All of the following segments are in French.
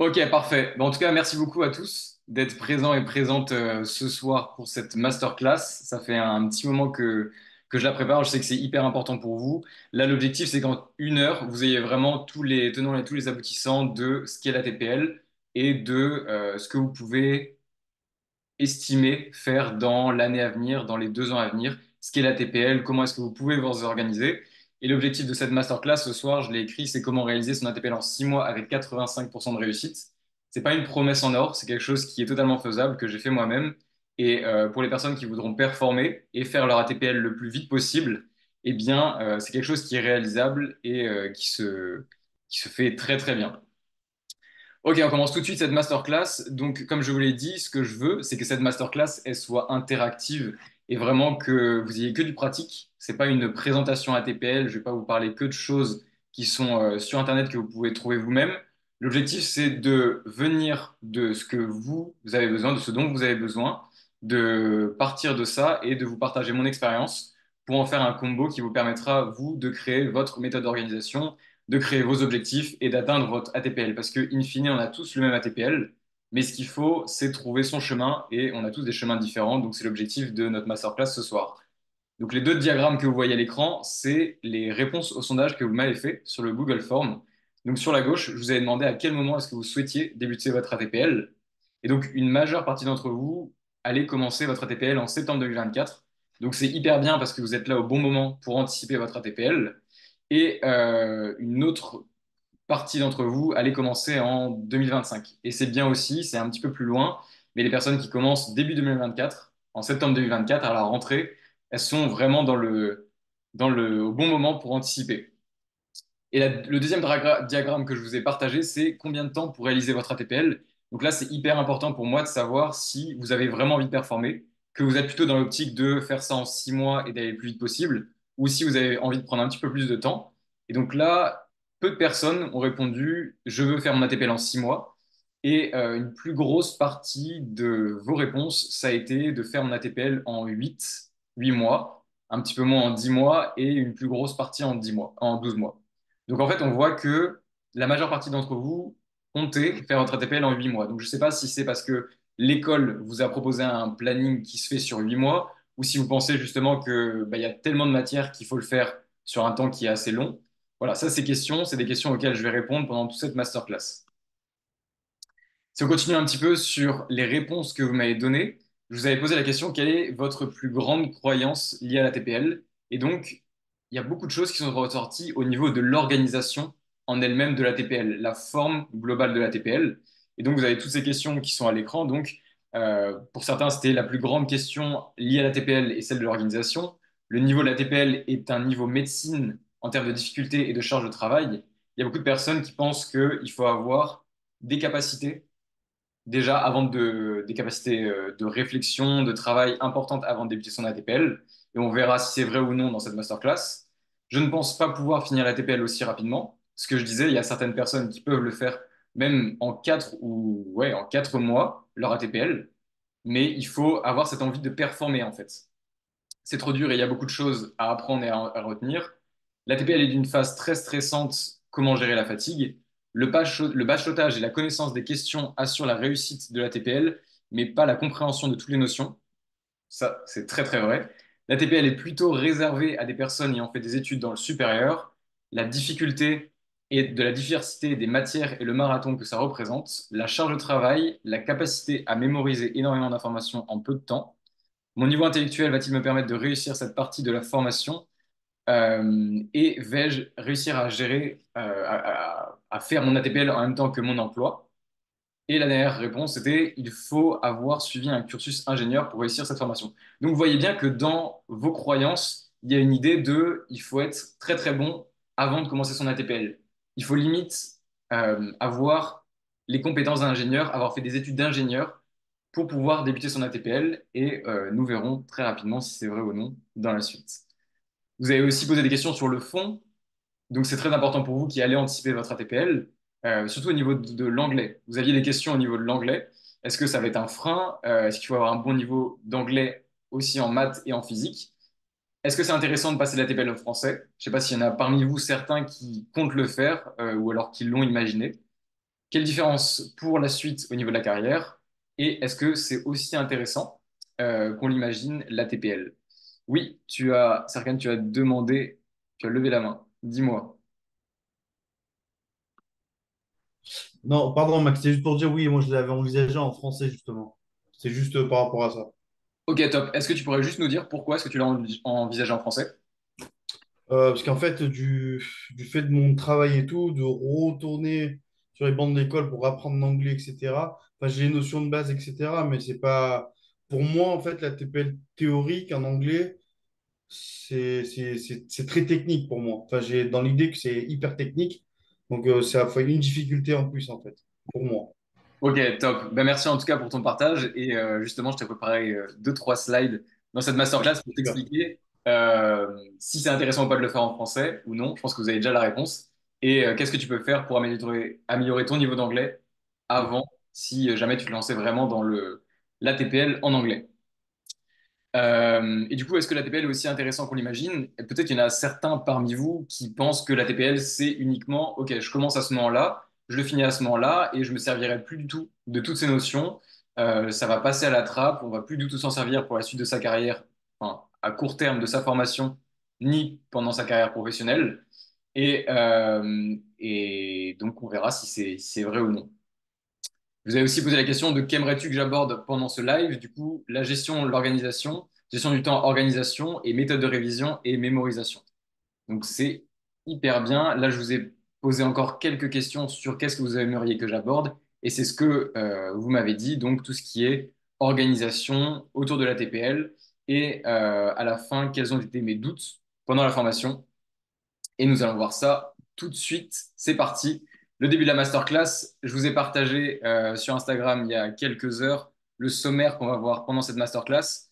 Ok, parfait. Bon, en tout cas, merci beaucoup à tous d'être présents et présentes ce soir pour cette masterclass. Ça fait un petit moment que je la prépare. Je sais que c'est hyper important pour vous. Là, l'objectif, c'est qu'en 1 heure, vous ayez vraiment tous les tenants et tous les aboutissants de ce qu'est la TPL et de ce que vous pouvez estimer faire dans l'année à venir, dans les 2 ans à venir, ce qu'est la TPL, comment est-ce que vous pouvez vous organiser. Et l'objectif de cette masterclass ce soir, je l'ai écrit, c'est comment réaliser son ATPL en 6 mois avec 85% de réussite. C'est pas une promesse en or, c'est quelque chose qui est totalement faisable, que j'ai fait moi-même. Et pour les personnes qui voudront performer et faire leur ATPL le plus vite possible, eh bien, c'est quelque chose qui est réalisable et qui se fait très très bien. Ok, on commence tout de suite cette masterclass. Donc, comme je vous l'ai dit, ce que je veux, c'est que cette masterclass, elle soit interactive et vraiment que vous ayez que du pratique. C'est pas une présentation ATPL. Je vais pas vous parler que de choses qui sont sur Internet que vous pouvez trouver vous-même. L'objectif, c'est de venir de ce que vous avez besoin, de ce dont vous avez besoin, de partir de ça et de vous partager mon expérience pour en faire un combo qui vous permettra, vous, de créer votre méthode d'organisation, de créer vos objectifs et d'atteindre votre ATPL. Parce que, in fine, on a tous le même ATPL, mais ce qu'il faut, c'est trouver son chemin et on a tous des chemins différents. Donc, c'est l'objectif de notre masterclass ce soir. Donc, les deux diagrammes que vous voyez à l'écran, c'est les réponses au sondage que vous m'avez fait sur le Google Form. Donc, sur la gauche, je vous avais demandé à quel moment est-ce que vous souhaitiez débuter votre ATPL. Et donc, une majeure partie d'entre vous allez commencer votre ATPL en septembre 2024. Donc, c'est hyper bien parce que vous êtes là au bon moment pour anticiper votre ATPL. Et une autre partie d'entre vous allez commencer en 2025. Et c'est bien aussi, c'est un petit peu plus loin, mais les personnes qui commencent début 2024, en septembre 2024, à la rentrée, elles sont vraiment au bon moment pour anticiper. Et le deuxième diagramme que je vous ai partagé, c'est combien de temps pour réaliser votre ATPL. Donc là, c'est hyper important pour moi de savoir si vous avez vraiment envie de performer, que vous êtes plutôt dans l'optique de faire ça en 6 mois et d'aller le plus vite possible, ou si vous avez envie de prendre un petit peu plus de temps. Et donc là, peu de personnes ont répondu, je veux faire mon ATPL en 6 mois. Et une plus grosse partie de vos réponses, ça a été de faire mon ATPL en 8 mois, un petit peu moins en 10 mois, et une plus grosse partie en 10 mois, en 12 mois. Donc en fait, on voit que la majeure partie d'entre vous comptez faire votre ATPL en 8 mois. Donc je ne sais pas si c'est parce que l'école vous a proposé un planning qui se fait sur 8 mois ou si vous pensez justement que bah, il y a tellement de matière qu'il faut le faire sur un temps qui est assez long. Voilà, ça c'est des questions auxquelles je vais répondre pendant toute cette masterclass. Si on continue un petit peu sur les réponses que vous m'avez données, je vous avais posé la question, quelle est votre plus grande croyance liée à la TPL? Et donc, il y a beaucoup de choses qui sont ressorties au niveau de l'organisation en elle-même de la TPL, la forme globale de la TPL. Et donc, vous avez toutes ces questions qui sont à l'écran. Donc, pour certains, c'était la plus grande question liée à la TPL et celle de l'organisation. Le niveau de la TPL est un niveau médecine en termes de difficulté et de charge de travail. Il y a beaucoup de personnes qui pensent qu'il faut avoir des capacités déjà des capacités de réflexion, de travail importantes avant de débuter son ATPL. Et on verra si c'est vrai ou non dans cette masterclass. Je ne pense pas pouvoir finir l'ATPL aussi rapidement. Ce que je disais, il y a certaines personnes qui peuvent le faire même en 4 mois, leur ATPL. Mais il faut avoir cette envie de performer en fait. C'est trop dur et il y a beaucoup de choses à apprendre et à retenir. L'ATPL est d'une phase très stressante, comment gérer la fatigue. Le bachotage et la connaissance des questions assurent la réussite de l'ATPL, mais pas la compréhension de toutes les notions. Ça, c'est très très vrai. L'ATPL est plutôt réservée à des personnes ayant fait des études dans le supérieur. La difficulté et de la diversité des matières et le marathon que ça représente, la charge de travail, la capacité à mémoriser énormément d'informations en peu de temps. Mon niveau intellectuel va-t-il me permettre de réussir cette partie de la formation et vais-je réussir à gérer, à faire mon ATPL en même temps que mon emploi? Et la dernière réponse, c'était il faut avoir suivi un cursus ingénieur pour réussir cette formation. Donc, vous voyez bien que dans vos croyances, il y a une idée de il faut être très très bon avant de commencer son ATPL. Il faut limite avoir les compétences d'un ingénieur, avoir fait des études d'ingénieur pour pouvoir débuter son ATPL et nous verrons très rapidement si c'est vrai ou non dans la suite. Vous avez aussi posé des questions sur le fond, donc c'est très important pour vous qui allez anticiper votre ATPL, surtout au niveau de l'anglais. Vous aviez des questions au niveau de l'anglais. Est-ce que ça va être un frein? Est-ce qu'il faut avoir un bon niveau d'anglais aussi en maths et en physique? Est-ce que c'est intéressant de passer l'ATPL en français? Je ne sais pas s'il y en a parmi vous certains qui comptent le faire ou alors qui l'ont imaginé. Quelle différence pour la suite au niveau de la carrière? Et est-ce que c'est aussi intéressant qu'on l'imagine, la TPL? Oui, Serkan, tu as demandé, tu as levé la main. Dis-moi. Non, pardon, Max, c'était juste pour dire oui, moi je l'avais envisagé en français, justement. C'est juste par rapport à ça. Ok, top. Est-ce que tu pourrais juste nous dire pourquoi est-ce que tu l'as envisagé en français? Parce qu'en fait, du fait de mon travail et tout, de retourner sur les bancs de l'école pour apprendre l'anglais, etc. Enfin, j'ai les notions de base, etc. Mais c'est pas. Pour moi, en fait, la TPL théorique en anglais, c'est très technique pour moi. Enfin, j'ai dans l'idée que c'est hyper technique. Donc, ça fait une difficulté en plus, en fait, pour moi. Ok, top. Ben, merci en tout cas pour ton partage. Et justement, je t'ai préparé deux, trois slides dans cette masterclass pour Super. t'expliquer si c'est intéressant ou pas de le faire en français ou non. Je pense que vous avez déjà la réponse. Et qu'est-ce que tu peux faire pour améliorer ton niveau d'anglais avant, si jamais tu te lançais vraiment dans l'ATPL en anglais. Et du coup, est-ce que la TPL est aussi intéressant qu'on l'imagine? Et peut-être qu'il y en a certains parmi vous qui pensent que la TPL, c'est uniquement, OK, je commence à ce moment-là, je le finis à ce moment-là, et je me servirai plus du tout de toutes ces notions. Ça va passer à la trappe, on va plus du tout s'en servir pour la suite de sa carrière, enfin, à court terme de sa formation, ni pendant sa carrière professionnelle. Et donc, on verra si c'est vrai ou non. Vous avez aussi posé la question de qu'aimerais-tu que j'aborde pendant ce live? Du coup, la gestion, l'organisation, gestion du temps, organisation et méthode de révision et mémorisation. Donc, c'est hyper bien. Là, je vous ai posé encore quelques questions sur qu'est-ce que vous aimeriez que j'aborde. Et c'est ce que vous m'avez dit, donc tout ce qui est organisation autour de la TPL. Et à la fin, quels ont été mes doutes pendant la formation? Et nous allons voir ça tout de suite. C'est parti. Le début de la masterclass, je vous ai partagé sur Instagram il y a quelques heures le sommaire qu'on va voir pendant cette masterclass.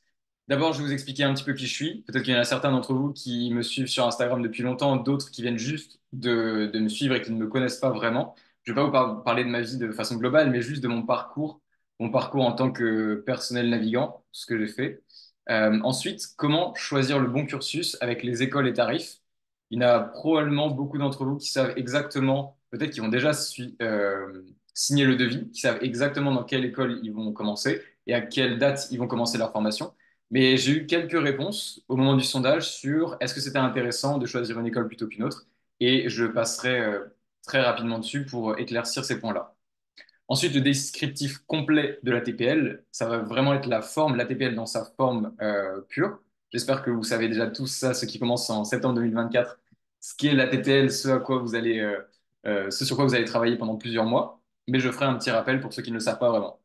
D'abord, je vais vous expliquer un petit peu qui je suis. Peut-être qu'il y en a certains d'entre vous qui me suivent sur Instagram depuis longtemps, d'autres qui viennent juste de me suivre et qui ne me connaissent pas vraiment. Je ne vais pas parler de ma vie de façon globale, mais juste de mon parcours en tant que personnel navigant, ce que j'ai fait. Ensuite, comment choisir le bon cursus avec les écoles et tarifs. Il y en a probablement beaucoup d'entre vous qui savent exactement, peut-être qui ont déjà signé le devis, qui savent exactement dans quelle école ils vont commencer et à quelle date ils vont commencer leur formation. Mais j'ai eu quelques réponses au moment du sondage sur est-ce que c'était intéressant de choisir une école plutôt qu'une autre. Et je passerai très rapidement dessus pour éclaircir ces points-là. Ensuite, le descriptif complet de la TPL, ça va vraiment être la forme, la TPL dans sa forme pure. J'espère que vous savez déjà tout ça, ce qui commence en septembre 2024, ce qu'est la TPL, ce sur quoi vous allez travailler pendant plusieurs mois. Mais je ferai un petit rappel pour ceux qui ne le savent pas vraiment.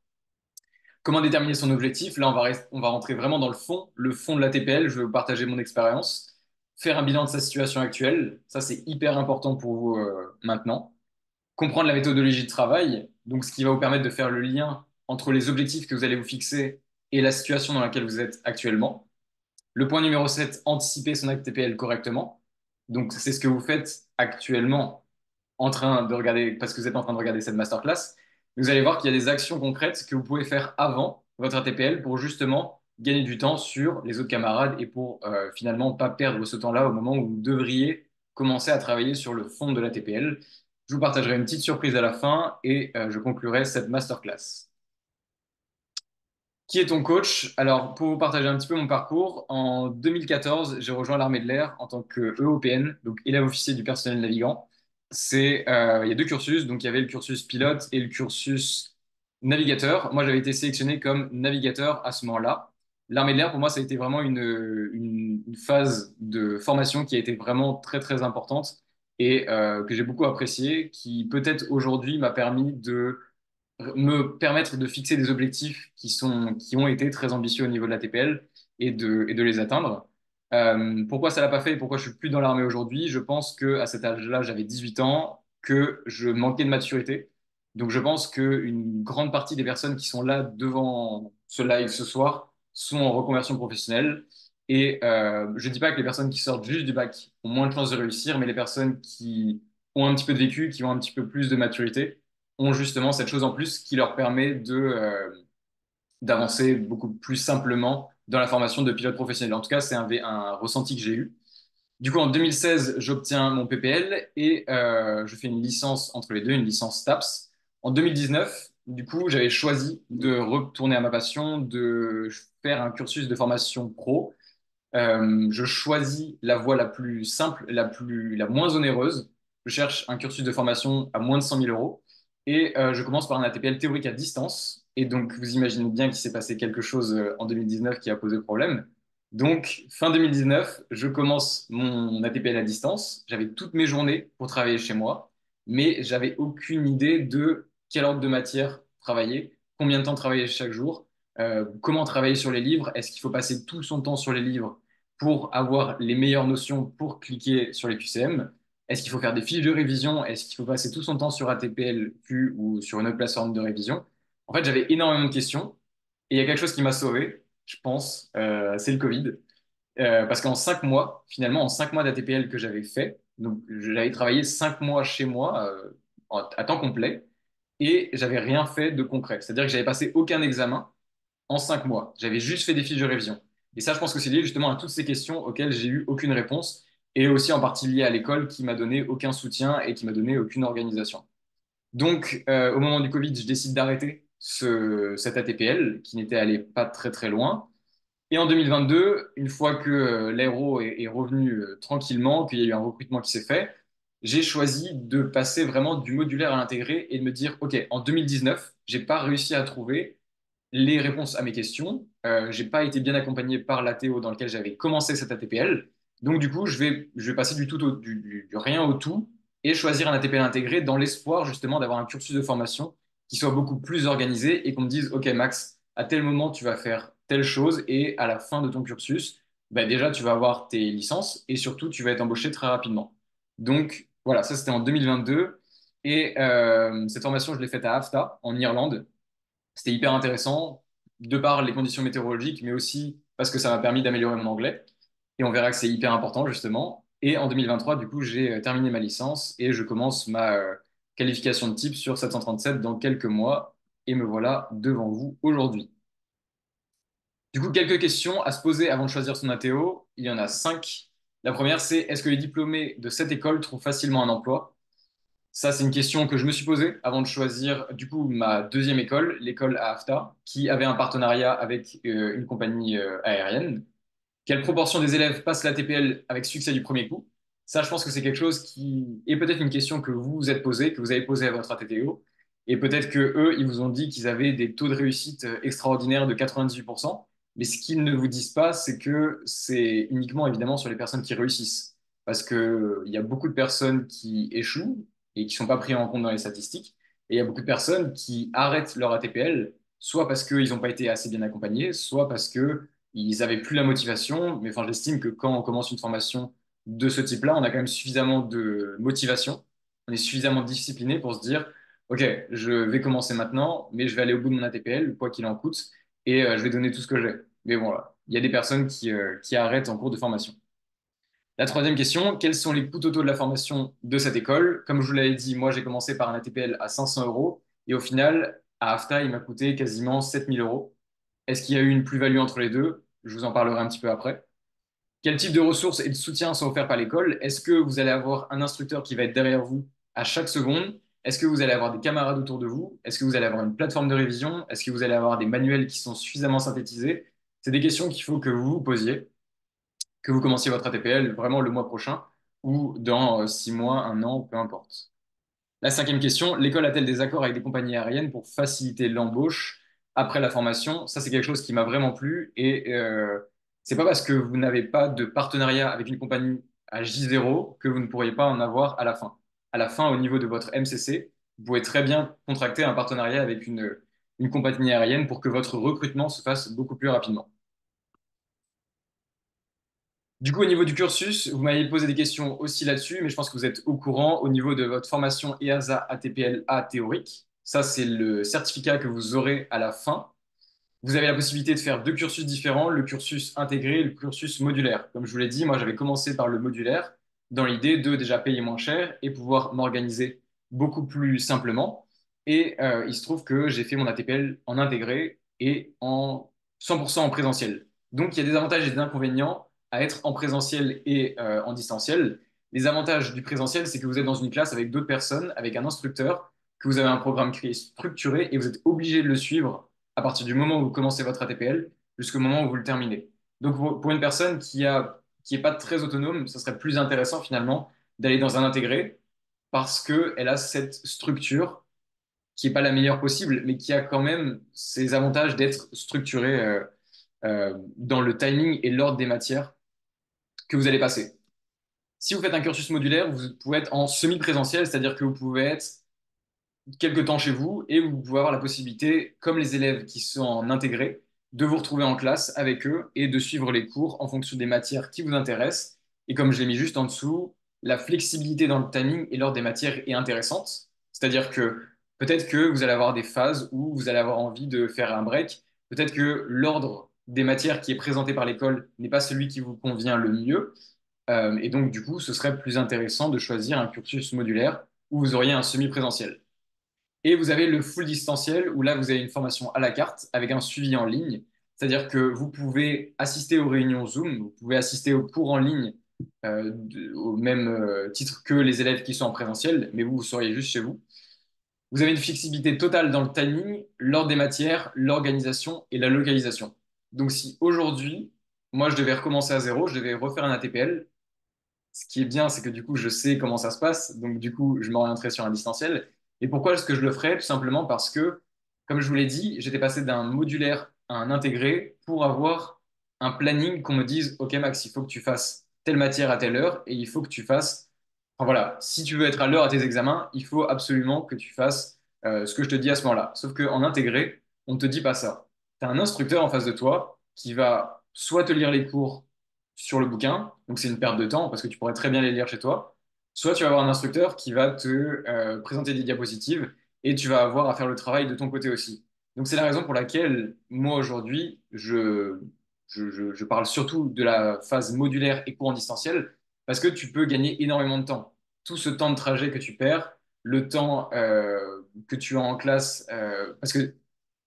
Comment déterminer son objectif? Là, on va rentrer vraiment dans le fond de la TPL. Je vais vous partager mon expérience, faire un bilan de sa situation actuelle. Ça, c'est hyper important pour vous maintenant, comprendre la méthodologie de travail, donc ce qui va vous permettre de faire le lien entre les objectifs que vous allez vous fixer et la situation dans laquelle vous êtes actuellement. Le point numéro 7, anticiper son acte TPL correctement. Donc c'est ce que vous faites actuellement en train de regarder, parce que vous êtes en train de regarder cette masterclass. Vous allez voir qu'il y a des actions concrètes que vous pouvez faire avant votre ATPL pour justement gagner du temps sur les autres camarades et pour finalement pas perdre ce temps-là au moment où vous devriez commencer à travailler sur le fond de l'ATPL. Je vous partagerai une petite surprise à la fin et je conclurai cette masterclass. Qui est ton coach? Alors, pour vous partager un petit peu mon parcours, en 2014, j'ai rejoint l'armée de l'air en tant que EOPN, donc élève officier du personnel navigant. Il y a deux cursus, donc il y avait le cursus pilote et le cursus navigateur. Moi, j'avais été sélectionné comme navigateur à ce moment-là. L'armée de l'air, pour moi, ça a été vraiment une phase de formation qui a été vraiment très, très importante et que j'ai beaucoup appréciée, qui peut-être aujourd'hui m'a permis de me permettre de fixer des objectifs qui ont été très ambitieux au niveau de la TPL et de les atteindre. Pourquoi ça l'a pas fait et pourquoi je suis plus dans l'armée aujourd'hui? Je pense que à cet âge-là, j'avais 18 ans, que je manquais de maturité. Donc je pense qu'une grande partie des personnes qui sont là devant ce live ce soir sont en reconversion professionnelle. Et je dis pas que les personnes qui sortent juste du bac ont moins de chances de réussir, mais les personnes qui ont un petit peu de vécu, qui ont un petit peu plus de maturité, ont justement cette chose en plus qui leur permet d'avancer beaucoup plus simplement dans la formation de pilote professionnel. En tout cas, c'est un ressenti que j'ai eu. Du coup, en 2016, j'obtiens mon PPL et je fais une licence entre les deux, une licence STAPS En 2019, du coup, j'avais choisi de retourner à ma passion, de faire un cursus de formation pro. Je choisis la voie la plus simple, la moins onéreuse. Je cherche un cursus de formation à moins de 100 000 euros et je commence par un ATPL théorique à distance. Et donc, vous imaginez bien qu'il s'est passé quelque chose en 2019 qui a posé problème. Donc, fin 2019, je commence mon ATPL à distance. J'avais toutes mes journées pour travailler chez moi, mais j'avais aucune idée de quel ordre de matière travailler, combien de temps travailler chaque jour, comment travailler sur les livres. Est-ce qu'il faut passer tout son temps sur les livres pour avoir les meilleures notions pour cliquer sur les QCM? Est-ce qu'il faut faire des fiches de révision? Est-ce qu'il faut passer tout son temps sur ATPLQ ou sur une autre plateforme de révision? En fait, j'avais énormément de questions et il y a quelque chose qui m'a sauvé, je pense, c'est le Covid. Parce qu'en 5 mois, finalement, en 5 mois d'ATPL que j'avais fait, donc j'avais travaillé 5 mois chez moi à temps complet et j'avais rien fait de concret. C'est-à-dire que j'avais passé aucun examen en 5 mois. J'avais juste fait des fiches de révision. Et ça, je pense que c'est lié justement à toutes ces questions auxquelles j'ai eu aucune réponse, et aussi en partie lié à l'école qui m'a donné aucun soutien et qui m'a donné aucune organisation. Donc, au moment du Covid, je décide d'arrêter cet ATPL qui n'était allé pas très très loin. Et en 2022, une fois que l'aéro est revenu tranquillement, qu'il y a eu un recrutement qui s'est fait, j'ai choisi de passer vraiment du modulaire à l'intégré et de me dire, OK, en 2019, j'ai pas réussi à trouver les réponses à mes questions. J'ai pas été bien accompagné par l'ATO dans lequel j'avais commencé cette ATPL. Donc, du coup, je vais passer du tout du rien au tout et choisir un ATPL intégré dans l'espoir justement d'avoir un cursus de formation qui soit beaucoup plus organisé et qu'on me dise, OK, Max, à tel moment, tu vas faire telle chose et à la fin de ton cursus, bah, déjà, tu vas avoir tes licences et surtout, tu vas être embauché très rapidement. Donc, voilà, ça, c'était en 2022. Et cette formation, je l'ai faite à AFTA, en Irlande. C'était hyper intéressant, de par les conditions météorologiques, mais aussi parce que ça m'a permis d'améliorer mon anglais. Et on verra que c'est hyper important, justement. Et en 2023, du coup, j'ai terminé ma licence et je commence ma qualification de type sur 737 dans quelques mois. Et me voilà devant vous aujourd'hui. Du coup, quelques questions à se poser avant de choisir son ATO. Il y en a 5. La première, c'est est-ce que les diplômés de cette école trouvent facilement un emploi? Ça, c'est une question que je me suis posée avant de choisir du coup ma deuxième école, l'école à AFTA, qui avait un partenariat avec une compagnie aérienne. Quelle proportion des élèves passent la TPL avec succès du premier coup? Ça, je pense que c'est quelque chose qui est peut-être une question que vous vous êtes posée, que vous avez posée à votre ATTO. Et peut-être que eux, ils vous ont dit qu'ils avaient des taux de réussite extraordinaires de 98%. Mais ce qu'ils ne vous disent pas, c'est que c'est uniquement évidemment sur les personnes qui réussissent. Parce que il y a beaucoup de personnes qui échouent et qui sont pas pris en compte dans les statistiques. Et il y a beaucoup de personnes qui arrêtent leur ATPL, soit parce qu'ils n'ont pas été assez bien accompagnés, soit parce que ils avaient plus la motivation. Mais enfin, j'estime que quand on commence une formation de ce type-là, on a quand même suffisamment de motivation, on est suffisamment discipliné pour se dire, OK, je vais commencer maintenant, mais je vais aller au bout de mon ATPL, quoi qu'il en coûte, et je vais donner tout ce que j'ai. Mais bon, voilà, il y a des personnes qui arrêtent en cours de formation. La troisième question, quels sont les coûts totaux de la formation de cette école? Comme je vous l'avais dit, moi j'ai commencé par un ATPL à 500 euros et au final, à AFTA, il m'a coûté quasiment 7000 euros. Est-ce qu'il y a eu une plus-value entre les deux? Je vous en parlerai un petit peu après. Quel type de ressources et de soutien sont offerts par l'école? Est-ce que vous allez avoir un instructeur qui va être derrière vous à chaque seconde? Est-ce que vous allez avoir des camarades autour de vous? Est-ce que vous allez avoir une plateforme de révision? Est-ce que vous allez avoir des manuels qui sont suffisamment synthétisés? C'est des questions qu'il faut que vous vous posiez, que vous commenciez votre ATPL vraiment le mois prochain ou dans 6 mois, un an, peu importe. La cinquième question, l'école a-t-elle des accords avec des compagnies aériennes pour faciliter l'embauche après la formation? Ça, c'est quelque chose qui m'a vraiment plu et c'est pas parce que vous n'avez pas de partenariat avec une compagnie à J0 que vous ne pourriez pas en avoir à la fin. À la fin, au niveau de votre MCC, vous pouvez très bien contracter un partenariat avec une compagnie aérienne pour que votre recrutement se fasse beaucoup plus rapidement. Du coup, au niveau du cursus, vous m'avez posé des questions aussi là-dessus, mais je pense que vous êtes au courant au niveau de votre formation EASA ATPL-A théorique. Ça, c'est le certificat que vous aurez à la fin. Vous avez la possibilité de faire deux cursus différents, le cursus intégré et le cursus modulaire. Comme je vous l'ai dit, moi, j'avais commencé par le modulaire dans l'idée de déjà payer moins cher et pouvoir m'organiser beaucoup plus simplement. Et il se trouve que j'ai fait mon ATPL en intégré et en 100% en présentiel. Donc, il y a des avantages et des inconvénients à être en présentiel et en distanciel. Les avantages du présentiel, c'est que vous êtes dans une classe avec d'autres personnes, avec un instructeur, que vous avez un programme qui est structuré et vous êtes obligé de le suivre à partir du moment où vous commencez votre ATPL jusqu'au moment où vous le terminez. Donc pour une personne qui est pas très autonome, ça serait plus intéressant finalement d'aller dans un intégré parce qu'elle a cette structure qui n'est pas la meilleure possible, mais qui a quand même ses avantages d'être structurée dans le timing et l'ordre des matières que vous allez passer. Si vous faites un cursus modulaire, vous pouvez être en semi-présentiel, c'est-à-dire que vous pouvez être quelque temps chez vous et vous pouvez avoir la possibilité, comme les élèves qui sont en intégré, de vous retrouver en classe avec eux et de suivre les cours en fonction des matières qui vous intéressent. Et comme je l'ai mis juste en dessous, la flexibilité dans le timing et l'ordre des matières est intéressante. C'est-à-dire que peut-être que vous allez avoir des phases où vous allez avoir envie de faire un break. Peut-être que l'ordre des matières qui est présenté par l'école n'est pas celui qui vous convient le mieux. Et donc, du coup, ce serait plus intéressant de choisir un cursus modulaire où vous auriez un semi-présentiel. Et vous avez le full distanciel où là, vous avez une formation à la carte avec un suivi en ligne. C'est-à-dire que vous pouvez assister aux réunions Zoom, vous pouvez assister aux cours en ligne au même titre que les élèves qui sont en présentiel, mais vous seriez juste chez vous. Vous avez une flexibilité totale dans le timing, l'ordre des matières, l'organisation et la localisation. Donc si aujourd'hui, moi, je devais recommencer à zéro, je devais refaire un ATPL, ce qui est bien, c'est que du coup, je sais comment ça se passe. Donc, du coup, je m'orienterai sur un distanciel. Et pourquoi est-ce que je le ferais? Tout simplement parce que, comme je vous l'ai dit, j'étais passé d'un modulaire à un intégré pour avoir un planning qu'on me dise, OK, Max, il faut que tu fasses telle matière à telle heure et il faut que tu fasses. Enfin, voilà, si tu veux être à l'heure à tes examens, il faut absolument que tu fasses ce que je te dis à ce moment-là. Sauf qu'en intégré, on ne te dit pas ça. Tu as un instructeur en face de toi qui va soit te lire les cours sur le bouquin, donc c'est une perte de temps parce que tu pourrais très bien les lire chez toi, soit tu vas avoir un instructeur qui va te présenter des diapositives et tu vas avoir à faire le travail de ton côté aussi. Donc c'est la raison pour laquelle moi aujourd'hui, je parle surtout de la phase modulaire et cours en distanciel parce que tu peux gagner énormément de temps. Tout ce temps de trajet que tu perds, le temps que tu as en classe, parce que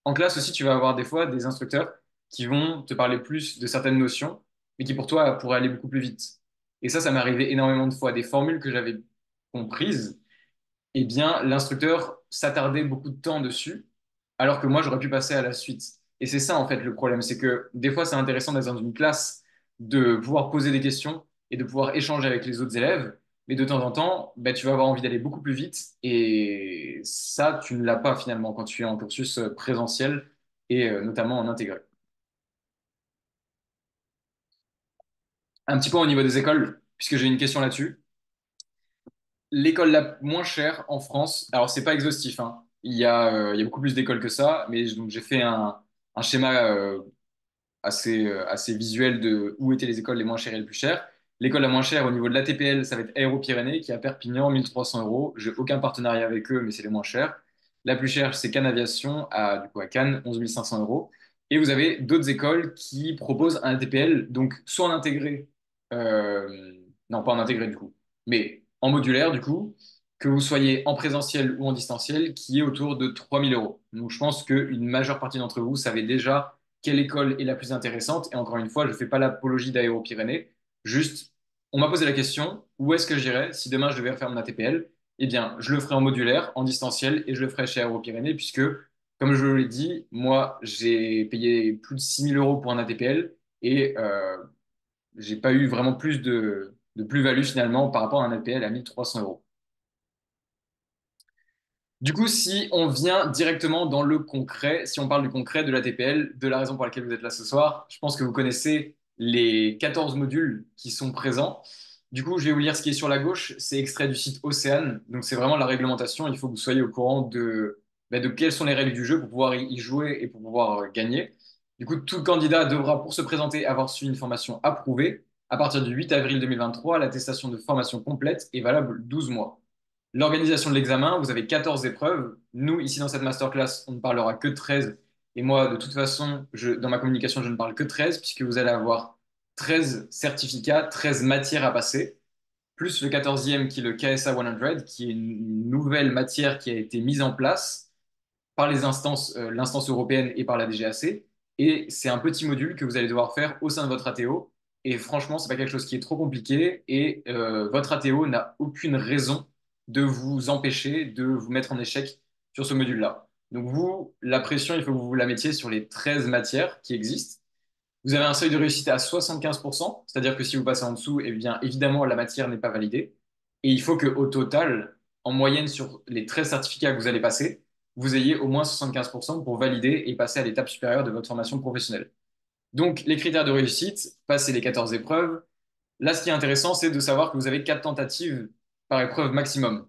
en classe aussi, tu vas avoir des fois des instructeurs qui vont te parler plus de certaines notions, mais qui pour toi pourraient aller beaucoup plus vite. Et ça m'est arrivé énormément de fois. Des formules que j'avais comprises, eh bien, l'instructeur s'attardait beaucoup de temps dessus, alors que moi, j'aurais pu passer à la suite. Et c'est ça, en fait, le problème. C'est que des fois, c'est intéressant d'être dans une classe, de pouvoir poser des questions et de pouvoir échanger avec les autres élèves. Mais de temps en temps, ben, tu vas avoir envie d'aller beaucoup plus vite. Et ça, tu ne l'as pas finalement quand tu es en cursus présentiel et notamment en intégré. Un petit point au niveau des écoles, puisque j'ai une question là-dessus. L'école la moins chère en France, alors c'est pas exhaustif, hein. Il y a beaucoup plus d'écoles que ça, mais donc j'ai fait un schéma assez visuel de où étaient les écoles les moins chères et les plus chères. L'école la moins chère au niveau de l'ATPL, ça va être Aéro-Pyrénées, qui est à Perpignan, 1300 euros. J'ai aucun partenariat avec eux, mais c'est les moins chers. La plus chère, c'est Cannes Aviation, du coup à Cannes, 11 500 euros. Et vous avez d'autres écoles qui proposent un ATPL, donc soit en intégré, euh, non pas en intégré du coup, mais en modulaire du coup, que vous soyez en présentiel ou en distanciel, qui est autour de 3000 euros. Donc je pense qu'une majeure partie d'entre vous savez déjà quelle école est la plus intéressante. Et encore une fois, je ne fais pas l'apologie d'Aéro-Pyrénées. Juste, on m'a posé la question, où est-ce que j'irais si demain je devais refaire mon ATPL? Eh bien, je le ferai en modulaire, en distanciel, et je le ferai chez Aéro-Pyrénées, puisque, comme je vous l'ai dit, moi, j'ai payé plus de 6000 euros pour un ATPL, et j'ai pas eu vraiment plus de plus-value finalement par rapport à un ATPL à 1300 euros. Du coup, si on vient directement dans le concret, si on parle du concret de la TPL, de la raison pour laquelle vous êtes là ce soir, je pense que vous connaissez les 14 modules qui sont présents. Du coup, je vais vous lire ce qui est sur la gauche. C'est extrait du site Océane. Donc, c'est vraiment la réglementation. Il faut que vous soyez au courant de quelles sont les règles du jeu pour pouvoir y jouer et pour pouvoir gagner. Du coup, tout candidat devra, pour se présenter, avoir suivi une formation approuvée. À partir du 8 avril 2023, l'attestation de formation complète est valable 12 mois. L'organisation de l'examen, vous avez 14 épreuves. Nous, ici dans cette masterclass, on ne parlera que de 13. Et moi, de toute façon, dans ma communication, je ne parle que de 13, puisque vous allez avoir 13 certificats, 13 matières à passer, plus le 14e qui est le KSA 100, qui est une nouvelle matière qui a été mise en place par les instances, l'instance européenne et par la DGAC. Et c'est un petit module que vous allez devoir faire au sein de votre ATO. Et franchement, c'est pas quelque chose qui est trop compliqué. Et votre ATO n'a aucune raison de vous empêcher de vous mettre en échec sur ce module-là. Donc vous, la pression, il faut que vous la mettiez sur les 13 matières qui existent. Vous avez un seuil de réussite à 75%, c'est-à-dire que si vous passez en dessous, eh bien, évidemment, la matière n'est pas validée. Et il faut qu'au total, en moyenne, sur les 13 certificats que vous allez passer, vous ayez au moins 75% pour valider et passer à l'étape supérieure de votre formation professionnelle. Donc, les critères de réussite, passer les 14 épreuves. Là, ce qui est intéressant, c'est de savoir que vous avez 4 tentatives par épreuve maximum.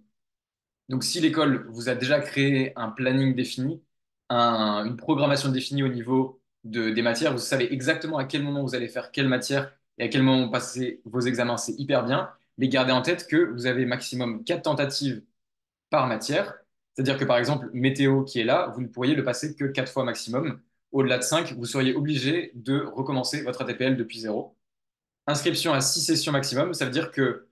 Donc, si l'école vous a déjà créé un planning défini, une programmation définie au niveau des matières, vous savez exactement à quel moment vous allez faire quelle matière et à quel moment vous passez vos examens, c'est hyper bien. Mais gardez en tête que vous avez maximum 4 tentatives par matière. C'est-à-dire que par exemple, météo qui est là, vous ne pourriez le passer que 4 fois maximum. Au-delà de 5, vous seriez obligé de recommencer votre ATPL depuis zéro. Inscription à 6 sessions maximum, ça veut dire que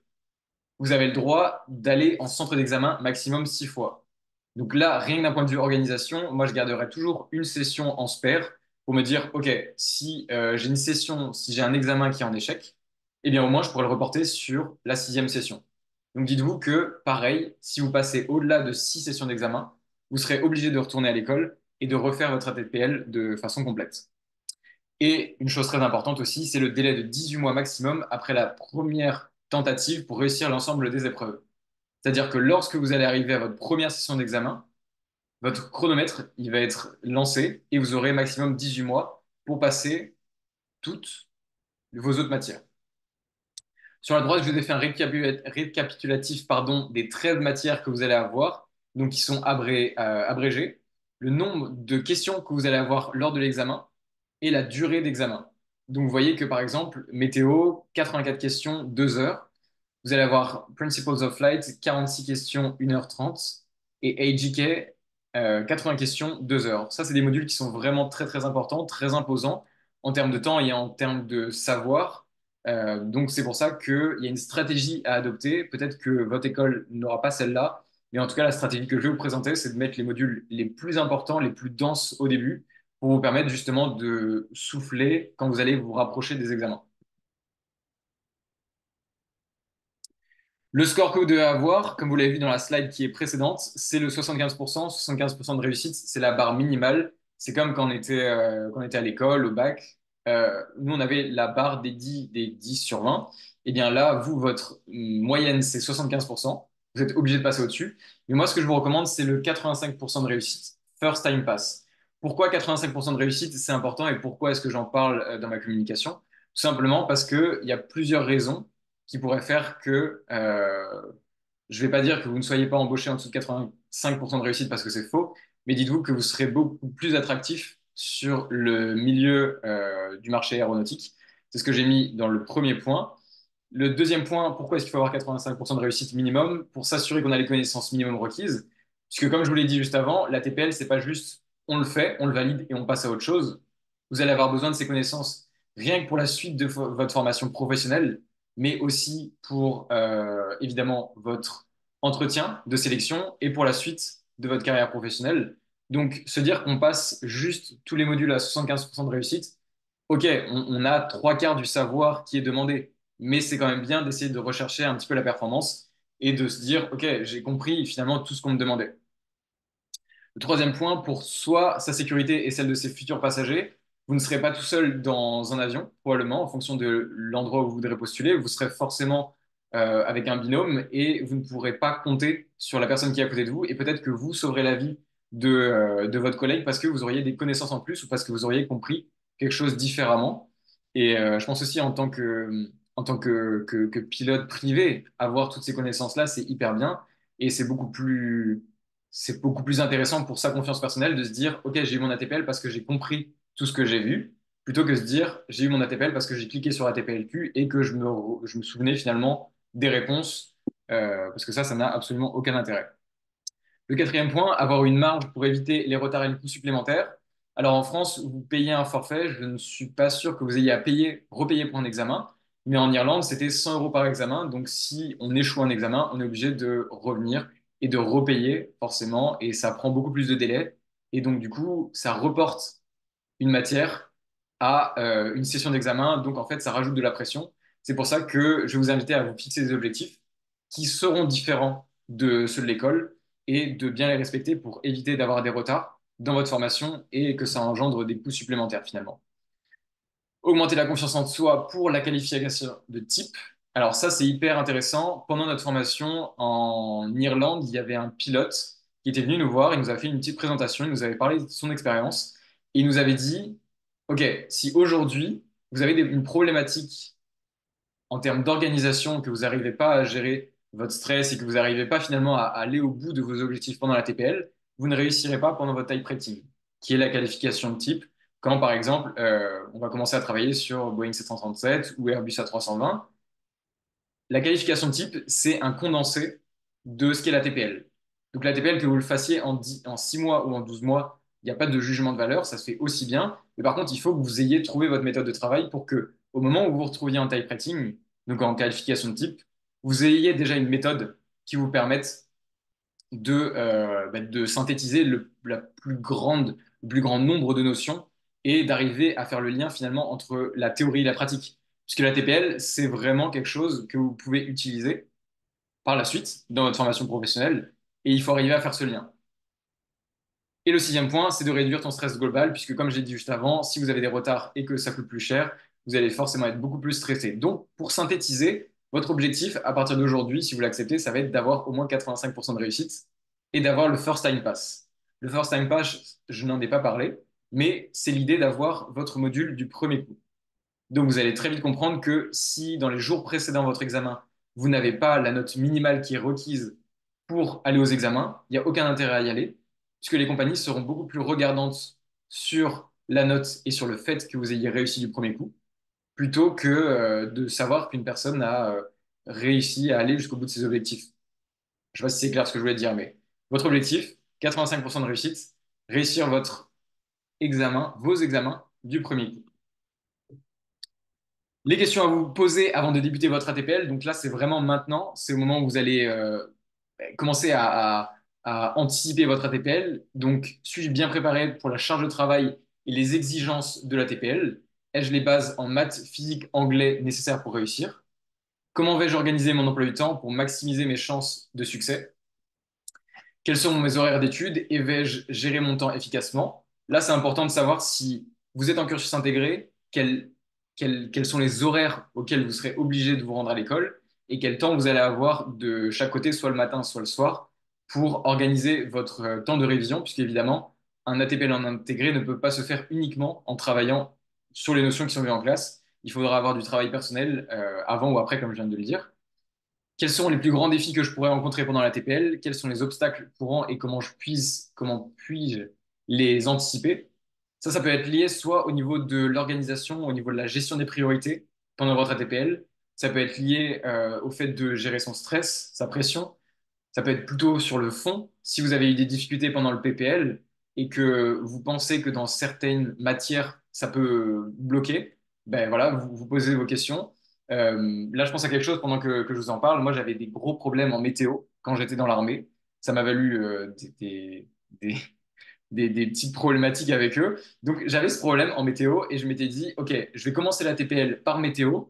vous avez le droit d'aller en centre d'examen maximum 6 fois. Donc là, rien que d'un point de vue organisation, moi je garderai toujours une session en spare pour me dire, OK, si j'ai une session, si j'ai un examen qui est en échec, eh bien au moins je pourrais le reporter sur la sixième session. Donc dites-vous que, pareil, si vous passez au-delà de 6 sessions d'examen, vous serez obligé de retourner à l'école et de refaire votre ATPL de façon complète. Et une chose très importante aussi, c'est le délai de 18 mois maximum après la première tentative pour réussir l'ensemble des épreuves. C'est-à-dire que lorsque vous allez arriver à votre première session d'examen, votre chronomètre, il va être lancé et vous aurez maximum 18 mois pour passer toutes vos autres matières. Sur la droite, je vous ai fait un récapitulatif des 13 matières que vous allez avoir, donc qui sont abrégées, le nombre de questions que vous allez avoir lors de l'examen et la durée d'examen. Donc vous voyez que par exemple, météo, 84 questions, 2 heures. Vous allez avoir Principles of Flight, 46 questions, 1h30. Et AGK, 80 questions, 2 heures. Ça, c'est des modules qui sont vraiment très, très importants, très imposants en termes de temps et en termes de savoir. Donc, c'est pour ça qu'il y a une stratégie à adopter. Peut-être que votre école n'aura pas celle-là. Mais en tout cas, la stratégie que je vais vous présenter, c'est de mettre les modules les plus importants, les plus denses au début, pour vous permettre justement de souffler quand vous allez vous rapprocher des examens. Le score que vous devez avoir, comme vous l'avez vu dans la slide qui est précédente, c'est le 75%. 75% de réussite, c'est la barre minimale. C'est comme quand on était à l'école, au bac. Nous, on avait la barre des 10 sur 20. Et bien là, vous, votre moyenne, c'est 75%. Vous êtes obligé de passer au-dessus. Mais moi, ce que je vous recommande, c'est le 85% de réussite, first time pass. Pourquoi 85% de réussite, c'est important et pourquoi est-ce que j'en parle dans ma communication? Tout simplement parce qu'il y a plusieurs raisons qui pourrait faire que, je ne vais pas dire que vous ne soyez pas embauché en dessous de 85% de réussite parce que c'est faux, mais dites-vous que vous serez beaucoup plus attractif sur le milieu du marché aéronautique. C'est ce que j'ai mis dans le premier point. Le deuxième point, pourquoi est-ce qu'il faut avoir 85% de réussite minimum? Pour s'assurer qu'on a les connaissances minimum requises. Puisque comme je vous l'ai dit juste avant, la TPL, c'est pas juste on le fait, on le valide et on passe à autre chose. Vous allez avoir besoin de ces connaissances rien que pour la suite de votre formation professionnelle, mais aussi pour évidemment votre entretien de sélection et pour la suite de votre carrière professionnelle. Donc, se dire qu'on passe juste tous les modules à 75% de réussite, ok, on a trois quarts du savoir qui est demandé, mais c'est quand même bien d'essayer de rechercher un petit peu la performance et de se dire, ok, j'ai compris finalement tout ce qu'on me demandait. Le troisième point, pour soit sa sécurité et celle de ses futurs passagers, vous ne serez pas tout seul dans un avion, probablement, en fonction de l'endroit où vous voudrez postuler. Vous serez forcément avec un binôme et vous ne pourrez pas compter sur la personne qui est à côté de vous. Et peut-être que vous sauverez la vie de votre collègue parce que vous auriez des connaissances en plus ou parce que vous auriez compris quelque chose différemment. Et je pense aussi en tant que pilote privé, avoir toutes ces connaissances-là, c'est hyper bien. Et c'est beaucoup plus intéressant pour sa confiance personnelle de se dire, OK, j'ai eu mon ATPL parce que j'ai compris tout ce que j'ai vu, plutôt que de se dire, j'ai eu mon ATPL parce que j'ai cliqué sur ATPLQ et que je me souvenais finalement des réponses, parce que ça n'a absolument aucun intérêt. Le quatrième point, avoir une marge pour éviter les retards et les coûts supplémentaires. Alors en France, vous payez un forfait, je ne suis pas sûr que vous ayez à payer, repayer pour un examen, mais en Irlande, c'était 100 € par examen. Donc si on échoue un examen, on est obligé de revenir et de repayer forcément, et ça prend beaucoup plus de délai. Et donc du coup, ça reporte une matière à une session d'examen. Donc en fait, ça rajoute de la pression. C'est pour ça que je vais vous inviter à vous fixer des objectifs qui seront différents de ceux de l'école et de bien les respecter pour éviter d'avoir des retards dans votre formation et que ça engendre des coûts supplémentaires finalement. Augmenter la confiance en soi pour la qualification de type. Alors ça, c'est hyper intéressant. Pendant notre formation en Irlande, il y avait un pilote qui était venu nous voir, il nous a fait une petite présentation, il nous avait parlé de son expérience et il nous avait dit, OK, si aujourd'hui, vous avez une problématique en termes d'organisation, que vous n'arrivez pas à gérer votre stress et que vous n'arrivez pas finalement à aller au bout de vos objectifs pendant la TPL, vous ne réussirez pas pendant votre type rating, qui est la qualification de type. Quand par exemple, on va commencer à travailler sur Boeing 737 ou Airbus A320, la qualification de type, c'est un condensé de ce qu'est la TPL. Donc la TPL, que vous le fassiez en 6 mois ou en 12 mois, il n'y a pas de jugement de valeur, ça se fait aussi bien. Mais par contre, il faut que vous ayez trouvé votre méthode de travail pour que, au moment où vous vous retrouviez en type rating, donc en qualification de type, vous ayez déjà une méthode qui vous permette de synthétiser le plus grand nombre de notions et d'arriver à faire le lien finalement entre la théorie et la pratique. Puisque la TPL, c'est vraiment quelque chose que vous pouvez utiliser par la suite dans votre formation professionnelle et il faut arriver à faire ce lien. Et le sixième point, c'est de réduire ton stress global, puisque comme j'ai dit juste avant, si vous avez des retards et que ça coûte plus cher, vous allez forcément être beaucoup plus stressé. Donc, pour synthétiser, votre objectif à partir d'aujourd'hui, si vous l'acceptez, ça va être d'avoir au moins 85% de réussite et d'avoir le first time pass. Le first time pass, je n'en ai pas parlé, mais c'est l'idée d'avoir votre module du premier coup. Donc, vous allez très vite comprendre que si dans les jours précédents votre examen, vous n'avez pas la note minimale qui est requise pour aller aux examens, il n'y a aucun intérêt à y aller, puisque les compagnies seront beaucoup plus regardantes sur la note et sur le fait que vous ayez réussi du premier coup, plutôt que de savoir qu'une personne a réussi à aller jusqu'au bout de ses objectifs. Je ne sais pas si c'est clair ce que je voulais dire, mais votre objectif, 85% de réussite, réussir votre examen, vos examens du premier coup. Les questions à vous poser avant de débuter votre ATPL, donc là, c'est vraiment maintenant, c'est au moment où vous allez commencer à anticiper votre ATPL. Donc, suis-je bien préparé pour la charge de travail et les exigences de l'ATPL? Ai-je les bases en maths, physique, anglais nécessaires pour réussir? Comment vais-je organiser mon emploi du temps pour maximiser mes chances de succès? Quels sont mes horaires d'études et vais-je gérer mon temps efficacement? Là, c'est important de savoir si vous êtes en cursus intégré, quels sont les horaires auxquels vous serez obligé de vous rendre à l'école et quel temps vous allez avoir de chaque côté, soit le matin, soit le soir, pour organiser votre temps de révision, puisqu'évidemment, un ATPL en intégré ne peut pas se faire uniquement en travaillant sur les notions qui sont vues en classe. Il faudra avoir du travail personnel avant ou après, comme je viens de le dire. Quels sont les plus grands défis que je pourrais rencontrer pendant la TPL? Quels sont les obstacles courants et comment puis-je les anticiper? Ça peut être lié soit au niveau de l'organisation, au niveau de la gestion des priorités pendant votre ATPL. Ça peut être lié au fait de gérer son stress, sa pression. Ça peut être plutôt sur le fond. Si vous avez eu des difficultés pendant le PPL et que vous pensez que dans certaines matières, ça peut bloquer, ben voilà, vous posez vos questions. Là, je pense à quelque chose pendant que je vous en parle. Moi, j'avais des gros problèmes en météo quand j'étais dans l'armée. Ça m'a valu des, des petites problématiques avec eux. Donc, j'avais ce problème en météo et je m'étais dit, OK, je vais commencer la TPL par météo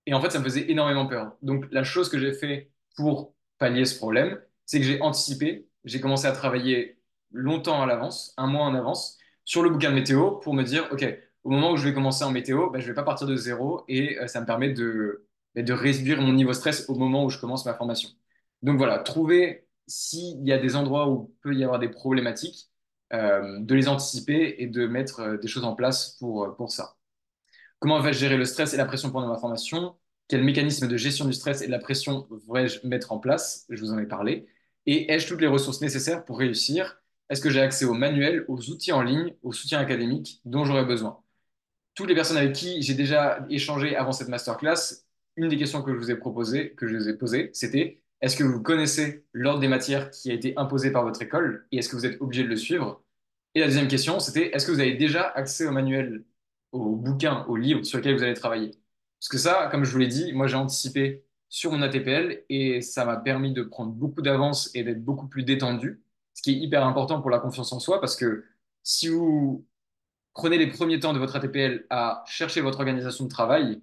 et en fait, ça me faisait énormément peur. Donc, la chose que j'ai fait pour pallier ce problème, c'est que j'ai anticipé. J'ai commencé à travailler longtemps à l'avance, un mois en avance, sur le bouquin de météo pour me dire, OK, au moment où je vais commencer en météo, ben, je ne vais pas partir de zéro et ça me permet de réduire mon niveau stress au moment où je commence ma formation. Donc voilà, trouver s'il y a des endroits où peut y avoir des problématiques, de les anticiper et de mettre des choses en place pour ça. Comment vais-je gérer le stress et la pression pendant ma formation? Quel mécanisme de gestion du stress et de la pression devrais-je mettre en place? Je vous en ai parlé. Et ai-je toutes les ressources nécessaires pour réussir? Est-ce que j'ai accès aux manuels, aux outils en ligne, au soutien académique dont j'aurais besoin? Toutes les personnes avec qui j'ai déjà échangé avant cette masterclass, une des questions que je vous ai proposées, que je vous ai posées, c'était est-ce que vous connaissez l'ordre des matières qui a été imposé par votre école et est-ce que vous êtes obligé de le suivre? Et la deuxième question, c'était est-ce que vous avez déjà accès aux manuels, aux bouquins, aux livres sur lesquels vous allez travailler? Parce que ça, comme je vous l'ai dit, moi j'ai anticipé sur mon ATPL et ça m'a permis de prendre beaucoup d'avance et d'être beaucoup plus détendu, ce qui est hyper important pour la confiance en soi parce que si vous prenez les premiers temps de votre ATPL à chercher votre organisation de travail,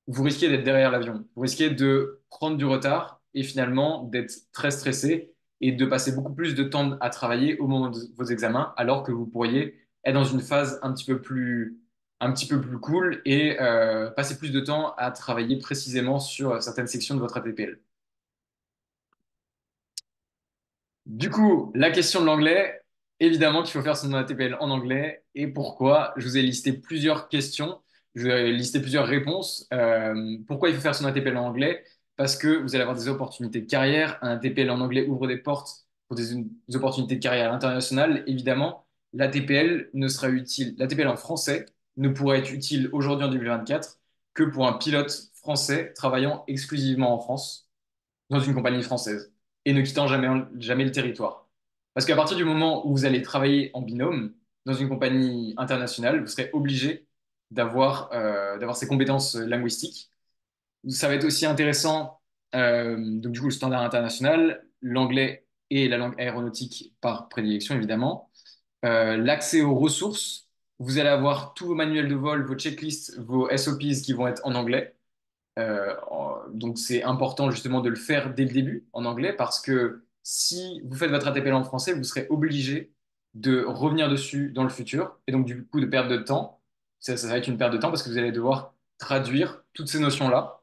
vous risquez d'être derrière l'avion. Vous risquez de prendre du retard et finalement d'être très stressé et de passer beaucoup plus de temps à travailler au moment de vos examens, alors que vous pourriez être dans une phase un petit peu plus cool et passer plus de temps à travailler précisément sur certaines sections de votre ATPL. Du coup, la question de l'anglais, évidemment qu'il faut faire son ATPL en anglais. Et pourquoi? Je vous ai listé plusieurs questions, je vous ai listé plusieurs réponses. Pourquoi il faut faire son ATPL en anglais? Parce que vous allez avoir des opportunités de carrière. Un ATPL en anglais ouvre des portes pour des opportunités de carrière internationales. Évidemment, l'ATPL ne sera utile, l'ATPL en français ne pourra être utile aujourd'hui en 2024 que pour un pilote français travaillant exclusivement en France dans une compagnie française et ne quittant jamais le territoire. Parce qu'à partir du moment où vous allez travailler en binôme dans une compagnie internationale, vous serez obligé d'avoir ces compétences linguistiques. Ça va être aussi intéressant, donc du coup, le standard international, l'anglais et la langue aéronautique par prédilection, évidemment. L'accès aux ressources, vous allez avoir tous vos manuels de vol, vos checklists, vos SOPs qui vont être en anglais. Donc c'est important justement de le faire dès le début en anglais parce que si vous faites votre ATPL en français, vous serez obligé de revenir dessus dans le futur et donc du coup de perdre de temps. Ça va être une perte de temps parce que vous allez devoir traduire toutes ces notions-là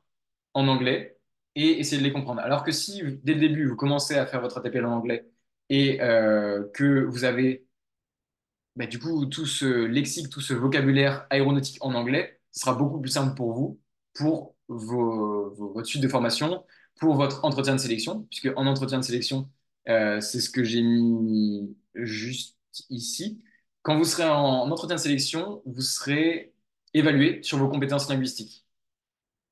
en anglais et essayer de les comprendre. Alors que si dès le début vous commencez à faire votre ATPL en anglais et que vous avez du coup, tout ce lexique, tout ce vocabulaire aéronautique en anglais, ce sera beaucoup plus simple pour vous, pour votre suite de formation, pour votre entretien de sélection, puisque en entretien de sélection, c'est ce que j'ai mis juste ici. Quand vous serez en entretien de sélection, vous serez évalué sur vos compétences linguistiques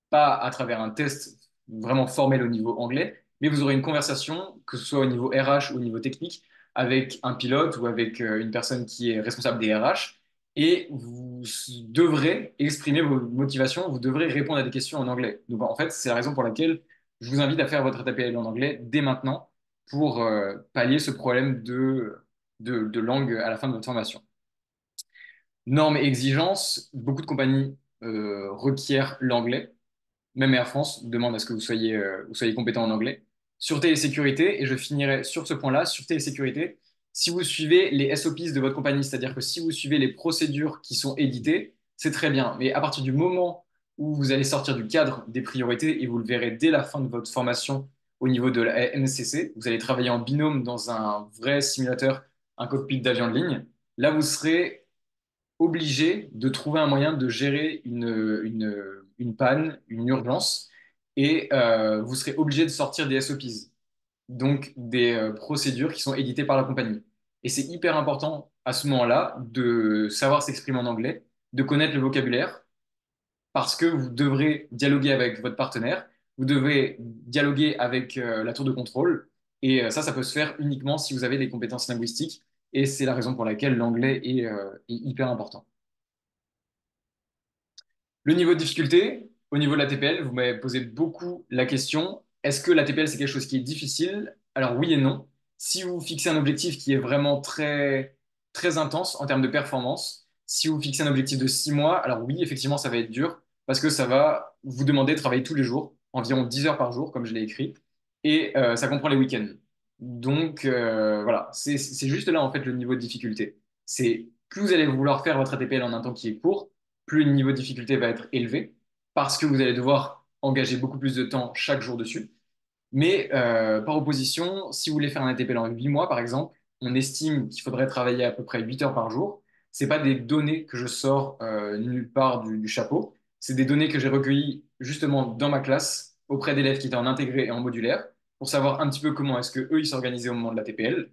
pas à travers un test vraiment formel au niveau anglais, mais vous aurez une conversation, que ce soit au niveau RH ou au niveau technique, avec un pilote ou avec une personne qui est responsable des RH, et vous devrez exprimer vos motivations, vous devrez répondre à des questions en anglais. Donc en fait, c'est la raison pour laquelle je vous invite à faire votre ATPL en anglais dès maintenant pour pallier ce problème de langue à la fin de votre formation. Normes et exigences, beaucoup de compagnies requièrent l'anglais. Même Air France demande à ce que vous soyez compétent en anglais. Sûreté et sécurité, et je finirai sur ce point-là, sûreté et sécurité. Si vous suivez les SOPs de votre compagnie, c'est-à-dire que si vous suivez les procédures qui sont éditées, c'est très bien. Mais à partir du moment où vous allez sortir du cadre des priorités, et vous le verrez dès la fin de votre formation au niveau de la NCC, vous allez travailler en binôme dans un vrai simulateur, un cockpit d'avion de ligne. Là, vous serez obligé de trouver un moyen de gérer une panne, une urgence, et vous serez obligé de sortir des SOPs, donc des procédures qui sont éditées par la compagnie. Et c'est hyper important à ce moment-là de savoir s'exprimer en anglais, de connaître le vocabulaire, parce que vous devrez dialoguer avec votre partenaire, vous devez dialoguer avec la tour de contrôle, et ça peut se faire uniquement si vous avez des compétences linguistiques, et c'est la raison pour laquelle l'anglais est hyper important. Le niveau de difficulté, au niveau de la TPL, vous m'avez posé beaucoup la question, est-ce que la TPL c'est quelque chose qui est difficile? Alors oui et non. Si vous fixez un objectif qui est vraiment très intense en termes de performance, si vous fixez un objectif de 6 mois, alors oui, effectivement, ça va être dur parce que ça va vous demander de travailler tous les jours, environ 10 heures par jour, comme je l'ai écrit, et ça comprend les week-ends. Donc voilà, c'est juste là en fait le niveau de difficulté. C'est plus vous allez vouloir faire votre ATPL en un temps qui est court, plus le niveau de difficulté va être élevé parce que vous allez devoir engager beaucoup plus de temps chaque jour dessus. Mais par opposition, si vous voulez faire un ATPL en 8 mois, par exemple, on estime qu'il faudrait travailler à peu près 8 heures par jour. Ce pas des données que je sors nulle part du chapeau. C'est des données que j'ai recueillies justement dans ma classe auprès d'élèves qui étaient en intégré et en modulaire pour savoir un petit peu comment est-ce que eux ils s'organisaient au moment de l'ATPL.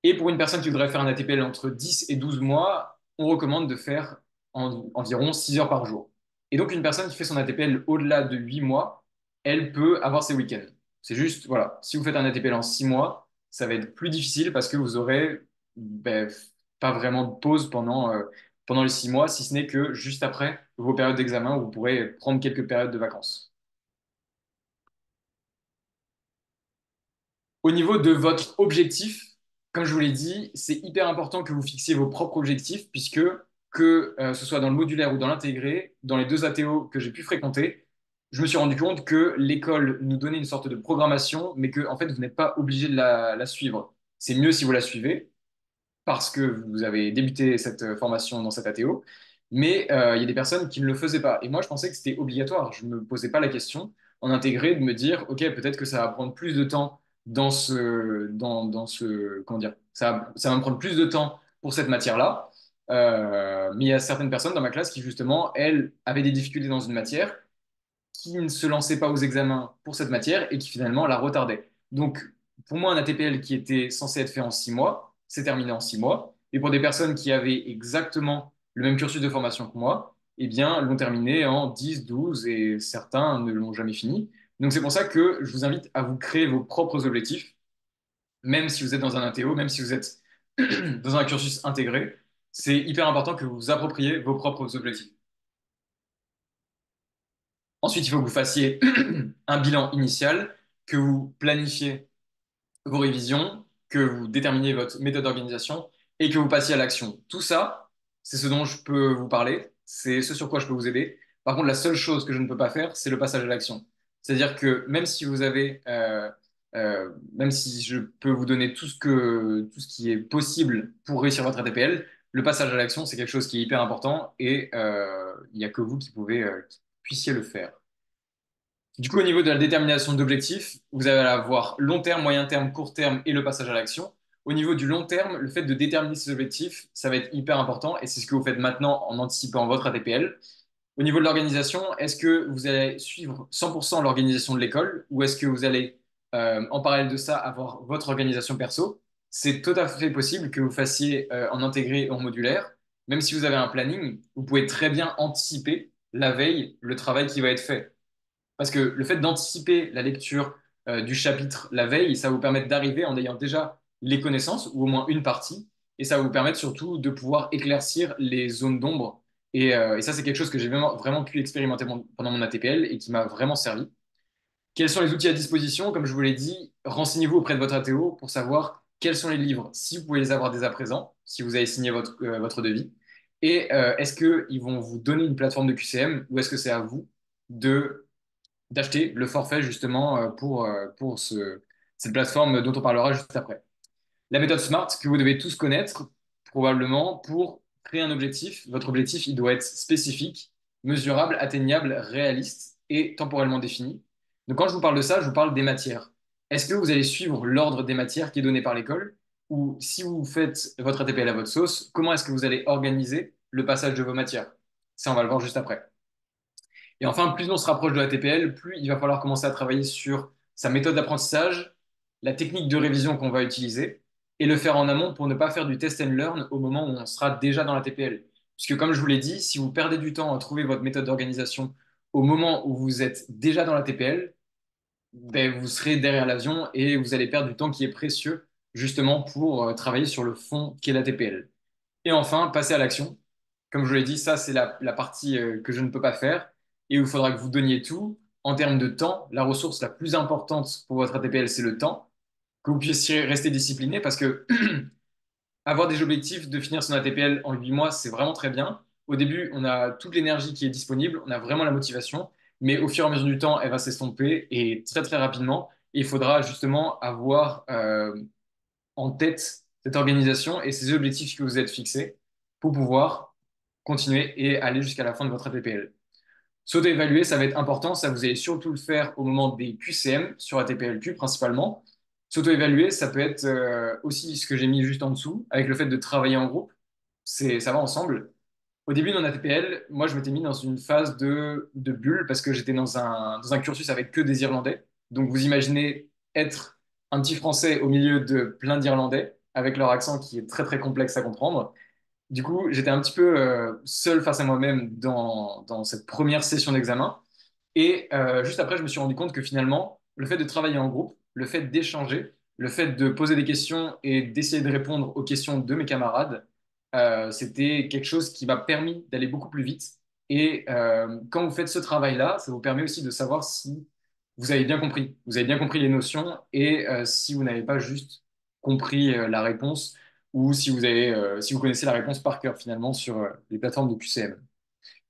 Et pour une personne qui voudrait faire un ATPL entre 10 et 12 mois, on recommande de faire environ 6 heures par jour. Et donc, une personne qui fait son ATPL au-delà de 8 mois, elle peut avoir ses week-ends. C'est juste, voilà, si vous faites un ATPL en 6 mois, ça va être plus difficile parce que vous aurez pas vraiment de pause pendant les 6 mois, si ce n'est que juste après vos périodes d'examen où vous pourrez prendre quelques périodes de vacances. Au niveau de votre objectif, comme je vous l'ai dit, c'est hyper important que vous fixiez vos propres objectifs, puisque que ce soit dans le modulaire ou dans l'intégré, dans les deux ATO que j'ai pu fréquenter, je me suis rendu compte que l'école nous donnait une sorte de programmation, mais que en fait, vous n'êtes pas obligé de la suivre. C'est mieux si vous la suivez, parce que vous avez débuté cette formation dans cette ATO, mais il y a des personnes qui ne le faisaient pas. Et moi, je pensais que c'était obligatoire. Je ne me posais pas la question en intégré de me dire, OK, peut-être que ça va prendre plus de temps dans ce, comment dire, ça va me prendre plus de temps pour cette matière-là. Mais il y a certaines personnes dans ma classe qui, justement, elles, avaient des difficultés dans une matière qui ne se lançait pas aux examens pour cette matière et qui finalement la retardait. Donc, pour moi, un ATPL qui était censé être fait en 6 mois, c'est terminé en 6 mois. Et pour des personnes qui avaient exactement le même cursus de formation que moi, eh bien, l'ont terminé en 10, 12 et certains ne l'ont jamais fini. Donc, c'est pour ça que je vous invite à vous créer vos propres objectifs, même si vous êtes dans un ATO, même si vous êtes dans un cursus intégré. C'est hyper important que vous vous appropriez vos propres objectifs. Ensuite, il faut que vous fassiez un bilan initial, que vous planifiez vos révisions, que vous déterminiez votre méthode d'organisation et que vous passiez à l'action. Tout ça, c'est ce dont je peux vous parler, c'est ce sur quoi je peux vous aider. Par contre, la seule chose que je ne peux pas faire, c'est le passage à l'action. C'est-à-dire que même si vous avez, même si je peux vous donner tout ce qui est possible pour réussir votre ATPL, le passage à l'action, c'est quelque chose qui est hyper important et il n'y a que vous qui puissiez le faire. Du coup, au niveau de la détermination d'objectifs, vous allez avoir long terme, moyen terme, court terme et le passage à l'action. Au niveau du long terme, le fait de déterminer ces objectifs, ça va être hyper important et c'est ce que vous faites maintenant en anticipant votre ATPL. Au niveau de l'organisation, est-ce que vous allez suivre 100% l'organisation de l'école ou est-ce que vous allez, en parallèle de ça, avoir votre organisation perso? C'est tout à fait possible que vous fassiez en intégré et en modulaire. Même si vous avez un planning, vous pouvez très bien anticiper la veille le travail qui va être fait. Parce que le fait d'anticiper la lecture du chapitre la veille, ça va vous permettre d'arriver en ayant déjà les connaissances, ou au moins une partie, et ça va vous permettre surtout de pouvoir éclaircir les zones d'ombre. Et ça, c'est quelque chose que j'ai vraiment pu expérimenter pendant mon ATPL et qui m'a vraiment servi. Quels sont les outils à disposition? Comme je vous l'ai dit, renseignez-vous auprès de votre ATO pour savoir quels sont les livres, si vous pouvez les avoir dès à présent, si vous avez signé votre devis. Et est-ce qu'ils vont vous donner une plateforme de QCM ou est-ce que c'est à vous de d'acheter le forfait justement pour cette plateforme dont on parlera juste après. La méthode SMART que vous devez tous connaître probablement pour créer un objectif. Votre objectif, il doit être spécifique, mesurable, atteignable, réaliste et temporellement défini. Donc quand je vous parle de ça, je vous parle des matières. Est-ce que vous allez suivre l'ordre des matières qui est donné par l'école ou si vous faites votre ATPL à votre sauce, comment est-ce que vous allez organiser le passage de vos matières? Ça, on va le voir juste après. Et enfin, plus on se rapproche de la TPL, plus il va falloir commencer à travailler sur sa méthode d'apprentissage, la technique de révision qu'on va utiliser, et le faire en amont pour ne pas faire du test and learn au moment où on sera déjà dans la TPL. Puisque comme je vous l'ai dit, si vous perdez du temps à trouver votre méthode d'organisation au moment où vous êtes déjà dans la TPL, ben, vous serez derrière l'avion et vous allez perdre du temps qui est précieux justement pour travailler sur le fond qu'est la TPL. Et enfin, passer à l'action. Comme je vous l'ai dit, ça, c'est la partie que je ne peux pas faire et où il faudra que vous donniez tout. En termes de temps, la ressource la plus importante pour votre ATPL, c'est le temps. Que vous puissiez rester discipliné parce que avoir des objectifs de finir son ATPL en 8 mois, c'est vraiment très bien. Au début, on a toute l'énergie qui est disponible, on a vraiment la motivation, mais au fur et à mesure du temps, elle va s'estomper et très très rapidement. Et il faudra justement avoir en tête cette organisation et ces objectifs que vous êtes fixés pour pouvoir continuer et aller jusqu'à la fin de votre ATPL. S'auto-évaluer, ça va être important. Ça, vous allez surtout le faire au moment des QCM sur ATPLQ principalement. S'auto-évaluer, ça peut être aussi ce que j'ai mis juste en dessous, avec le fait de travailler en groupe. Ça va ensemble. Au début de mon ATPL, moi, je m'étais mis dans une phase de bulle parce que j'étais dans un cursus avec que des Irlandais. Donc, vous imaginez être un petit Français au milieu de plein d'Irlandais, avec leur accent qui est très, très complexe à comprendre. Du coup, j'étais un petit peu seul face à moi-même dans cette première session d'examen. Et juste après, je me suis rendu compte que finalement, le fait de travailler en groupe, le fait d'échanger, le fait de poser des questions et d'essayer de répondre aux questions de mes camarades, c'était quelque chose qui m'a permis d'aller beaucoup plus vite. Et quand vous faites ce travail-là, ça vous permet aussi de savoir si vous avez bien compris. Vous avez bien compris les notions et si vous n'avez pas juste compris la réponse ou si vous connaissez la réponse par cœur finalement sur les plateformes de QCM.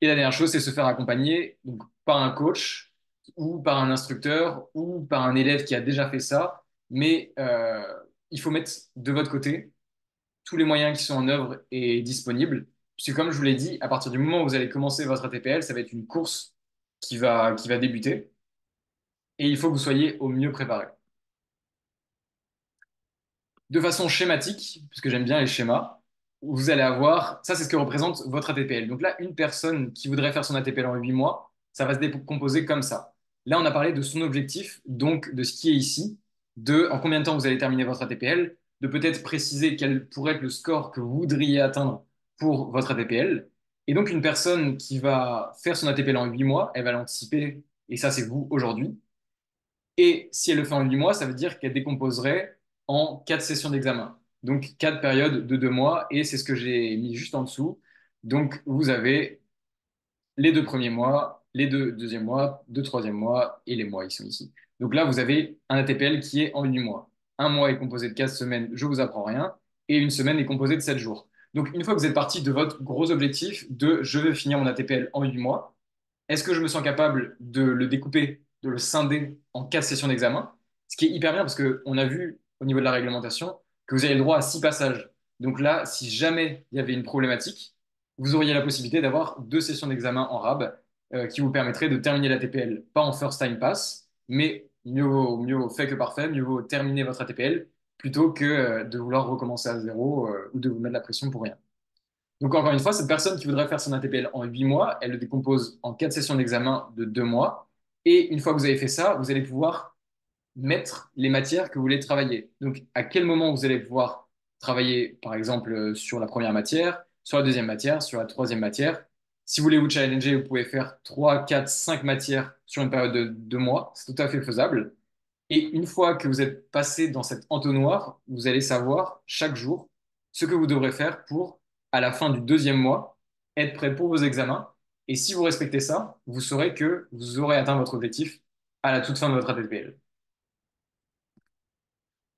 Et la dernière chose, c'est se faire accompagner donc, par un coach ou par un instructeur ou par un élève qui a déjà fait ça, mais il faut mettre de votre côté tous les moyens qui sont en œuvre et disponibles. Puisque comme je vous l'ai dit, à partir du moment où vous allez commencer votre ATPL, ça va être une course qui va débuter et il faut que vous soyez au mieux préparé. De façon schématique, puisque j'aime bien les schémas, vous allez avoir, ça c'est ce que représente votre ATPL. Donc là, une personne qui voudrait faire son ATPL en 8 mois, ça va se décomposer comme ça. Là, on a parlé de son objectif, donc de ce qui est ici, de en combien de temps vous allez terminer votre ATPL, de peut-être préciser quel pourrait être le score que vous voudriez atteindre pour votre ATPL. Et donc, une personne qui va faire son ATPL en 8 mois, elle va l'anticiper, et ça c'est vous aujourd'hui. Et si elle le fait en 8 mois, ça veut dire qu'elle décomposerait en 4 sessions d'examen. Donc 4 périodes de 2 mois, et c'est ce que j'ai mis juste en dessous. Donc vous avez les 2 premiers mois, les 2 deuxièmes mois, 2 troisièmes mois, et les mois, ils sont ici. Donc là, vous avez un ATPL qui est en 8 mois. Un mois est composé de 4 semaines, je vous apprends rien, et une semaine est composée de 7 jours. Donc une fois que vous êtes parti de votre gros objectif de je veux finir mon ATPL en 8 mois, est-ce que je me sens capable de le découper, de le scinder en 4 sessions d'examen? Ce qui est hyper bien parce qu'on a vu au niveau de la réglementation que vous avez le droit à 6 passages. Donc là, si jamais il y avait une problématique, vous auriez la possibilité d'avoir 2 sessions d'examen en RAB qui vous permettraient de terminer la TPL, pas en first time pass, mais mieux vaut fait que parfait, mieux vaut terminer votre ATPL plutôt que de vouloir recommencer à zéro ou de vous mettre la pression pour rien. Donc, encore une fois, cette personne qui voudrait faire son ATPL en 8 mois, elle le décompose en 4 sessions d'examen de 2 mois. Et une fois que vous avez fait ça, vous allez pouvoir mettre les matières que vous voulez travailler. Donc, à quel moment vous allez pouvoir travailler, par exemple, sur la première matière, sur la deuxième matière, sur la troisième matière. Si vous voulez vous challenger, vous pouvez faire 3, 4, 5 matières sur une période de 2 mois. C'est tout à fait faisable. Et une fois que vous êtes passé dans cet entonnoir, vous allez savoir chaque jour ce que vous devrez faire pour, à la fin du deuxième mois, être prêt pour vos examens. Et si vous respectez ça, vous saurez que vous aurez atteint votre objectif à la toute fin de votre ATPL.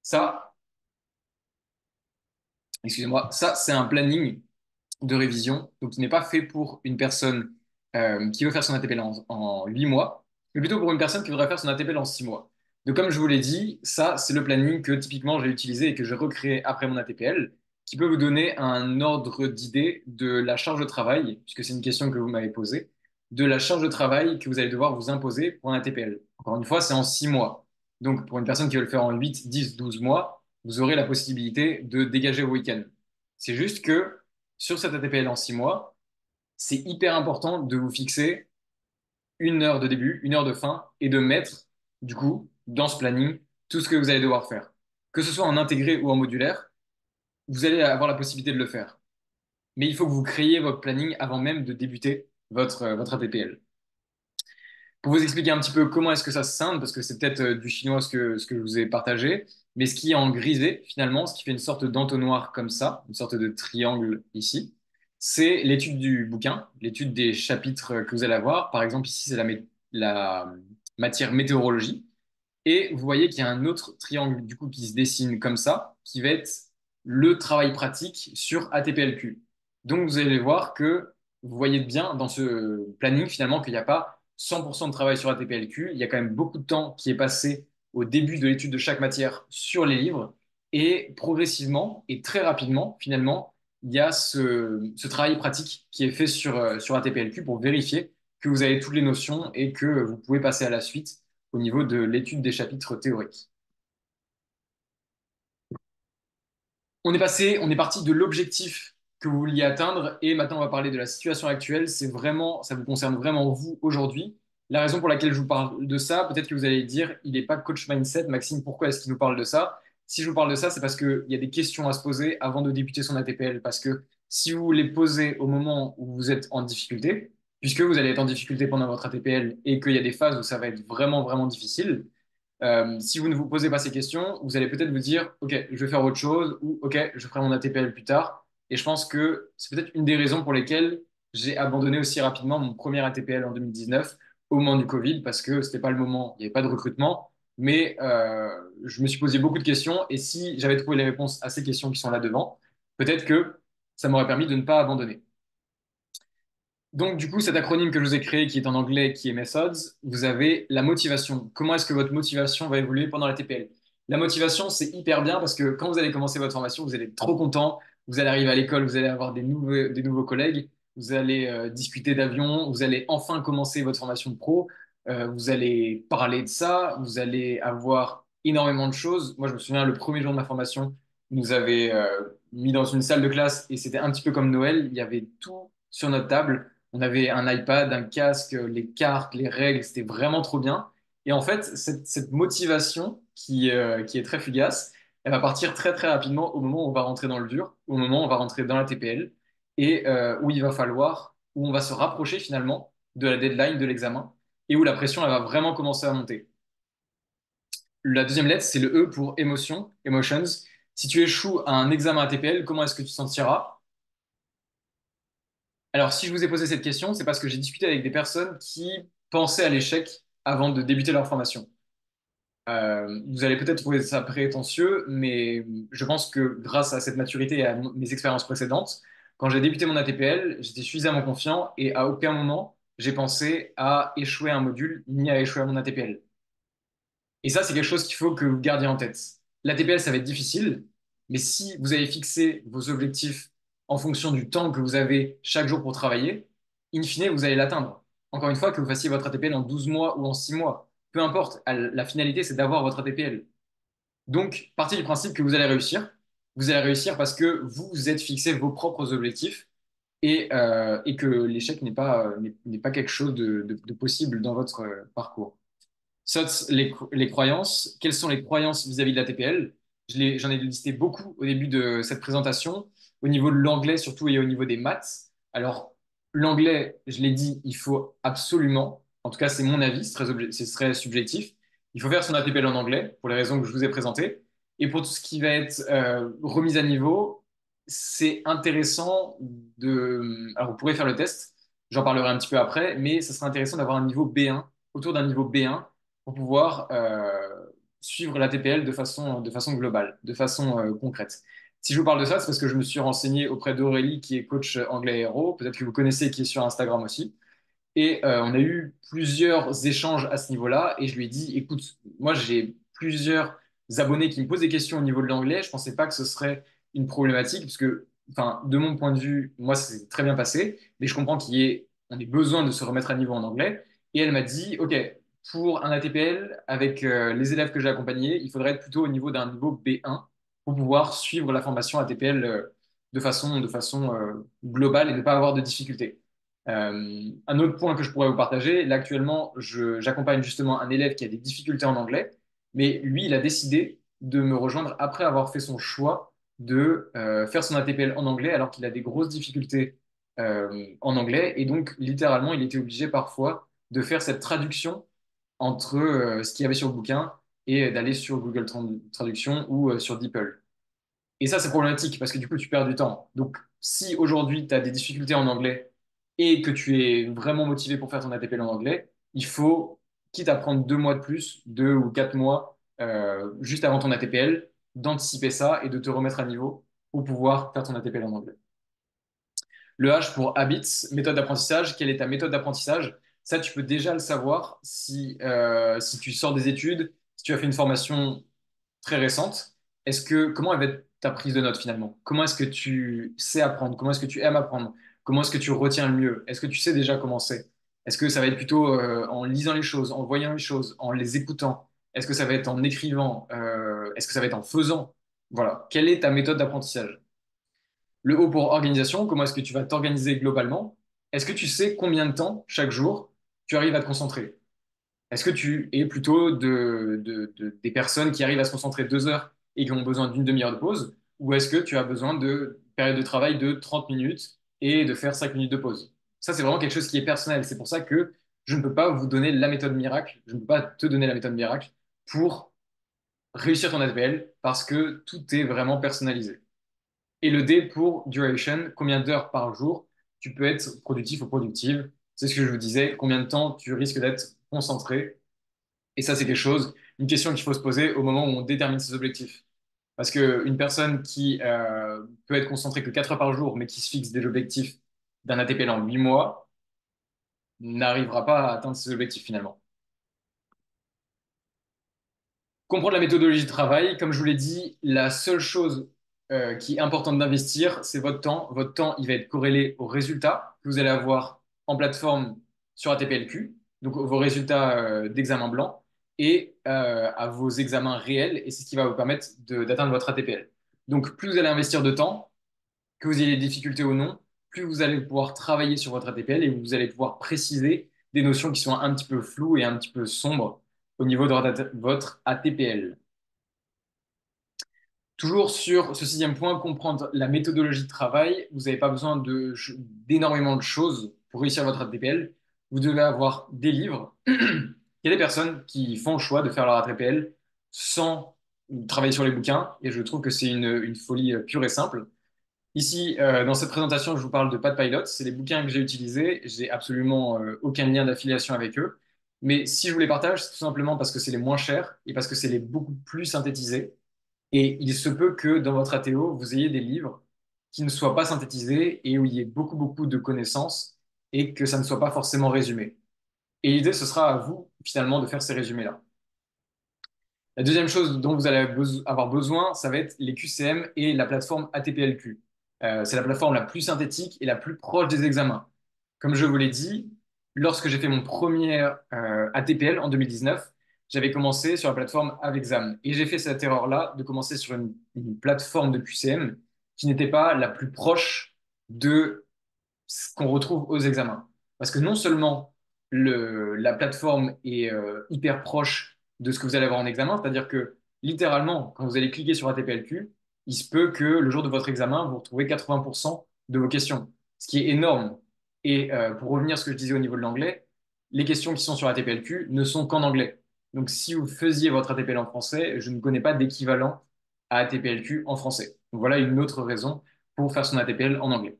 Ça, excusez-moi, ça, c'est un planning de révision, donc qui n'est pas fait pour une personne qui veut faire son ATPL en 8 mois, mais plutôt pour une personne qui voudrait faire son ATPL en 6 mois. Donc comme je vous l'ai dit, ça, c'est le planning que typiquement j'ai utilisé et que j'ai recréé après mon ATPL, qui peut vous donner un ordre d'idée de la charge de travail, puisque c'est une question que vous m'avez posée, de la charge de travail que vous allez devoir vous imposer pour un ATPL. Encore une fois, c'est en 6 mois. Donc pour une personne qui veut le faire en 8, 10, 12 mois, vous aurez la possibilité de dégager vos week-ends. C'est juste que sur cette ATPL en 6 mois, c'est hyper important de vous fixer une heure de début, une heure de fin et de mettre, du coup, dans ce planning, tout ce que vous allez devoir faire. Que ce soit en intégré ou en modulaire, vous allez avoir la possibilité de le faire. Mais il faut que vous créiez votre planning avant même de débuter votre ATPL. Pour vous expliquer un petit peu comment est-ce que ça se scinde, parce que c'est peut-être du chinois ce que je vous ai partagé, mais ce qui est en grisé, finalement, ce qui fait une sorte d'entonnoir comme ça, une sorte de triangle ici, c'est l'étude du bouquin, l'étude des chapitres que vous allez avoir. Par exemple, ici, c'est la matière météorologie. Et vous voyez qu'il y a un autre triangle du coup qui se dessine comme ça, qui va être le travail pratique sur ATPLQ. Donc vous allez voir que vous voyez bien dans ce planning finalement qu'il n'y a pas 100% de travail sur ATPLQ. Il y a quand même beaucoup de temps qui est passé au début de l'étude de chaque matière sur les livres. Et progressivement et très rapidement, finalement, il y a ce travail pratique qui est fait sur ATPLQ pour vérifier que vous avez toutes les notions et que vous pouvez passer à la suite au niveau de l'étude des chapitres théoriques. On est parti de l'objectif que vous vouliez atteindre et maintenant on va parler de la situation actuelle. C'est vraiment, ça vous concerne vraiment vous aujourd'hui. La raison pour laquelle je vous parle de ça, peut-être que vous allez dire, il n'est pas coach mindset, Maxime, pourquoi est-ce qu'il nous parle de ça? Si je vous parle de ça, c'est parce qu'il y a des questions à se poser avant de débuter son ATPL. Parce que si vous les posez au moment où vous êtes en difficulté, puisque vous allez être en difficulté pendant votre ATPL et qu'il y a des phases où ça va être vraiment, vraiment difficile, si vous ne vous posez pas ces questions, vous allez peut-être vous dire, OK, je vais faire autre chose ou OK, je ferai mon ATPL plus tard. Et je pense que c'est peut-être une des raisons pour lesquelles j'ai abandonné aussi rapidement mon premier ATPL en 2019 au moment du Covid parce que c'était pas le moment, il n'y avait pas de recrutement. Mais je me suis posé beaucoup de questions et si j'avais trouvé les réponses à ces questions qui sont là devant, peut-être que ça m'aurait permis de ne pas abandonner. Donc, du coup, cet acronyme que je vous ai créé, qui est en anglais, qui est Methods, vous avez la motivation. Comment est-ce que votre motivation va évoluer pendant la TPL? La motivation, c'est hyper bien parce que quand vous allez commencer votre formation, vous allez être trop content, vous allez arriver à l'école, vous allez avoir des nouveaux collègues, vous allez discuter d'avion, vous allez enfin commencer votre formation de pro, vous allez parler de ça, vous allez avoir énormément de choses. Moi, je me souviens, le premier jour de ma formation, ils nous avait mis dans une salle de classe et c'était un petit peu comme Noël, il y avait tout sur notre table. On avait un iPad, un casque, les cartes, les règles, c'était vraiment trop bien. Et en fait, cette motivation qui est très fugace, elle va partir très très rapidement au moment où on va rentrer dans le dur, au moment où on va rentrer dans la TPL, et où il va falloir, où on va se rapprocher finalement de la deadline de l'examen, et où la pression elle va vraiment commencer à monter. La deuxième lettre, c'est le E pour émotion, emotions. Si tu échoues à un examen ATPL, comment est-ce que tu te sentiras? Alors, si je vous ai posé cette question, c'est parce que j'ai discuté avec des personnes qui pensaient à l'échec avant de débuter leur formation. Vous allez peut-être trouver ça prétentieux, mais je pense que grâce à cette maturité et à mes expériences précédentes, quand j'ai débuté mon ATPL, j'étais suffisamment confiant et à aucun moment j'ai pensé à échouer un module ni à échouer à mon ATPL. Et ça, c'est quelque chose qu'il faut que vous gardiez en tête. L'ATPL, ça va être difficile, mais si vous avez fixé vos objectifs en fonction du temps que vous avez chaque jour pour travailler, in fine, vous allez l'atteindre. Encore une fois, que vous fassiez votre ATPL en 12 mois ou en 6 mois, peu importe, la finalité, c'est d'avoir votre ATPL. Donc, partez du principe que vous allez réussir. Vous allez réussir parce que vous vous êtes fixé vos propres objectifs et que l'échec n'est pas quelque chose de possible dans votre parcours. SOTS, les croyances. Quelles sont les croyances vis-à-vis de la TPL? J'en ai listé beaucoup au début de cette présentation, au niveau de l'anglais surtout et au niveau des maths. Alors, l'anglais, je l'ai dit, il faut absolument, en tout cas c'est mon avis, c'est très subjectif, il faut faire son ATPL en anglais pour les raisons que je vous ai présentées. Et pour tout ce qui va être remise à niveau, c'est intéressant de... Alors, vous pourrez faire le test, j'en parlerai un petit peu après, mais ce serait intéressant d'avoir un niveau B1, autour d'un niveau B1 pour pouvoir suivre la TPL de façon globale, de façon concrète. Si je vous parle de ça, c'est parce que je me suis renseigné auprès d'Aurélie, qui est coach anglais héros, peut-être que vous connaissez, qui est sur Instagram aussi. Et on a eu plusieurs échanges à ce niveau-là. Et je lui ai dit, écoute, moi j'ai plusieurs abonnés qui me posent des questions au niveau de l'anglais. Je ne pensais pas que ce serait une problématique, parce que, enfin, de mon point de vue, moi, c'est très bien passé. Mais je comprends on ait besoin de se remettre à niveau en anglais. Et elle m'a dit, OK, pour un ATPL, avec les élèves que j'ai accompagnés, il faudrait être plutôt au niveau d'un niveau B1 pour pouvoir suivre la formation ATPL de façon globale et ne pas avoir de difficultés. Un autre point que je pourrais vous partager, là actuellement, j'accompagne justement un élève qui a des difficultés en anglais, mais lui, il a décidé de me rejoindre après avoir fait son choix de faire son ATPL en anglais alors qu'il a des grosses difficultés en anglais. Et donc, littéralement, il était obligé parfois de faire cette traduction entre ce qu'il y avait sur le bouquin et d'aller sur Google Traduction ou sur DeepL. Et ça, c'est problématique parce que du coup, tu perds du temps. Donc, si aujourd'hui, tu as des difficultés en anglais et que tu es vraiment motivé pour faire ton ATPL en anglais, il faut, quitte à prendre 2 mois de plus, 2 ou 4 mois, juste avant ton ATPL, d'anticiper ça et de te remettre à niveau pour pouvoir faire ton ATPL en anglais. Le H pour Habits, méthode d'apprentissage. Quelle est ta méthode d'apprentissage? Ça, tu peux déjà le savoir si tu sors des études, si tu as fait une formation très récente. Comment elle va être ta prise de notes finalement? Comment est-ce que tu sais apprendre? Comment est-ce que tu aimes apprendre? Comment est-ce que tu retiens le mieux? Est-ce que tu sais déjà comment c'est? Est-ce que ça va être plutôt en lisant les choses, en voyant les choses, en les écoutant? Est-ce que ça va être en écrivant? Est-ce que ça va être en faisant? Voilà. Quelle est ta méthode d'apprentissage? Le O pour organisation, comment est-ce que tu vas t'organiser globalement? Est-ce que tu sais combien de temps chaque jour tu arrives à te concentrer? Est-ce que tu es plutôt des personnes qui arrivent à se concentrer 2 heures et qui ont besoin d'une demi-heure de pause? Ou est-ce que tu as besoin de période de travail de 30 minutes et de faire 5 minutes de pause? Ça, c'est vraiment quelque chose qui est personnel. C'est pour ça que je ne peux pas vous donner la méthode miracle. Je ne peux pas te donner la méthode miracle pour réussir ton APL parce que tout est vraiment personnalisé. Et le D pour duration, combien d'heures par jour tu peux être productif ou productive. C'est ce que je vous disais, combien de temps tu risques d'être concentré. Et ça, c'est une question qu'il faut se poser au moment où on détermine ses objectifs. Parce qu'une personne qui peut être concentrée que 4 heures par jour, mais qui se fixe des objectifs d'un ATPL en 8 mois, n'arrivera pas à atteindre ses objectifs finalement. Comprendre la méthodologie de travail, comme je vous l'ai dit, la seule chose qui est importante d'investir, c'est votre temps. Votre temps, il va être corrélé aux résultats que vous allez avoir en plateforme sur ATPLQ, donc vos résultats d'examen blanc, et à vos examens réels, et c'est ce qui va vous permettre d'atteindre votre ATPL. Donc, plus vous allez investir de temps, que vous ayez des difficultés ou non, plus vous allez pouvoir travailler sur votre ATPL et vous allez pouvoir préciser des notions qui sont un petit peu floues et un petit peu sombres au niveau de votre ATPL. Toujours sur ce sixième point, comprendre la méthodologie de travail. Vous n'avez pas besoin d'énormément de choses pour réussir votre ATPL. Vous devez avoir des livres. Il y a des personnes qui font le choix de faire leur ATPL sans travailler sur les bouquins, et je trouve que c'est une folie pure et simple. Ici, dans cette présentation, je vous parle de PadPilot. C'est les bouquins que j'ai utilisés. J'ai absolument aucun lien d'affiliation avec eux. Mais si je vous les partage, c'est tout simplement parce que c'est les moins chers et parce que c'est les beaucoup plus synthétisés. Et il se peut que dans votre ATO, vous ayez des livres qui ne soient pas synthétisés et où il y ait beaucoup, beaucoup de connaissances et que ça ne soit pas forcément résumé. Et l'idée, ce sera à vous, finalement, de faire ces résumés-là. La deuxième chose dont vous allez avoir besoin, ça va être les QCM et la plateforme ATPLQ. C'est la plateforme la plus synthétique et la plus proche des examens. Comme je vous l'ai dit, lorsque j'ai fait mon premier ATPL en 2019, j'avais commencé sur la plateforme Avexam. Et j'ai fait cette erreur-là de commencer sur une plateforme de QCM qui n'était pas la plus proche de ce qu'on retrouve aux examens. Parce que non seulement la plateforme est hyper proche de ce que vous allez avoir en examen, c'est-à-dire que littéralement, quand vous allez cliquer sur ATPLQ, il se peut que le jour de votre examen, vous retrouvez 80% de vos questions, ce qui est énorme. Et pour revenir à ce que je disais au niveau de l'anglais, les questions qui sont sur ATPLQ ne sont qu'en anglais. Donc si vous faisiez votre ATPL en français, je ne connais pas d'équivalent à ATPLQ en français. Donc voilà une autre raison pour faire son ATPL en anglais.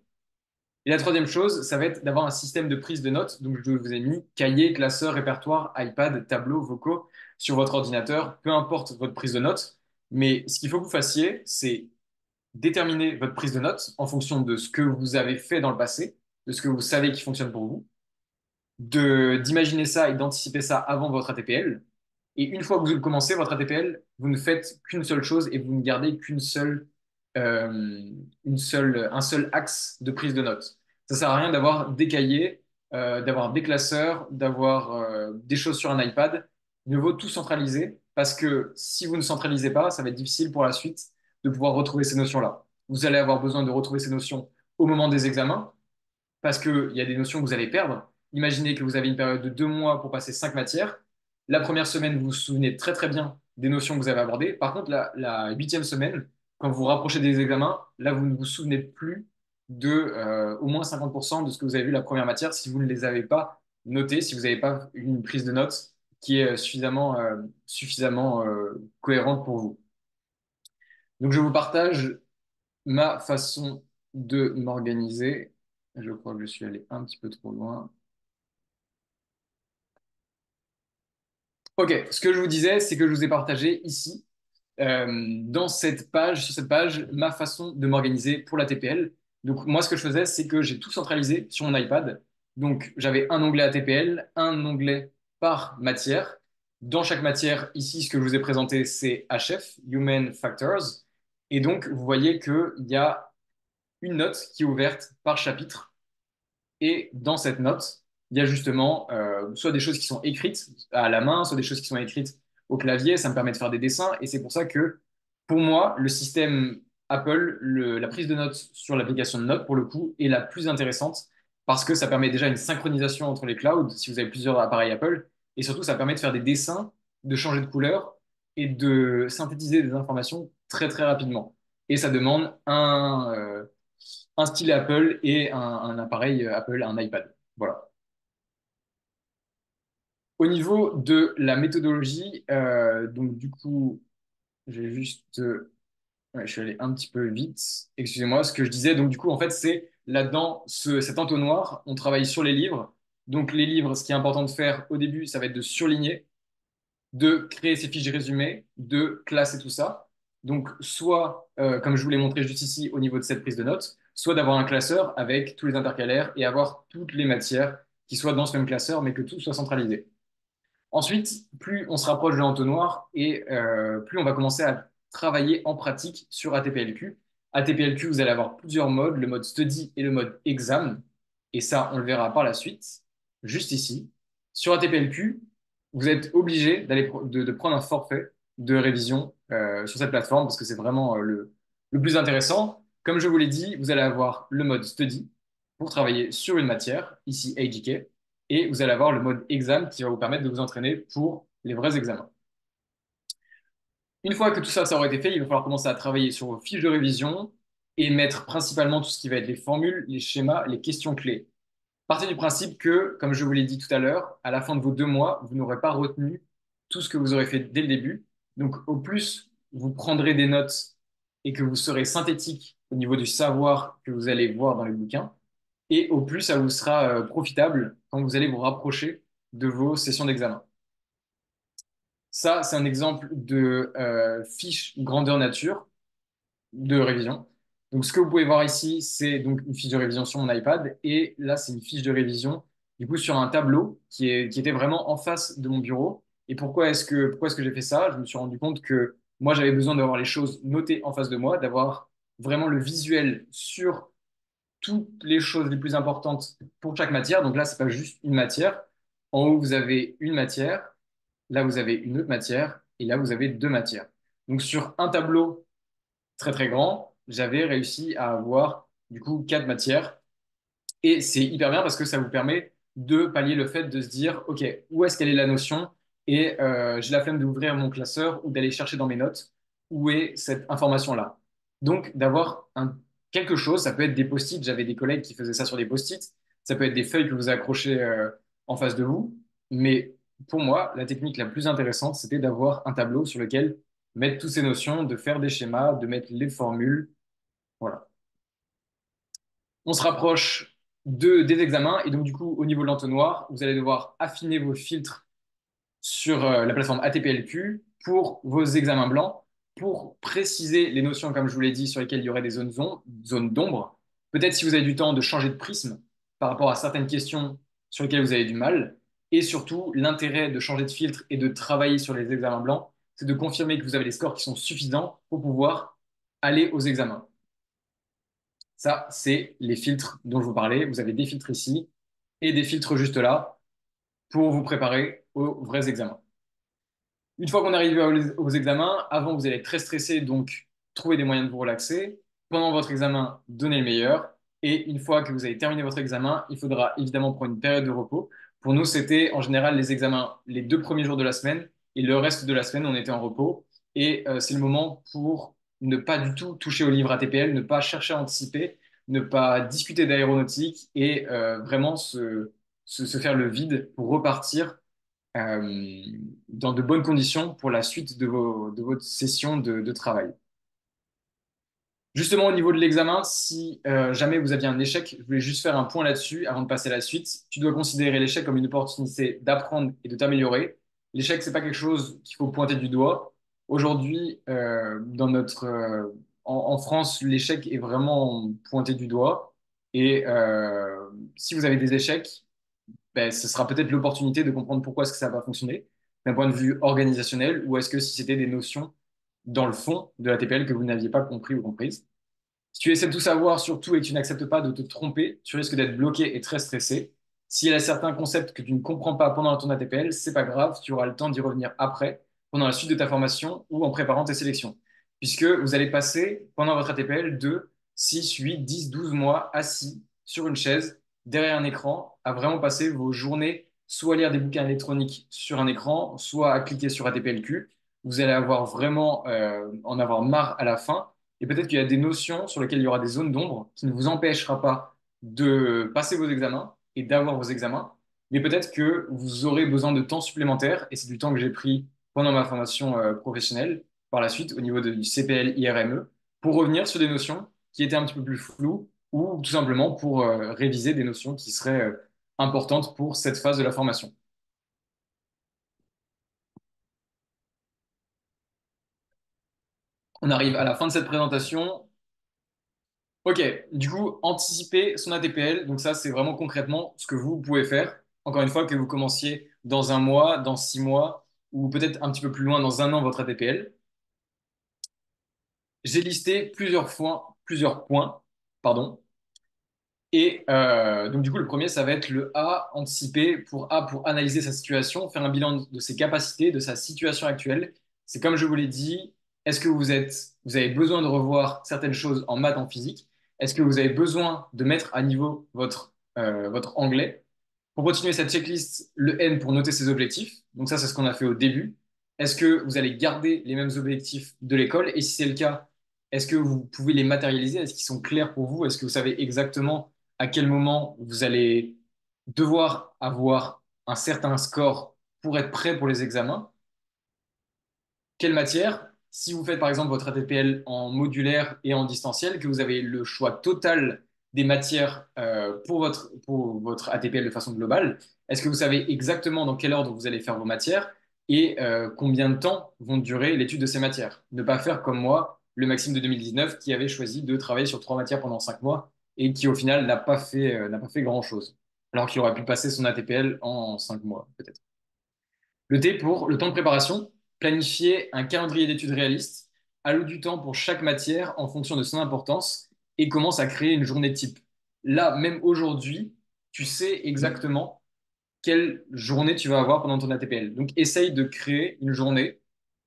Et la troisième chose, ça va être d'avoir un système de prise de notes. Donc, je vous ai mis cahier, classeur, répertoire, iPad, tableau, vocaux sur votre ordinateur, peu importe votre prise de notes. Mais ce qu'il faut que vous fassiez, c'est déterminer votre prise de notes en fonction de ce que vous avez fait dans le passé, de ce que vous savez qui fonctionne pour vous, d'imaginer ça et d'anticiper ça avant votre ATPL. Et une fois que vous commencez votre ATPL, vous ne faites qu'une seule chose et vous ne gardez un seul axe de prise de notes. Ça sert à rien d'avoir des cahiers, d'avoir des classeurs, d'avoir des choses sur un iPad. Il vaut tout centraliser parce que si vous ne centralisez pas, ça va être difficile pour la suite de pouvoir retrouver ces notions-là. Vous allez avoir besoin de retrouver ces notions au moment des examens parce qu'il y a des notions que vous allez perdre. Imaginez que vous avez une période de 2 mois pour passer 5 matières. La première semaine, vous vous souvenez très très bien des notions que vous avez abordées. Par contre, la huitième semaine, quand vous vous rapprochez des examens, là, vous ne vous souvenez plus de au moins 50% de ce que vous avez vu la première matière si vous ne les avez pas notés, si vous n'avez pas une prise de notes qui est suffisamment cohérente pour vous. Donc, je vous partage ma façon de m'organiser. Je crois que je suis allé un petit peu trop loin. Ok, ce que je vous disais, c'est que je vous ai partagé ici, dans cette page, sur cette page, ma façon de m'organiser pour la TPL. Donc, moi, ce que je faisais, c'est que j'ai tout centralisé sur mon iPad. Donc, j'avais un onglet ATPL, un onglet par matière. Dans chaque matière, ici, ce que je vous ai présenté, c'est HF, Human Factors. Et donc, vous voyez qu'il y a une note qui est ouverte par chapitre. Et dans cette note, il y a justement soit des choses qui sont écrites à la main, soit des choses qui sont écrites au clavier. Ça me permet de faire des dessins. Et c'est pour ça que, pour moi, le système Apple, la prise de notes sur l'application de notes, pour le coup, est la plus intéressante parce que ça permet déjà une synchronisation entre les clouds, si vous avez plusieurs appareils Apple. Et surtout, ça permet de faire des dessins, de changer de couleur et de synthétiser des informations très, très rapidement. Et ça demande un stylet Apple et un appareil Apple, un iPad. Voilà. Au niveau de la méthodologie, donc du coup, j'ai juste, ouais, je suis allé un petit peu vite. Excusez-moi, ce que je disais. Donc du coup, en fait, c'est là-dedans, cet entonnoir, on travaille sur les livres. Donc les livres, ce qui est important de faire au début, ça va être de surligner, de créer ces fiches résumées, de classer tout ça. Donc, soit, comme je vous l'ai montré juste ici au niveau de cette prise de notes, soit d'avoir un classeur avec tous les intercalaires et avoir toutes les matières qui soient dans ce même classeur, mais que tout soit centralisé. Ensuite, plus on se rapproche de l'entonnoir et plus on va commencer à travailler en pratique sur ATPLQ. ATPLQ, vous allez avoir plusieurs modes, le mode study et le mode exam. Et ça, on le verra par la suite, juste ici. Sur ATPLQ, vous êtes obligé de prendre un forfait de révision sur cette plateforme parce que c'est vraiment le plus intéressant. Comme je vous l'ai dit, vous allez avoir le mode study pour travailler sur une matière, ici AGK, et vous allez avoir le mode exam qui va vous permettre de vous entraîner pour les vrais examens. Une fois que tout ça, ça aura été fait, il va falloir commencer à travailler sur vos fiches de révision et mettre principalement tout ce qui va être les formules, les schémas, les questions clés. Partez du principe que, comme je vous l'ai dit tout à l'heure, à la fin de vos 2 mois, vous n'aurez pas retenu tout ce que vous aurez fait dès le début. Donc, au plus vous prendrez des notes et que vous serez synthétique au niveau du savoir que vous allez voir dans les bouquins, et au plus ça vous sera profitable quand vous allez vous rapprocher de vos sessions d'examen. Ça, c'est un exemple de fiche grandeur nature de révision. Donc, ce que vous pouvez voir ici, c'est donc une fiche de révision sur mon iPad. Et là, c'est une fiche de révision, du coup, sur un tableau qui était vraiment en face de mon bureau. Et pourquoi est-ce que j'ai fait ça? Je me suis rendu compte que moi, j'avais besoin d'avoir les choses notées en face de moi, d'avoir vraiment le visuel sur toutes les choses les plus importantes pour chaque matière. Donc là, c'est pas juste une matière. En haut, vous avez une matière. Là, vous avez une autre matière. Et là, vous avez 2 matières. Donc, sur un tableau très très grand, j'avais réussi à avoir du coup 4 matières. Et c'est hyper bien parce que ça vous permet de pallier le fait de se dire, OK, où est-ce qu'elle est la notion? Et j'ai la flemme d'ouvrir mon classeur ou d'aller chercher dans mes notes où est cette information-là. Donc d'avoir quelque chose, ça peut être des post-it, j'avais des collègues qui faisaient ça sur des post-it, ça peut être des feuilles que vous accrochez en face de vous, mais pour moi, la technique la plus intéressante, c'était d'avoir un tableau sur lequel mettre toutes ces notions, de faire des schémas, de mettre les formules. Voilà. On se rapproche des examens et donc du coup, au niveau de l'entonnoir, vous allez devoir affiner vos filtres sur la plateforme ATPLQ pour vos examens blancs, pour préciser les notions, comme je vous l'ai dit, sur lesquelles il y aurait des zones d'ombre. Peut-être si vous avez du temps de changer de prisme par rapport à certaines questions sur lesquelles vous avez du mal. Et surtout, l'intérêt de changer de filtre et de travailler sur les examens blancs, c'est de confirmer que vous avez les scores qui sont suffisants pour pouvoir aller aux examens. Ça, c'est les filtres dont je vous parlais. Vous avez des filtres ici et des filtres juste là pour vous préparer aux vrais examens. Une fois qu'on arrive aux examens, avant, vous allez être très stressé, donc trouvez des moyens de vous relaxer. Pendant votre examen, donnez le meilleur. Et une fois que vous avez terminé votre examen, il faudra évidemment prendre une période de repos. Pour nous, c'était en général les examens les 2 premiers jours de la semaine et le reste de la semaine, on était en repos. Et c'est le moment pour ne pas du tout toucher au livre ATPL, ne pas chercher à anticiper, ne pas discuter d'aéronautique et vraiment se faire le vide pour repartir euh, dans de bonnes conditions pour la suite de votre session de travail. Justement, au niveau de l'examen, si jamais vous aviez un échec, je voulais juste faire un point là-dessus avant de passer à la suite. Tu dois considérer l'échec comme une opportunité d'apprendre et de t'améliorer. L'échec, c'est pas quelque chose qu'il faut pointer du doigt. Aujourd'hui, en France, l'échec est vraiment pointé du doigt. Et si vous avez des échecs, ben, ce sera peut-être l'opportunité de comprendre pourquoi est-ce que ça n'a pas fonctionné d'un point de vue organisationnel ou est-ce que si c'était des notions dans le fond de la TPL que vous n'aviez pas compris ou comprises. Si tu essaies de tout savoir sur tout et que tu n'acceptes pas de te tromper, tu risques d'être bloqué et très stressé. S'il y a certains concepts que tu ne comprends pas pendant ton ATPL, c'est pas grave, tu auras le temps d'y revenir après, pendant la suite de ta formation ou en préparant tes sélections. Puisque vous allez passer pendant votre ATPL de 6, 8, 10, 12 mois assis sur une chaise, derrière un écran, à vraiment passer vos journées soit à lire des bouquins électroniques sur un écran, soit à cliquer sur ATPLQ. Vous allez avoir vraiment en avoir marre à la fin et peut-être qu'il y a des notions sur lesquelles il y aura des zones d'ombre qui ne vous empêchera pas de passer vos examens et d'avoir vos examens. Mais peut-être que vous aurez besoin de temps supplémentaire, et c'est du temps que j'ai pris pendant ma formation professionnelle, par la suite, au niveau du CPL IRME, pour revenir sur des notions qui étaient un petit peu plus floues, ou tout simplement pour réviser des notions qui seraient importantes pour cette phase de la formation. On arrive à la fin de cette présentation. Ok, du coup, anticiper son ATPL, donc ça, c'est vraiment concrètement ce que vous pouvez faire. encore une fois, que vous commenciez dans un mois, dans 6 mois, ou peut-être un petit peu plus loin, dans un an, votre ATPL. J'ai listé plusieurs points, pardon. Et donc, du coup, le premier, ça va être le A, anticiper, pour analyser sa situation, faire un bilan de ses capacités, de sa situation actuelle. C'est comme je vous l'ai dit, est-ce que vous avez besoin de revoir certaines choses en maths, en physique? Est-ce que vous avez besoin de mettre à niveau votre anglais? Pour continuer cette checklist, le N pour noter ses objectifs. Donc ça, c'est ce qu'on a fait au début. Est-ce que vous allez garder les mêmes objectifs de l'école? Et si c'est le cas, est-ce que vous pouvez les matérialiser? Est-ce qu'ils sont clairs pour vous? Est-ce que vous savez exactement à quel moment vous allez devoir avoir un certain score pour être prêt pour les examens? Quelle matière? Si vous faites par exemple votre ATPL en modulaire et en distanciel, que vous avez le choix total des matières pour votre ATPL de façon globale, est-ce que vous savez exactement dans quel ordre vous allez faire vos matières et combien de temps vont durer l'étude de ces matières? Ne pas faire comme moi, le Maxime de 2019, qui avait choisi de travailler sur 3 matières pendant 5 mois et qui au final n'a pas fait grand-chose, alors qu'il aurait pu passer son ATPL en 5 mois peut-être. Le T pour le temps de préparation, planifier un calendrier d'études réaliste, allouer du temps pour chaque matière en fonction de son importance et commence à créer une journée type. Là, même aujourd'hui, tu sais exactement quelle journée tu vas avoir pendant ton ATPL. Donc, essaye de créer une journée.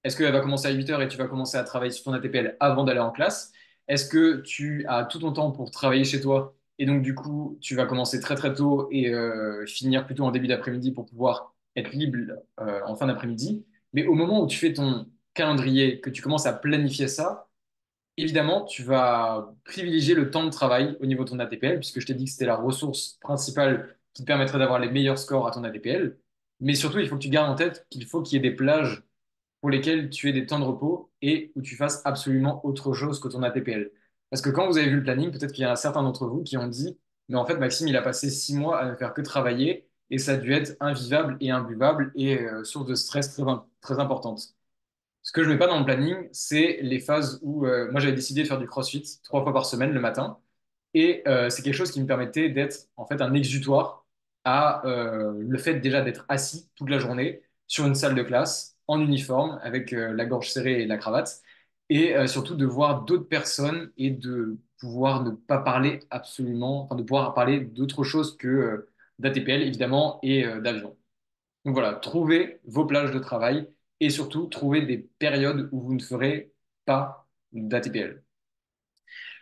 Est-ce qu'elle va commencer à 8 heures et tu vas commencer à travailler sur ton ATPL avant d'aller en classe? Est-ce que tu as tout ton temps pour travailler chez toi et donc, du coup, tu vas commencer très très tôt et finir plutôt en début d'après-midi pour pouvoir être libre en fin d'après-midi? Mais au moment où tu fais ton calendrier, que tu commences à planifier ça, évidemment, tu vas privilégier le temps de travail au niveau de ton ATPL, puisque je t'ai dit que c'était la ressource principale qui te permettrait d'avoir les meilleurs scores à ton ATPL. Mais surtout, il faut que tu gardes en tête qu'il faut qu'il y ait des plages pour lesquelles tu aies des temps de repos et où tu fasses absolument autre chose que ton ATPL. Parce que quand vous avez vu le planning, peut-être qu'il y en a certains d'entre vous qui ont dit, mais en fait, Maxime, il a passé 6 mois à ne faire que travailler et ça a dû être invivable et imbuvable et source de stress très importante. Ce que je mets pas dans le planning, c'est les phases où moi j'avais décidé de faire du CrossFit 3 fois par semaine le matin. Et c'est quelque chose qui me permettait d'être en fait un exutoire à le fait déjà d'être assis toute la journée sur une salle de classe en uniforme avec la gorge serrée et la cravate. Et surtout de voir d'autres personnes et de pouvoir ne pas parler absolument, enfin de pouvoir parler d'autre chose que d'ATPL évidemment et d'avion. Donc voilà, trouvez vos plages de travail et surtout trouvez des périodes où vous ne ferez pas d'ATPL.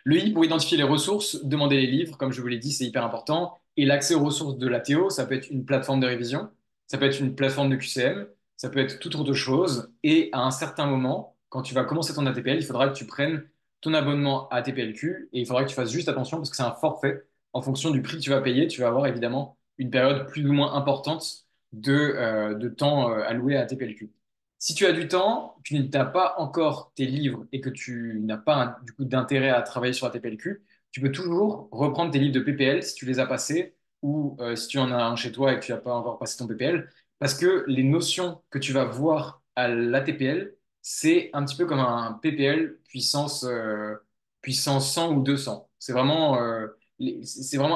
Le I pour identifier les ressources, demander les livres, comme je vous l'ai dit, c'est hyper important. Et l'accès aux ressources de la Théo, ça peut être une plateforme de révision, ça peut être une plateforme de QCM, ça peut être toute autre chose. Et à un certain moment, quand tu vas commencer ton ATPL, il faudra que tu prennes ton abonnement à ATPLQ et il faudra que tu fasses juste attention parce que c'est un forfait. En fonction du prix que tu vas payer, tu vas avoir évidemment une période plus ou moins importante de temps alloué à ATPLQ. Si tu as du temps, tu n'as pas encore tes livres et que tu n'as pas du coup d'intérêt à travailler sur la TPLQ, tu peux toujours reprendre tes livres de PPL si tu les as passés ou si tu en as un chez toi et que tu n'as pas encore passé ton PPL, parce que les notions que tu vas voir à la TPL, c'est un petit peu comme un PPL puissance 100 ou 200. C'est vraiment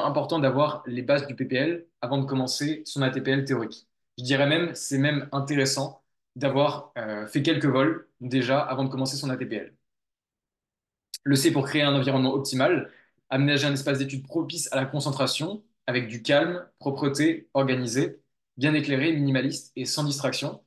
important d'avoir les bases du PPL avant de commencer son ATPL théorique. Je dirais même, c'est même intéressant d'avoir fait quelques vols déjà avant de commencer son ATPL. Le C pour créer un environnement optimal, aménager un espace d'étude propice à la concentration, avec du calme, propreté, organisé, bien éclairé, minimaliste et sans distraction.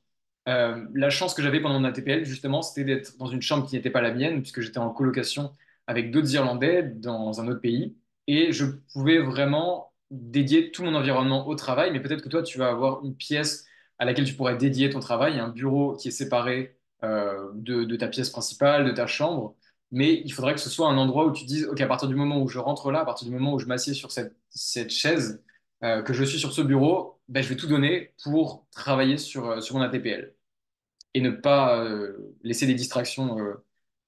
La chance que j'avais pendant mon ATPL, justement, c'était d'être dans une chambre qui n'était pas la mienne, puisque j'étais en colocation avec d'autres Irlandais dans un autre pays, et je pouvais vraiment dédier tout mon environnement au travail, mais peut-être que toi, tu vas avoir une pièce à laquelle tu pourrais dédier ton travail, un bureau qui est séparé de ta pièce principale, de ta chambre, mais il faudrait que ce soit un endroit où tu dises, OK, à partir du moment où je rentre là, à partir du moment où je m'assieds sur cette chaise, que je suis sur ce bureau, ben, je vais tout donner pour travailler sur mon ATPL et ne pas laisser des distractions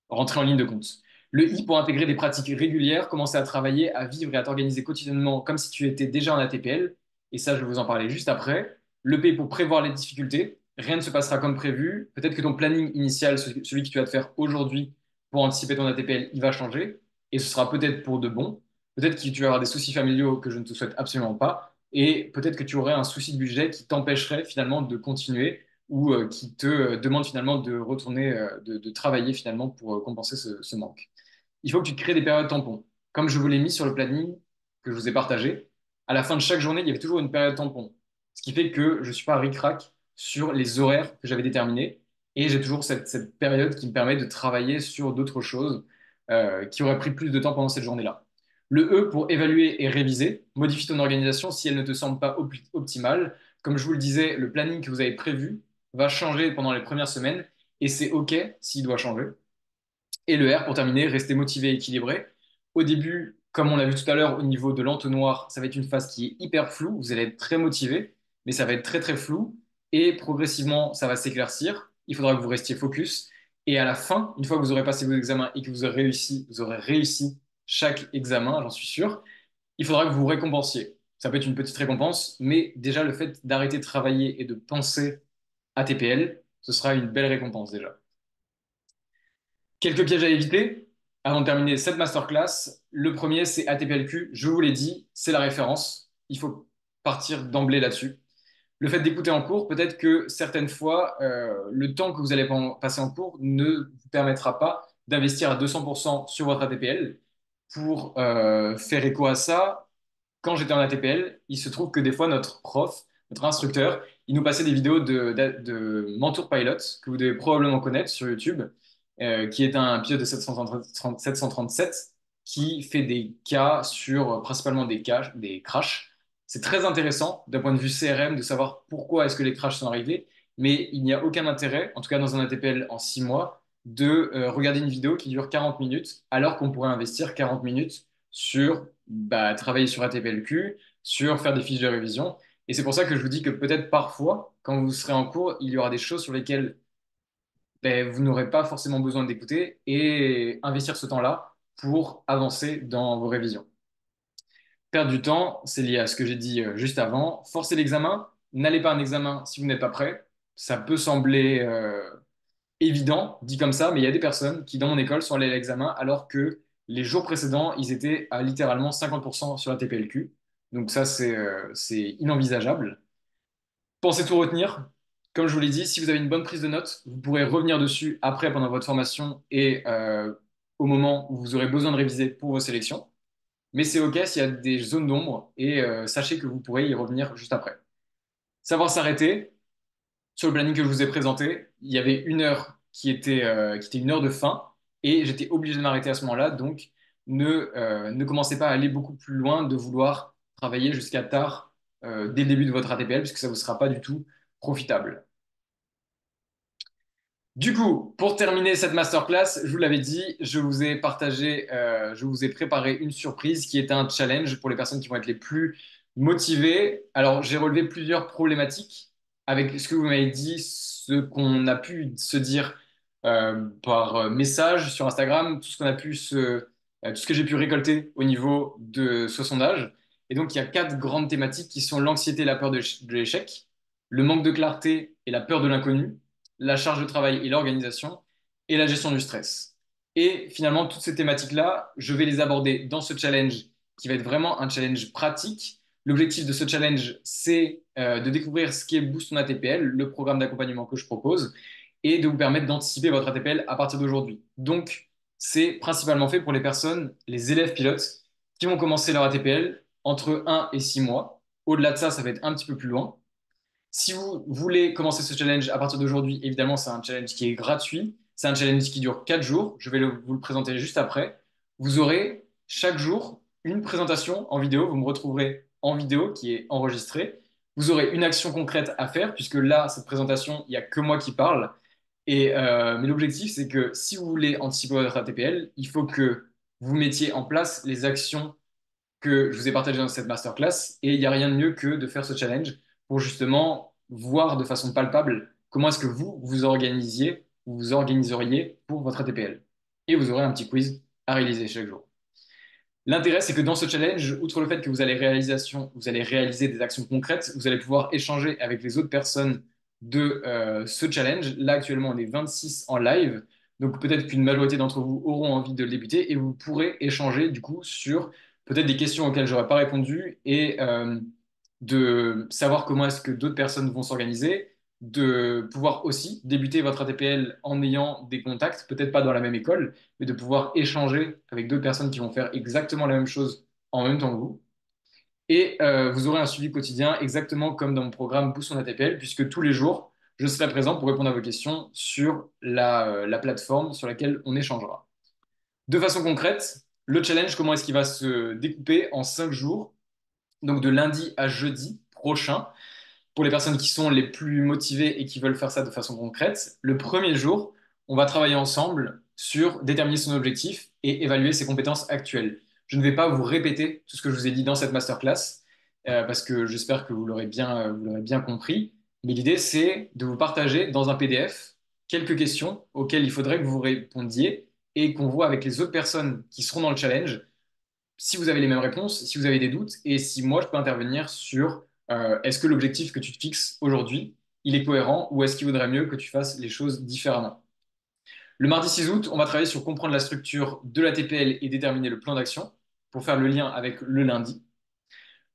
rentrer en ligne de compte. Le I pour intégrer des pratiques régulières, commencer à travailler, à vivre et à t'organiser quotidiennement comme si tu étais déjà en ATPL. Et ça, je vais vous en parler juste après. Le P pour prévoir les difficultés. Rien ne se passera comme prévu. Peut-être que ton planning initial, celui que tu vas te faire aujourd'hui pour anticiper ton ATPL, il va changer. Et ce sera peut-être pour de bon. Peut-être que tu vas avoir des soucis familiaux que je ne te souhaite absolument pas. et peut-être que tu aurais un souci de budget qui t'empêcherait finalement de continuer ou qui te demande finalement de retourner, de travailler finalement pour compenser ce manque. Il faut que tu te crées des périodes tampons. Comme je vous l'ai mis sur le planning que je vous ai partagé, à la fin de chaque journée, il y avait toujours une période tampon. Ce qui fait que je ne suis pas ric-rac sur les horaires que j'avais déterminés. Et j'ai toujours cette période qui me permet de travailler sur d'autres choses qui auraient pris plus de temps pendant cette journée-là. Le E pour évaluer et réviser. Modifie ton organisation si elle ne te semble pas optimale. Comme je vous le disais, le planning que vous avez prévu va changer pendant les premières semaines et c'est OK s'il doit changer. Et le R pour terminer, rester motivé et équilibré. Au début, comme on l'a vu tout à l'heure, au niveau de l'entonnoir, ça va être une phase qui est hyper floue. Vous allez être très motivé, mais ça va être très très flou. Et progressivement, ça va s'éclaircir. Il faudra que vous restiez focus. Et à la fin, une fois que vous aurez passé vos examens et que vous aurez réussi chaque examen, j'en suis sûr, il faudra que vous vous récompensiez. Ça peut être une petite récompense, mais déjà le fait d'arrêter de travailler et de penser à TPL, ce sera une belle récompense déjà. Quelques pièges à éviter avant de terminer cette masterclass. Le premier, c'est ATPLQ. Je vous l'ai dit, c'est la référence. Il faut partir d'emblée là-dessus. Le fait d'écouter en cours, peut-être que certaines fois, le temps que vous allez passer en cours ne vous permettra pas d'investir à 200% sur votre ATPL. Pour faire écho à ça, quand j'étais en ATPL, il se trouve que des fois, notre prof, notre instructeur, il nous passait des vidéos de Mentor Pilot, que vous devez probablement connaître sur YouTube, qui est un pilote de 737 qui fait des cas sur principalement des crashs. C'est très intéressant d'un point de vue CRM de savoir pourquoi est-ce que les crashs sont arrivés, mais il n'y a aucun intérêt, en tout cas dans un ATPL en 6 mois, de regarder une vidéo qui dure 40 minutes alors qu'on pourrait investir 40 minutes sur travailler sur ATPLQ, sur faire des fiches de révision. Et c'est pour ça que je vous dis que peut-être parfois, quand vous serez en cours, il y aura des choses sur lesquelles vous n'aurez pas forcément besoin d'écouter et investir ce temps-là pour avancer dans vos révisions. Perdre du temps, c'est lié à ce que j'ai dit juste avant. Forcer l'examen, n'allez pas à un examen si vous n'êtes pas prêt. Ça peut sembler évident, dit comme ça, mais il y a des personnes qui, dans mon école, sont allées à l'examen alors que les jours précédents, ils étaient à littéralement 50% sur la TPLQ. Donc ça, c'est inenvisageable. Pensez tout retenir. Comme je vous l'ai dit, si vous avez une bonne prise de notes, vous pourrez revenir dessus après pendant votre formation et au moment où vous aurez besoin de réviser pour vos sélections. Mais c'est OK s'il y a des zones d'ombre et sachez que vous pourrez y revenir juste après. Savoir s'arrêter, sur le planning que je vous ai présenté, il y avait une heure qui était une heure de fin et j'étais obligé de m'arrêter à ce moment-là. Donc, ne commencez pas à aller beaucoup plus loin, de vouloir travailler jusqu'à tard dès le début de votre ATPL, puisque ça ne vous sera pas du tout profitable. Du coup, pour terminer cette masterclass, je vous l'avais dit, je vous ai préparé une surprise qui est un challenge pour les personnes qui vont être les plus motivées. Alors, j'ai relevé plusieurs problématiques avec ce que vous m'avez dit, ce qu'on a pu se dire par message sur Instagram, tout ce que j'ai pu récolter au niveau de ce sondage. Et donc, il y a quatre grandes thématiques qui sont l'anxiété et la peur de l'échec, le manque de clarté et la peur de l'inconnu, la charge de travail et l'organisation, et la gestion du stress. Et finalement, toutes ces thématiques-là, je vais les aborder dans ce challenge qui va être vraiment un challenge pratique. L'objectif de ce challenge, c'est de découvrir ce qu'est Boost ton ATPL, le programme d'accompagnement que je propose, et de vous permettre d'anticiper votre ATPL à partir d'aujourd'hui. Donc, c'est principalement fait pour les personnes, les élèves pilotes, qui vont commencer leur ATPL entre 1 et 6 mois. Au-delà de ça, ça va être un petit peu plus loin. Si vous voulez commencer ce challenge à partir d'aujourd'hui, évidemment, c'est un challenge qui est gratuit. C'est un challenge qui dure 4 jours. Je vais vous le présenter juste après. Vous aurez chaque jour une présentation en vidéo. Vous me retrouverez en vidéo qui est enregistrée. Vous aurez une action concrète à faire, puisque là, cette présentation, il n'y a que moi qui parle. Mais l'objectif, c'est que si vous voulez anticiper votre ATPL, il faut que vous mettiez en place les actions que je vous ai partagé dans cette masterclass. Et il n'y a rien de mieux que de faire ce challenge pour justement voir de façon palpable comment est-ce que vous vous organiseriez pour votre ATPL. Et vous aurez un petit quiz à réaliser chaque jour. L'intérêt, c'est que dans ce challenge, outre le fait que vous allez réaliser des actions concrètes, vous allez pouvoir échanger avec les autres personnes de ce challenge. Là, actuellement, on est 26 en live. Donc peut-être qu'une majorité d'entre vous auront envie de le débuter et vous pourrez échanger du coup sur peut-être des questions auxquelles j'aurais pas répondu et de savoir comment est-ce que d'autres personnes vont s'organiser, de pouvoir aussi débuter votre ATPL en ayant des contacts, peut-être pas dans la même école, mais de pouvoir échanger avec d'autres personnes qui vont faire exactement la même chose en même temps que vous. Et vous aurez un suivi quotidien exactement comme dans mon programme Boost son ATPL, puisque tous les jours, je serai présent pour répondre à vos questions sur la plateforme sur laquelle on échangera. De façon concrète, le challenge, comment est-ce qu'il va se découper en 5 jours, donc de lundi à jeudi prochain, pour les personnes qui sont les plus motivées et qui veulent faire ça de façon concrète. Le premier jour, on va travailler ensemble sur déterminer son objectif et évaluer ses compétences actuelles. Je ne vais pas vous répéter tout ce que je vous ai dit dans cette masterclass, parce que j'espère que vous l'aurez bien compris. Mais l'idée, c'est de vous partager dans un PDF quelques questions auxquelles il faudrait que vous répondiez et qu'on voit avec les autres personnes qui seront dans le challenge si vous avez les mêmes réponses, si vous avez des doutes, et si moi je peux intervenir sur est-ce que l'objectif que tu te fixes aujourd'hui, il est cohérent ou est-ce qu'il vaudrait mieux que tu fasses les choses différemment. Le mardi 6 août, on va travailler sur comprendre la structure de la TPL et déterminer le plan d'action pour faire le lien avec le lundi.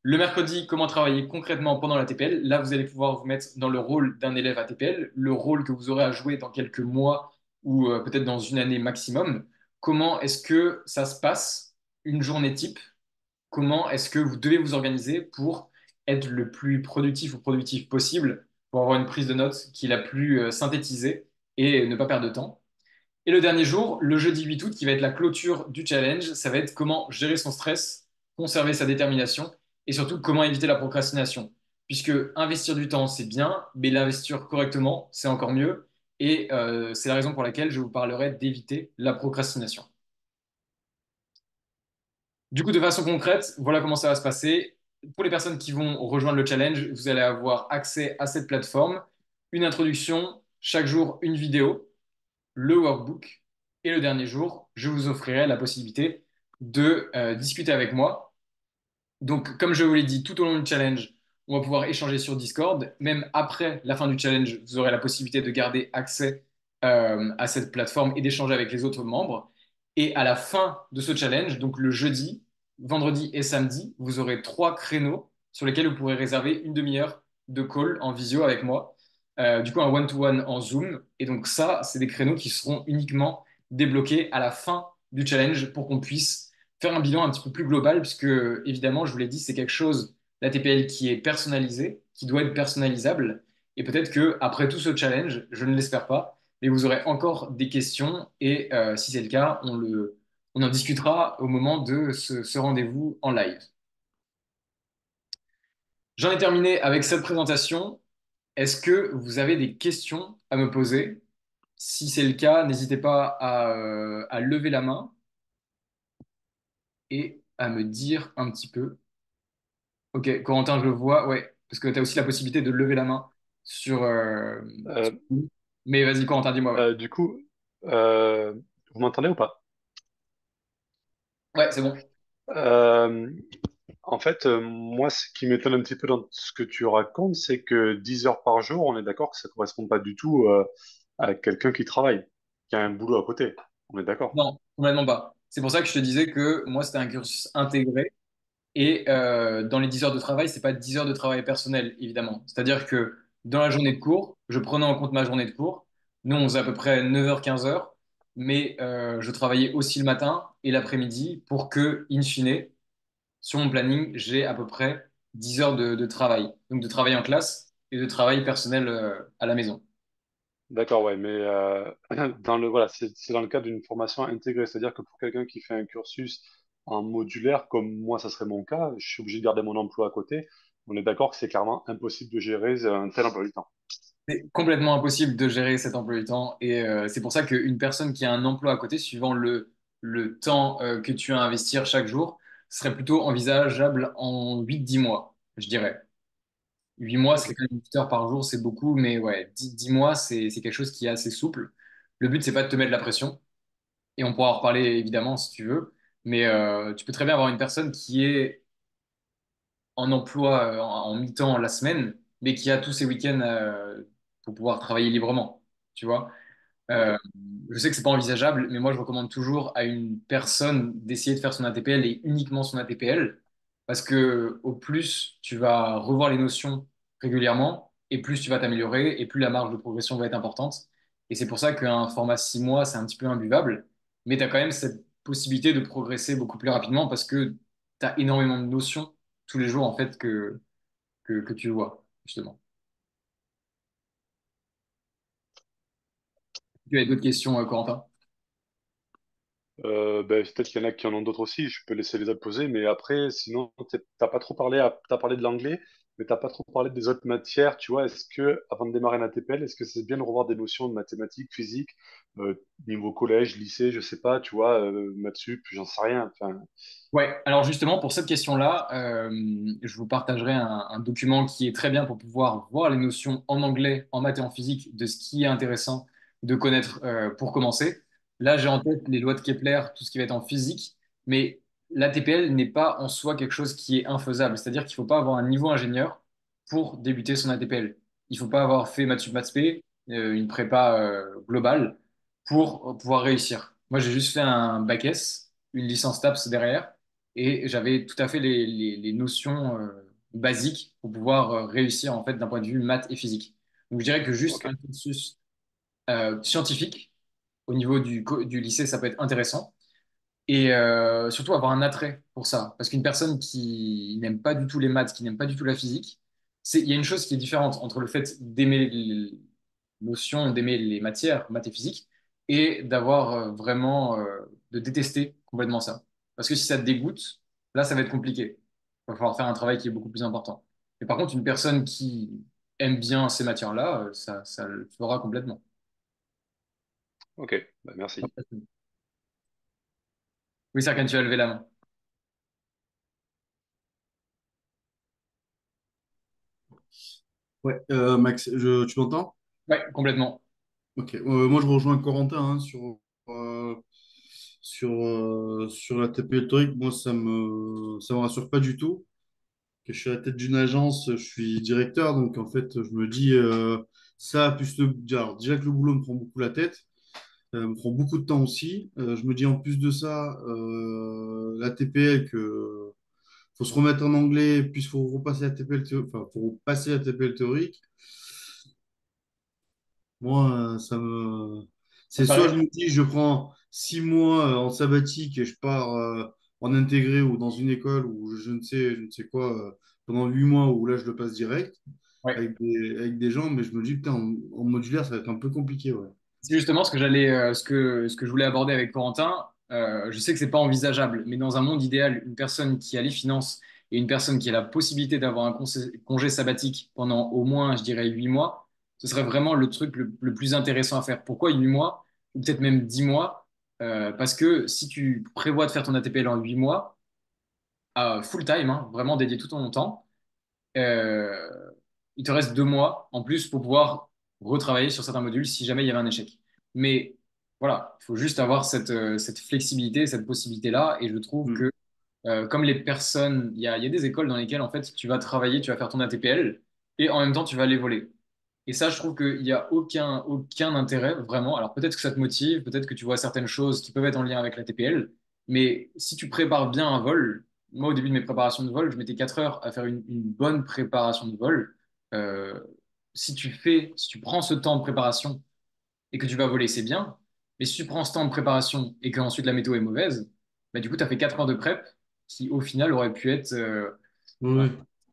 Le mercredi, comment travailler concrètement pendant la TPL. Là, vous allez pouvoir vous mettre dans le rôle d'un élève à TPL, le rôle que vous aurez à jouer dans quelques mois ou peut-être dans une année maximum. Comment est-ce que ça se passe une journée type? Comment est-ce que vous devez vous organiser pour être le plus productif ou productif possible, pour avoir une prise de notes qui est la plus synthétisée et ne pas perdre de temps. Et le dernier jour, le jeudi 8 août, qui va être la clôture du challenge, ça va être comment gérer son stress, conserver sa détermination et surtout comment éviter la procrastination. Puisque investir du temps, c'est bien, mais l'investir correctement, c'est encore mieux. Et c'est la raison pour laquelle je vous parlerai d'éviter la procrastination. Du coup, de façon concrète, voilà comment ça va se passer. Pour les personnes qui vont rejoindre le challenge, vous allez avoir accès à cette plateforme, une introduction, chaque jour une vidéo, le workbook, et le dernier jour, je vous offrirai la possibilité de discuter avec moi. Donc, comme je vous l'ai dit, tout au long du challenge, on va pouvoir échanger sur Discord. Même après la fin du challenge, vous aurez la possibilité de garder accès à cette plateforme et d'échanger avec les autres membres. Et à la fin de ce challenge, donc le jeudi, vendredi et samedi, vous aurez 3 créneaux sur lesquels vous pourrez réserver une demi-heure de call en visio avec moi. Du coup, un one-to-one en Zoom. Et donc ça, c'est des créneaux qui seront uniquement débloqués à la fin du challenge pour qu'on puisse faire un bilan un petit peu plus global, puisque évidemment, je vous l'ai dit, c'est quelque chose, la TPL, qui est personnalisée, qui doit être personnalisable. Et peut-être que après tout ce challenge, je ne l'espère pas, mais vous aurez encore des questions. Et si c'est le cas, on en discutera au moment de ce rendez-vous en live. J'en ai terminé avec cette présentation. Est-ce que vous avez des questions à me poser? Si c'est le cas, n'hésitez pas à lever la main et à me dire un petit peu. Ok, Corentin, je le vois, ouais, parce que tu as aussi la possibilité de lever la main sur. Euh, Mais vas-y, Corentin, dis-moi, ouais. du coup, euh, vous m'entendez ou pas? Ouais, c'est bon. Euh, En fait, moi, ce qui m'étonne un petit peu dans ce que tu racontes, c'est que 10 heures par jour, on est d'accord que ça correspond pas du tout à quelqu'un qui travaille, qui a un boulot à côté. On est d'accord. Non, complètement pas. C'est pour ça que je te disais que moi, c'était un cursus intégré. Et dans les 10 heures de travail, c'est pas 10 heures de travail personnel, évidemment. C'est-à-dire que dans la journée de cours, je prenais en compte ma journée de cours. Nous, on faisait à peu près 9 h 15 h, mais je travaillais aussi le matin et l'après-midi pour que, in fine, sur mon planning, j'ai à peu près 10 heures de travail. Donc de travail en classe et de travail personnel à la maison. D'accord, ouais, mais voilà, c'est dans le cadre d'une formation intégrée, c'est-à-dire que pour quelqu'un qui fait un cursus en modulaire, comme moi, ça serait mon cas, je suis obligé de garder mon emploi à côté. On est d'accord que c'est clairement impossible de gérer un tel emploi du temps. C'est complètement impossible de gérer cet emploi du temps et c'est pour ça qu'une personne qui a un emploi à côté, suivant le temps que tu as à investir chaque jour, serait plutôt envisageable en 8 10 mois, je dirais. 8 mois, Ok. c'est quand même 8 heures par jour, c'est beaucoup, mais ouais, 10 mois, c'est quelque chose qui est assez souple. Le but, c'est pas de te mettre la pression et on pourra en reparler évidemment si tu veux, mais tu peux très bien avoir une personne qui est en emploi en mi-temps la semaine, mais qui a tous ses week-ends pour pouvoir travailler librement, tu vois. Ok. Euh, je sais que c'est pas envisageable, mais moi je recommande toujours à une personne d'essayer de faire son ATPL et uniquement son ATPL, Parce que au plus tu vas revoir les notions régulièrement, et plus tu vas t'améliorer, et plus la marge de progression va être importante. Et c'est pour ça qu'un format 6 mois, c'est un petit peu imbuvable, mais tu as quand même cette possibilité de progresser beaucoup plus rapidement parce que tu as énormément de notions tous les jours en fait que tu vois, justement. Tu as d'autres questions, Corentin? Ben, peut-être qu'il y en a qui en ont d'autres aussi, je peux laisser les autres poser, mais après, sinon, t'as pas trop parlé, t'as parlé de l'anglais, mais t'as pas trop parlé des autres matières, tu vois, est-ce que, avant de démarrer un ATPL, est-ce que c'est bien de revoir des notions de mathématiques, physique, niveau collège, lycée, je sais pas, tu vois, maths sup, j'en sais rien, enfin, Ouais, alors justement, pour cette question-là, je vous partagerai un document qui est très bien pour pouvoir voir les notions en anglais, en maths et en physique de ce qui est intéressant de connaître pour commencer. Là, j'ai en tête les lois de Kepler, tout ce qui va être en physique, mais l'ATPL n'est pas en soi quelque chose qui est infaisable. C'est-à-dire qu'il ne faut pas avoir un niveau ingénieur pour débuter son ATPL. Il ne faut pas avoir fait maths sup, maths spé, une prépa globale, pour pouvoir réussir. Moi, j'ai juste fait un bac S, une licence TAPS derrière et j'avais tout à fait les notions basiques pour pouvoir réussir en fait d'un point de vue maths et physique. Donc je dirais que juste ok, un cursus scientifique au niveau du lycée, ça peut être intéressant. Et surtout avoir un attrait pour ça. Parce qu'une personne qui n'aime pas du tout les maths, qui n'aime pas du tout la physique, il y a une chose qui est différente entre le fait d'aimer les notions, d'aimer les matières, maths et physique, et d'avoir vraiment, de détester complètement ça. Parce que si ça te dégoûte, là, ça va être compliqué. Il va falloir faire un travail qui est beaucoup plus important. Mais par contre, une personne qui aime bien ces matières-là, ça le fera complètement. ok, bah, merci. Oui, Serkan, tu as levé la main. Ouais, Max, tu m'entends? Ouais, complètement. Ok, moi je rejoins Corentin hein, sur la TP Torique. Moi, ça me rassure pas du tout. Que je suis à la tête d'une agence, je suis directeur, donc en fait, je me dis ça, plus alors, déjà que le boulot me prend beaucoup la tête, me prend beaucoup de temps aussi. Je me dis en plus de ça, la TPL, que faut se remettre en anglais, puis il faut repasser la TPL, enfin, faut passer la TPL théorique. Moi, Ça c'est me soit paraît. je me dis, je prends 6 mois en sabbatique et je pars en intégré ou dans une école ou je ne sais quoi, pendant 8 mois où là, je le passe direct Ouais. avec des gens, mais je me dis, putain, en modulaire, ça va être un peu compliqué, ouais. C'est justement ce que je voulais aborder avec Corentin. Je sais que c'est pas envisageable, mais dans un monde idéal, une personne qui a les finances et une personne qui a la possibilité d'avoir un congé sabbatique pendant au moins, je dirais, 8 mois, ce serait vraiment le truc le plus intéressant à faire. Pourquoi 8 mois? Ou peut-être même 10 mois? Parce que si tu prévois de faire ton ATPL en 8 mois, full time, hein, vraiment dédié tout ton temps, euh, il te reste 2 mois en plus pour pouvoir retravailler sur certains modules si jamais il y avait un échec. Mais voilà, il faut juste avoir cette flexibilité, cette possibilité-là. Et je trouve Mm. que comme les personnes, il y a des écoles dans lesquelles en fait tu vas travailler, tu vas faire ton ATPL et en même temps tu vas aller voler. Et ça, je trouve qu'il n'y a aucun intérêt vraiment. Alors peut-être que ça te motive, peut-être que tu vois certaines choses qui peuvent être en lien avec la TPL, mais si tu prépares bien un vol, moi au début de mes préparations de vol, je mettais 4 heures à faire une bonne préparation de vol. Euh, si tu prends ce temps de préparation et que tu vas voler, c'est bien. Mais si tu prends ce temps de préparation et qu'ensuite la météo est mauvaise, bah, du coup, tu as fait 4 heures de prep qui au final auraient pu être Ouais,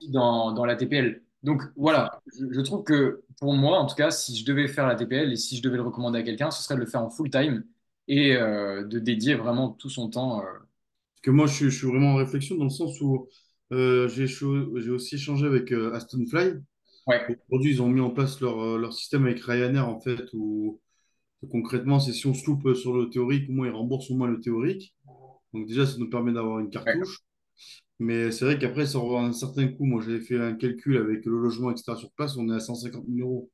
dans la TPL. Donc bien sûr. voilà, je trouve que pour moi, en tout cas, si je devais faire la TPL et si je devais le recommander à quelqu'un, ce serait de le faire en full time et de dédier vraiment tout son temps. Parce que moi, je suis vraiment en réflexion dans le sens où j'ai aussi échangé avec Aston Fly. Ouais, Aujourd'hui, ils ont mis en place leur système avec Ryanair, en fait, où concrètement, c'est si on se loupe sur le théorique, au moins ils remboursent au moins le théorique. Donc déjà, ça nous permet d'avoir une ouais, cartouche. Mais c'est vrai qu'après, ça aura un certain coût. Moi, j'avais fait un calcul avec le logement, etc. sur place, on est à 150 000 euros.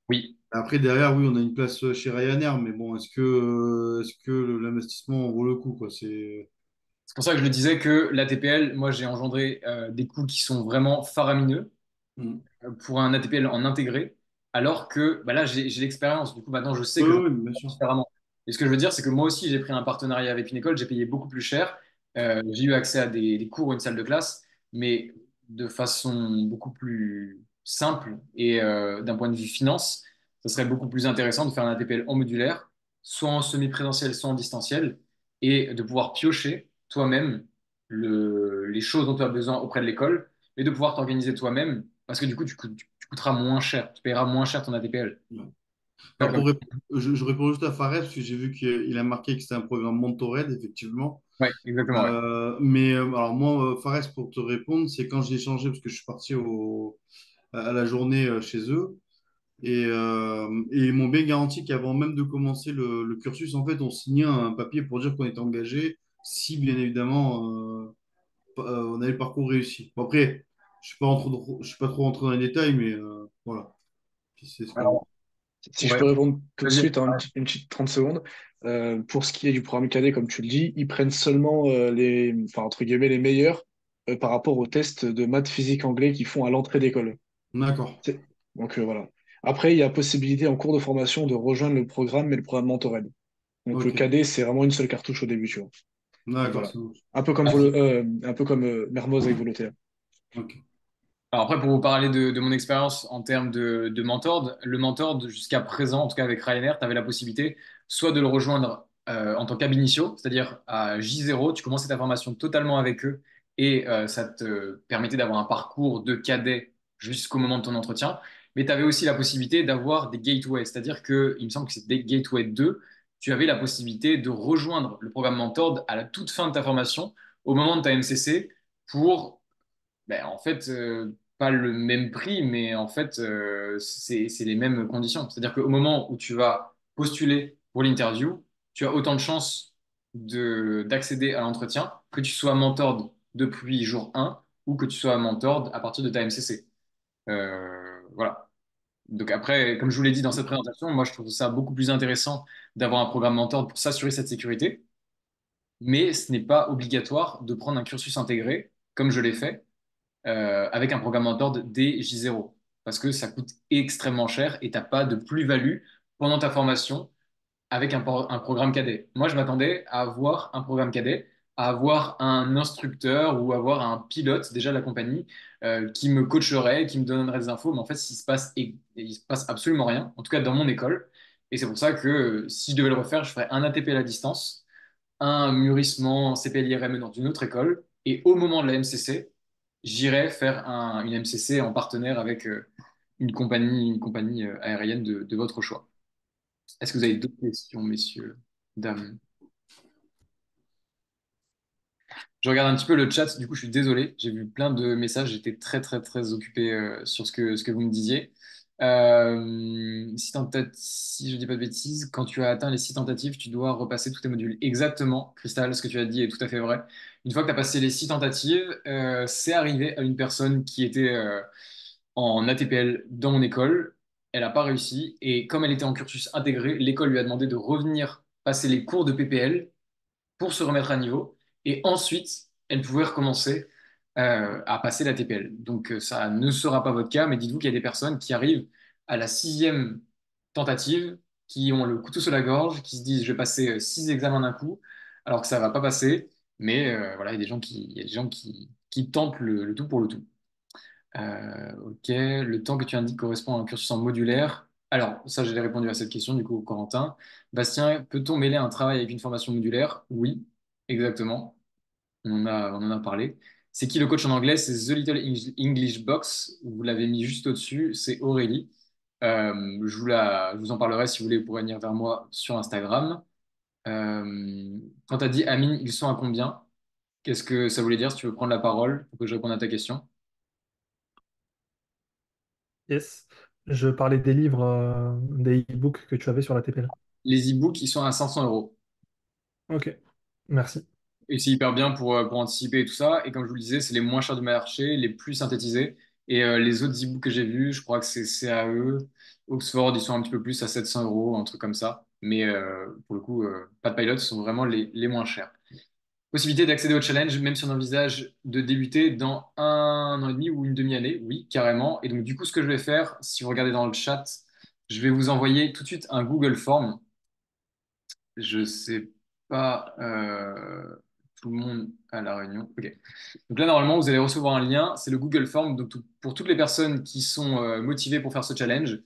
oui. Après, derrière, oui, on a une place chez Ryanair, mais bon, est-ce que l'investissement vaut le coup, quoi? C'est pour ça que je le disais que la TPL, moi, j'ai engendré des coûts qui sont vraiment faramineux Mm. pour un ATPL en intégré, alors que bah là, j'ai l'expérience. Du coup, maintenant, je sais Oui, que je vais oui, bien faire sûr. différemment. Et ce que je veux dire, c'est que moi aussi, j'ai pris un partenariat avec une école, j'ai payé beaucoup plus cher. J'ai eu accès à des cours ou une salle de classe, mais de façon beaucoup plus simple et d'un point de vue finance, ça serait beaucoup plus intéressant de faire un ATPL en modulaire, soit en semi-présentiel, soit en distanciel, et de pouvoir piocher toi-même les choses dont tu as besoin auprès de l'école, et de pouvoir t'organiser toi-même, parce que du coup, tu coûteras moins cher, tu paieras moins cher ton ATPL. Ouais. Pas Alors, comme... je réponds juste à Fares, parce que j'ai vu qu'il a marqué que c'était un programme Mentored, effectivement. Ouais, exactement, ouais. Alors moi, Fares, pour te répondre, c'est quand j'ai échangé, parce que je suis parti à la journée chez eux, et ils m'ont bien garanti qu'avant même de commencer le cursus, en fait, on signait un papier pour dire qu'on était engagé, si bien évidemment on avait le parcours réussi. Bon, après, je suis pas trop rentré dans les détails, mais voilà. Puis c'est ce qu'on... Alors, Si je ouais, peux répondre tout de vas-y. suite, hein, une petite 30 secondes. Pour ce qui est du programme cadet, comme tu le dis, ils prennent seulement enfin, entre guillemets, les meilleurs par rapport aux tests de maths, physique, anglais qu'ils font à l'entrée d'école. D'accord. Donc voilà. Après, il y a possibilité en cours de formation de rejoindre le programme, mais le programme Mentored. Donc le Ok. cadet, c'est vraiment une seule cartouche au début, tu vois. Donc D'accord, voilà. ça marche. Un peu comme Mermoz avec Volotea. Ok. Alors après, pour vous parler de mon expérience en termes de mentor, le mentor, jusqu'à présent, en tout cas avec Ryanair, tu avais la possibilité soit de le rejoindre en tant qu'ab initio, c'est-à-dire à J0, tu commençais ta formation totalement avec eux et ça te permettait d'avoir un parcours de cadet jusqu'au moment de ton entretien. Mais tu avais aussi la possibilité d'avoir des gateways, c'est-à-dire que, il me semble que c'était des gateway 2, tu avais la possibilité de rejoindre le programme mentor à la toute fin de ta formation, au moment de ta MCC, pour ben, en fait, pas le même prix, mais en fait, c'est les mêmes conditions. C'est-à-dire qu'au moment où tu vas postuler pour l'interview, tu as autant de chances d'accéder à l'entretien que tu sois mentored depuis jour 1 ou que tu sois mentored à partir de ta MCC. Voilà. Donc après, comme je vous l'ai dit dans cette présentation, moi je trouve ça beaucoup plus intéressant d'avoir un programme mentor pour s'assurer cette sécurité, mais ce n'est pas obligatoire de prendre un cursus intégré, comme je l'ai fait avec un programme d'ordre dès J0 parce que ça coûte extrêmement cher et tu n'as pas de plus-value pendant ta formation avec un programme cadet. Moi, je m'attendais à avoir un programme cadet, à avoir un instructeur ou avoir un pilote déjà de la compagnie qui me coacherait, qui me donnerait des infos, mais en fait, il se passe absolument rien, en tout cas dans mon école. Et c'est pour ça que si je devais le refaire, je ferais un ATP à la distance, un mûrissement CPLIRME dans une autre école, et au moment de la MCC, j'irai faire une MCC en partenaire avec une compagnie aérienne de votre choix. Est-ce que vous avez d'autres questions, messieurs, dames? Je regarde un petit peu le chat, du coup je suis désolé, j'ai vu plein de messages, j'étais très très très occupé sur ce que vous me disiez. Si je dis pas de bêtises, quand tu as atteint les 6 tentatives, tu dois repasser tous tes modules. Exactement, Cristal, ce que tu as dit est tout à fait vrai. Une fois que tu as passé les 6 tentatives, c'est arrivé à une personne qui était en ATPL dans mon école. Elle n'a pas réussi et comme elle était en cursus intégré, l'école lui a demandé de revenir passer les cours de PPL pour se remettre à niveau. Et ensuite, elle pouvait recommencer à passer la TPL. Donc ça ne sera pas votre cas, mais dites-vous qu'il y a des personnes qui arrivent à la 6e tentative, qui ont le couteau sur la gorge, qui se disent je vais passer 6 examens d'un coup, alors que ça va pas passer. Mais voilà, il y a des gens qui tentent le tout pour le tout. Ok, le temps que tu indiques correspond à un cursus en modulaire. Alors, ça, j'ai répondu à cette question, du coup, Corentin. Bastien, peut-on mêler un travail avec une formation modulaire? Oui, exactement. On en a parlé. C'est qui le coach en anglais? C'est The Little English Box. Vous l'avez mis juste au-dessus. C'est Aurélie. Je vous en parlerai si vous voulez. Vous pourrez venir vers moi sur Instagram. Quand tu as dit Amine, ils sont à combien? Qu'est-ce que ça voulait dire si tu veux prendre la parole pour que je réponde à ta question? Yes. Je parlais des livres, des e-books que tu avais sur la TPL. Les e-books, ils sont à 500 euros. Ok, merci. Et c'est hyper bien pour anticiper et tout ça. Et comme je vous le disais, c'est les moins chers du marché, les plus synthétisés. Et les autres e-books que j'ai vus, je crois que c'est CAE, Oxford, ils sont un petit peu plus à 700 euros, un truc comme ça. Mais pour le coup, pas de Pilot sont vraiment les moins chers. Possibilité d'accéder au challenge, même si on envisage de débuter dans 1 an et demi ou une demi-année. Oui, carrément. Et donc, du coup, ce que je vais faire, si vous regardez dans le chat, je vais vous envoyer tout de suite un Google Form. Je sais pas tout le monde à la réunion. Ok. Donc là, normalement, vous allez recevoir un lien. C'est le Google Form. Donc, pour toutes les personnes qui sont motivées pour faire ce challenge,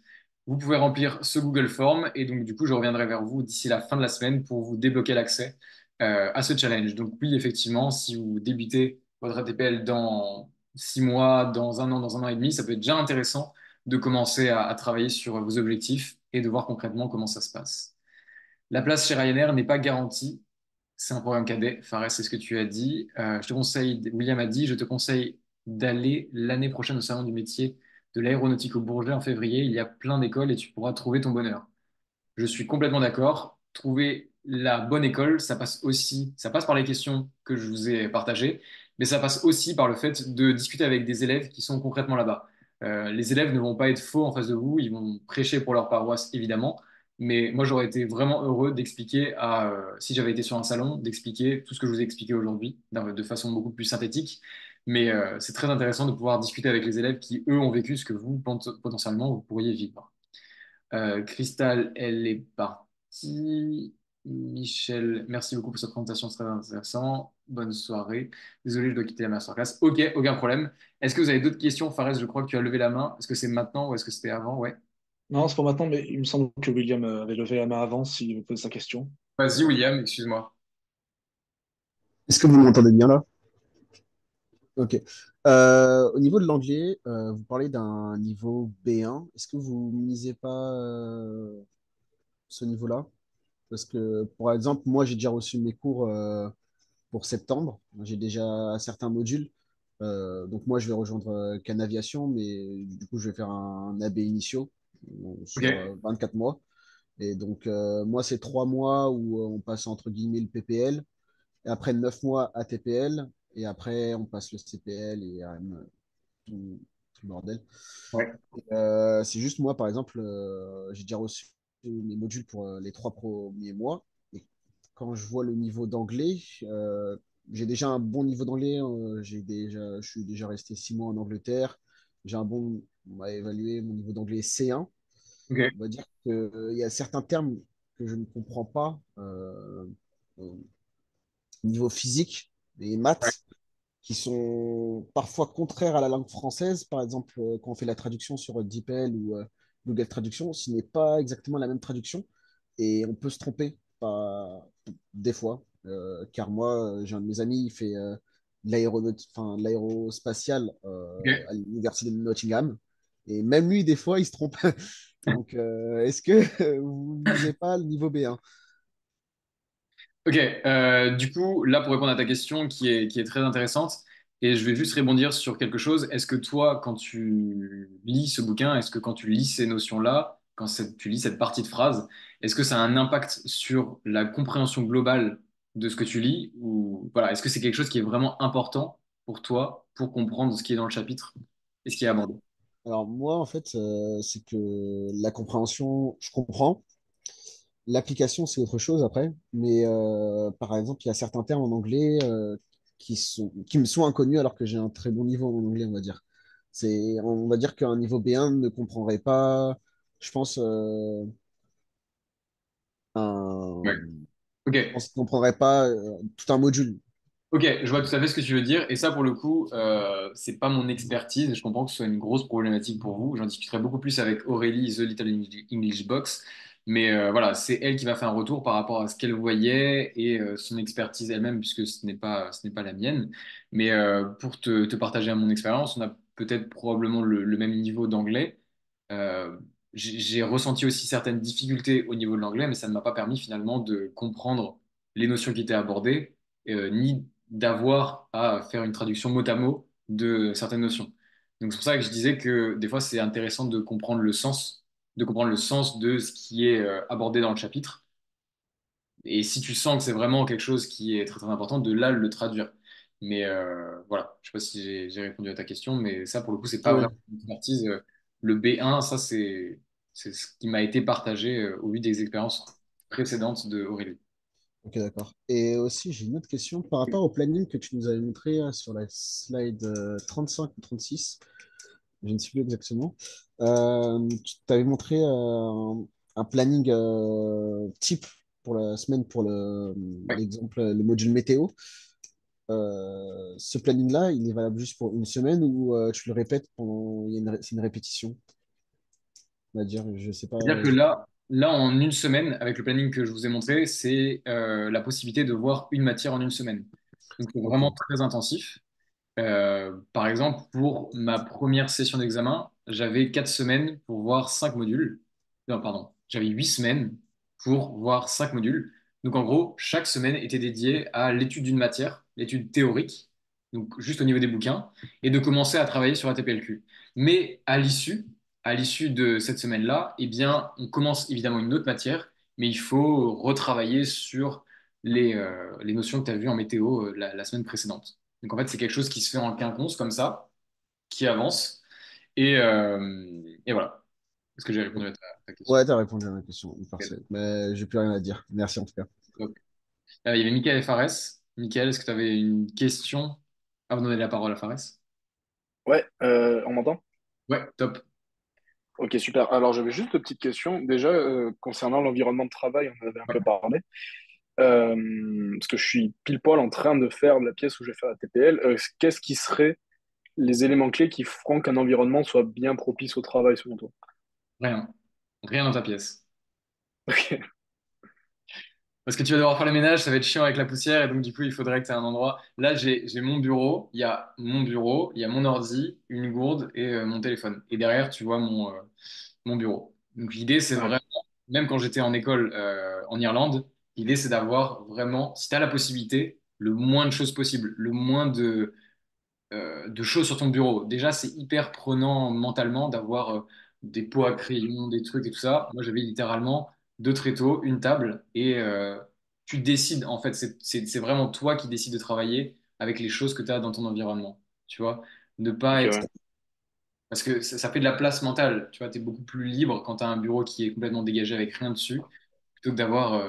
vous pouvez remplir ce Google Form. Et donc, du coup, je reviendrai vers vous d'ici la fin de la semaine pour vous débloquer l'accès à ce challenge. Donc, oui, effectivement, si vous débutez votre ATPL dans 6 mois, dans un an et demi, ça peut être déjà intéressant de commencer à travailler sur vos objectifs et de voir concrètement comment ça se passe. La place chez Ryanair n'est pas garantie. C'est un programme cadet. Fares, c'est ce que tu as dit. Je te conseille, William a dit, je te conseille d'aller l'année prochaine au Salon du métier de l'aéronautique au Bourget en février. Il y a plein d'écoles et tu pourras trouver ton bonheur. Je suis complètement d'accord. Trouver la bonne école, ça passe par les questions que je vous ai partagées, mais ça passe aussi par le fait de discuter avec des élèves qui sont concrètement là-bas. Les élèves ne vont pas être faux en face de vous, ils vont prêcher pour leur paroisse, évidemment, mais moi j'aurais été vraiment heureux d'expliquer si j'avais été sur un salon, d'expliquer tout ce que je vous ai expliqué aujourd'hui de façon beaucoup plus synthétique. Mais c'est très intéressant de pouvoir discuter avec les élèves qui, eux, ont vécu ce que vous, potentiellement, vous pourriez vivre. Crystal, elle est partie. Michel, merci beaucoup pour cette présentation, c'est très intéressant. Bonne soirée. Désolé, je dois quitter la masterclass. Ok, aucun problème. Est-ce que vous avez d'autres questions? Fares, je crois que tu as levé la main. Est-ce que c'est maintenant ou est-ce que c'était avant? Ouais. Non, c'est pas maintenant, mais il me semble que William avait levé la main avant s'il veut poser sa question. Vas-y, William, excuse-moi. Est-ce que vous m'entendez bien là? Ok. Au niveau de l'anglais, vous parlez d'un niveau B1. Est-ce que vous misez pas ce niveau-là? Parce que, par exemple, moi, j'ai déjà reçu mes cours pour septembre. J'ai déjà certains modules. Donc, moi, je vais rejoindre Canaviation, mais du coup, je vais faire un AB initio sur Ok. 24 mois. Et donc, moi, c'est 3 mois où on passe entre guillemets le PPL. Et après 9 mois ATPL. Et après, on passe le CPL et AM, tout le bordel. Ouais. C'est juste moi, par exemple, j'ai déjà reçu mes modules pour les 3 premiers mois. Et quand je vois le niveau d'anglais, j'ai déjà un bon niveau d'anglais. Je suis déjà resté 6 mois en Angleterre. On m'a évalué mon niveau d'anglais C1. Ok. On va dire qu'il y a certains termes que je ne comprends pas au niveau physique et Ouais. maths qui sont parfois contraires à la langue française. Par exemple, quand on fait la traduction sur DeepL ou Google Traduction, ce n'est pas exactement la même traduction et on peut se tromper des fois. Car moi, j'ai un de mes amis, il fait de l'aérospatial Ok. à l'université de Nottingham. Et même lui, des fois, il se trompe. Donc, est-ce que vous ne visez pas le niveau B1? Ok, du coup, là, pour répondre à ta question qui est très intéressante, et je vais juste rebondir sur quelque chose. Est-ce que toi, quand tu lis ce bouquin, est-ce que quand tu lis ces notions-là, tu lis cette partie de phrase, est-ce que ça a un impact sur la compréhension globale de ce que tu lis, ou voilà, est-ce que c'est quelque chose qui est vraiment important pour toi pour comprendre ce qui est dans le chapitre et ce qui est abordé? Alors moi, en fait, c'est que la compréhension, je comprends. L'application, c'est autre chose après. Mais par exemple, il y a certains termes en anglais qui me sont inconnus alors que j'ai un très bon niveau en anglais, on va dire. On va dire qu'un niveau B1 ne comprendrait pas, je pense, Ouais. je Ok. pense qu'il ne comprendrait pas tout un module. Ok, je vois tout à fait ce que tu veux dire. Et ça, pour le coup, c'est pas mon expertise. Je comprends que ce soit une grosse problématique pour vous. J'en discuterai beaucoup plus avec Aurélie, The Little English Box. Mais voilà, c'est elle qui va faire un retour par rapport à ce qu'elle voyait et son expertise elle-même, puisque ce n'est pas la mienne. Mais pour te partager mon expérience, on a peut-être probablement le même niveau d'anglais. Euh, j'ai ressenti aussi certaines difficultés au niveau de l'anglais, mais ça ne m'a pas permis finalement de comprendre les notions qui étaient abordées ni d'avoir à faire une traduction mot à mot de certaines notions. Donc c'est pour ça que je disais que des fois c'est intéressant de comprendre le sens de ce qui est abordé dans le chapitre. Et si tu sens que c'est vraiment quelque chose qui est très très important, de là le traduire. Mais voilà, je sais pas si j'ai répondu à ta question, mais ça pour le coup c'est pas Oui, vraiment une expertise. Le B1, ça c'est ce qui m'a été partagé au vu des expériences précédentes de Aurélie. ok, d'accord. Et aussi, j'ai une autre question par rapport au planning que tu nous avais montré sur la slide 35 ou 36. Je ne sais plus exactement. Tu t'avais montré un planning type pour la semaine pour Ouais. l'exemple, le module météo. ce planning-là, il est valable juste pour une semaine ou tu le répètes pendant, c'est une répétition, on va dire, je sais pas. C'est-à-dire que là, en une semaine, avec le planning que je vous ai montré, c'est la possibilité de voir une matière en une semaine. Donc, c'est Ok. vraiment très intensif. Par exemple, pour ma première session d'examen, j'avais 4 semaines pour voir 5 modules. Non, pardon, j'avais 8 semaines pour voir 5 modules. Donc, en gros, chaque semaine était dédiée à l'étude d'une matière, l'étude théorique, donc juste au niveau des bouquins, et de commencer à travailler sur la TPLQ. Mais à l'issue de cette semaine-là, eh bien, on commence évidemment une autre matière, mais il faut retravailler sur les notions que tu as vues en météo la semaine précédente. Donc en fait, c'est quelque chose qui se fait en quinconce comme ça, qui avance. Et voilà. Est-ce que j'ai répondu à ta question? Ouais, t'as répondu à ma question, parfait. Mais j'ai plus rien à dire. Merci en tout cas. Donc, il y avait Michael Fares. Michael, est-ce que tu avais une question avant de donner la parole à Fares? Ouais, on m'entend? Ouais, top. Ok, super. Alors, j'avais juste une petite question. Déjà, concernant l'environnement de travail, on en avait un Ouais. peu parlé. Parce que je suis pile poil en train de faire la pièce où je vais faire la TPL. Qu'est-ce qui serait les éléments clés qui feront qu'un environnement soit bien propice au travail, selon toi? Rien. Rien dans ta pièce. Ok, Parce que tu vas devoir faire le ménage, ça va être chiant avec la poussière, et donc du coup, il faudrait que tu aies un endroit. Là, j'ai mon bureau, il y a mon ordi, une gourde et mon téléphone. Et derrière, tu vois mon bureau. Donc l'idée, c'est ouais, vraiment, même quand j'étais en école en Irlande, l'idée, c'est d'avoir vraiment, si tu as la possibilité, le moins de choses possible, le moins de choses sur ton bureau. Déjà, c'est hyper prenant mentalement d'avoir des pots à crayon, des trucs et tout ça. Moi, j'avais littéralement 2 tréteaux, une table et tu décides, en fait, c'est vraiment toi qui décides de travailler avec les choses que tu as dans ton environnement. Tu vois, ne pas ok, être. ouais. Parce que ça fait de la place mentale. Tu vois, tu es beaucoup plus libre quand tu as un bureau qui est complètement dégagé avec rien dessus, plutôt que d'avoir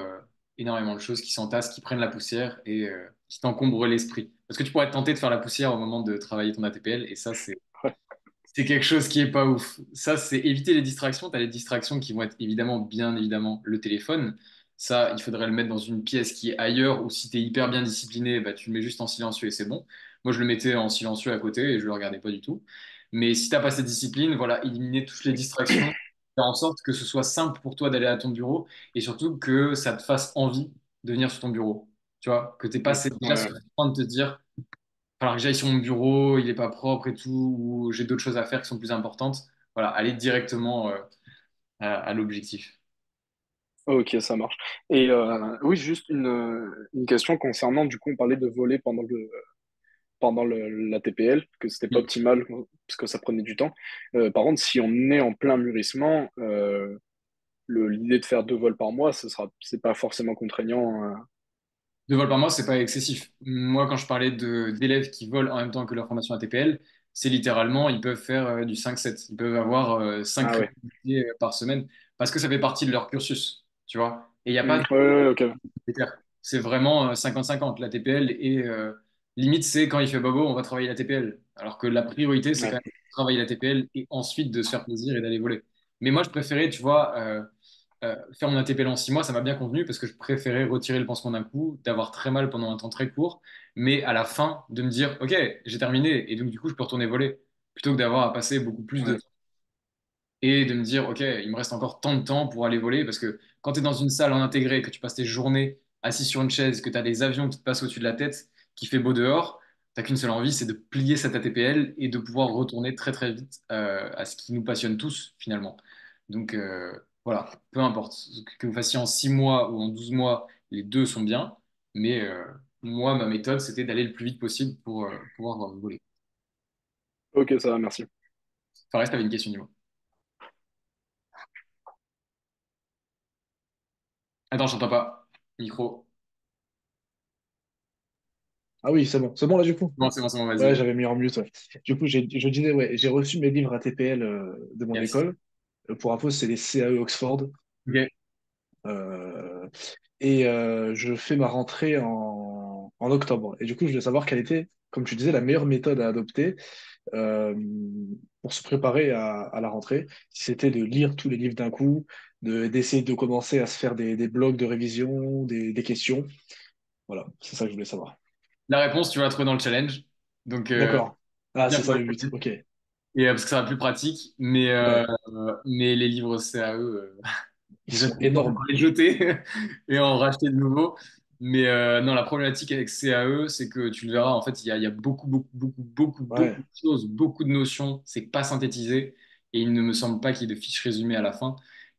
énormément de choses qui s'entassent, qui prennent la poussière et qui t'encombrent l'esprit. Parce que tu pourrais être tenté de faire la poussière au moment de travailler ton ATPL, et ça, c'est quelque chose qui est pas ouf. Ça, c'est éviter les distractions. Tu as les distractions qui vont être évidemment, bien évidemment, le téléphone. Ça, il faudrait le mettre dans une pièce qui est ailleurs, ou si tu es hyper bien discipliné, bah, tu le mets juste en silencieux et c'est bon. Moi, je le mettais en silencieux à côté et je le regardais pas du tout. Mais si t'as pas cette discipline, voilà, éliminer toutes les distractions, faire en sorte que ce soit simple pour toi d'aller à ton bureau et surtout que ça te fasse envie de venir sur ton bureau. Tu vois, que t'es pas déjà Ouais. sur le point de te dire, alors que j'aille sur mon bureau, il est pas propre et tout, ou j'ai d'autres choses à faire qui sont plus importantes. Voilà, aller directement à l'objectif. Ok, ça marche. Et oui, juste une question concernant, du coup, on parlait de voler pendant la TPL, que c'était pas Mm. optimal parce que ça prenait du temps. Par contre, si on est en plein mûrissement, l'idée de faire 2 vols par mois, c'est pas forcément contraignant. 2 vols par mois, c'est pas excessif. Moi, quand je parlais d'élèves qui volent en même temps que leur formation ATPL, c'est littéralement, ils peuvent faire du 5-7. Ils peuvent avoir 5 Ah crédits ouais. par semaine parce que ça fait partie de leur cursus, tu vois. Et il n'y a pas de Ouais, ouais, ok. critère. C'est vraiment 50-50. La TPL et limite, c'est quand il fait bobo, on va travailler la TPL. Alors que la priorité, c'est quand Ouais, même de travailler la TPL et ensuite de se faire plaisir et d'aller voler. Mais moi, je préférais, tu vois, faire mon ATPL en 6 mois, ça m'a bien convenu parce que je préférais retirer le pansement d'un coup, d'avoir très mal pendant un temps très court, mais à la fin, de me dire, OK, j'ai terminé et donc du coup, je peux retourner voler plutôt que d'avoir à passer beaucoup plus de ouais, temps et de me dire, OK, il me reste encore tant de temps pour aller voler, parce que quand tu es dans une salle en intégré, que tu passes tes journées assis sur une chaise, que tu as des avions qui te passent au-dessus de la tête, qu'il fait beau dehors, t'as qu'une seule envie, c'est de plier cette ATPL et de pouvoir retourner très très vite à ce qui nous passionne tous finalement. Donc voilà, peu importe, que vous fassiez en 6 mois ou en 12 mois, les deux sont bien, mais moi, ma méthode, c'était d'aller le plus vite possible pour pouvoir voler. ok, ça va, merci. Fares, t'avais une question, dis-moi. Attends, je t'entends pas. Micro. Ah oui, c'est bon. C'est bon là, du coup? Bon, c'est bon, vas-y, Ouais, vas-y. j'avais mis en mute. Ouais. Du coup, je disais, ouais, j'ai reçu mes livres ATPL de mon Yes. école. Pour info, c'est les CAE Oxford. Ok. Euh, et je fais ma rentrée en octobre. Et du coup, je voulais savoir quelle était, comme tu disais, la meilleure méthode à adopter euh, pour se préparer à la rentrée. Si c'était de lire tous les livres d'un coup, d'essayer de commencer à se faire des blocs de révision, des questions. Voilà, c'est ça que je voulais savoir. La réponse, tu vas la trouver dans le challenge. Donc, D'accord. Ah, bien c'est ça joué. le but. Ok. Parce que ça va plus pratique. Ouais. Mais les livres CAE, Ils déjà, sont tu vas énormes. les jeter et en racheter de nouveaux. Non, la problématique avec CAE, c'est que tu le verras, en fait, il y a beaucoup Ouais. de choses, beaucoup de notions. C'est pas synthétisé et il ne me semble pas qu'il y ait de fiches résumées à la fin.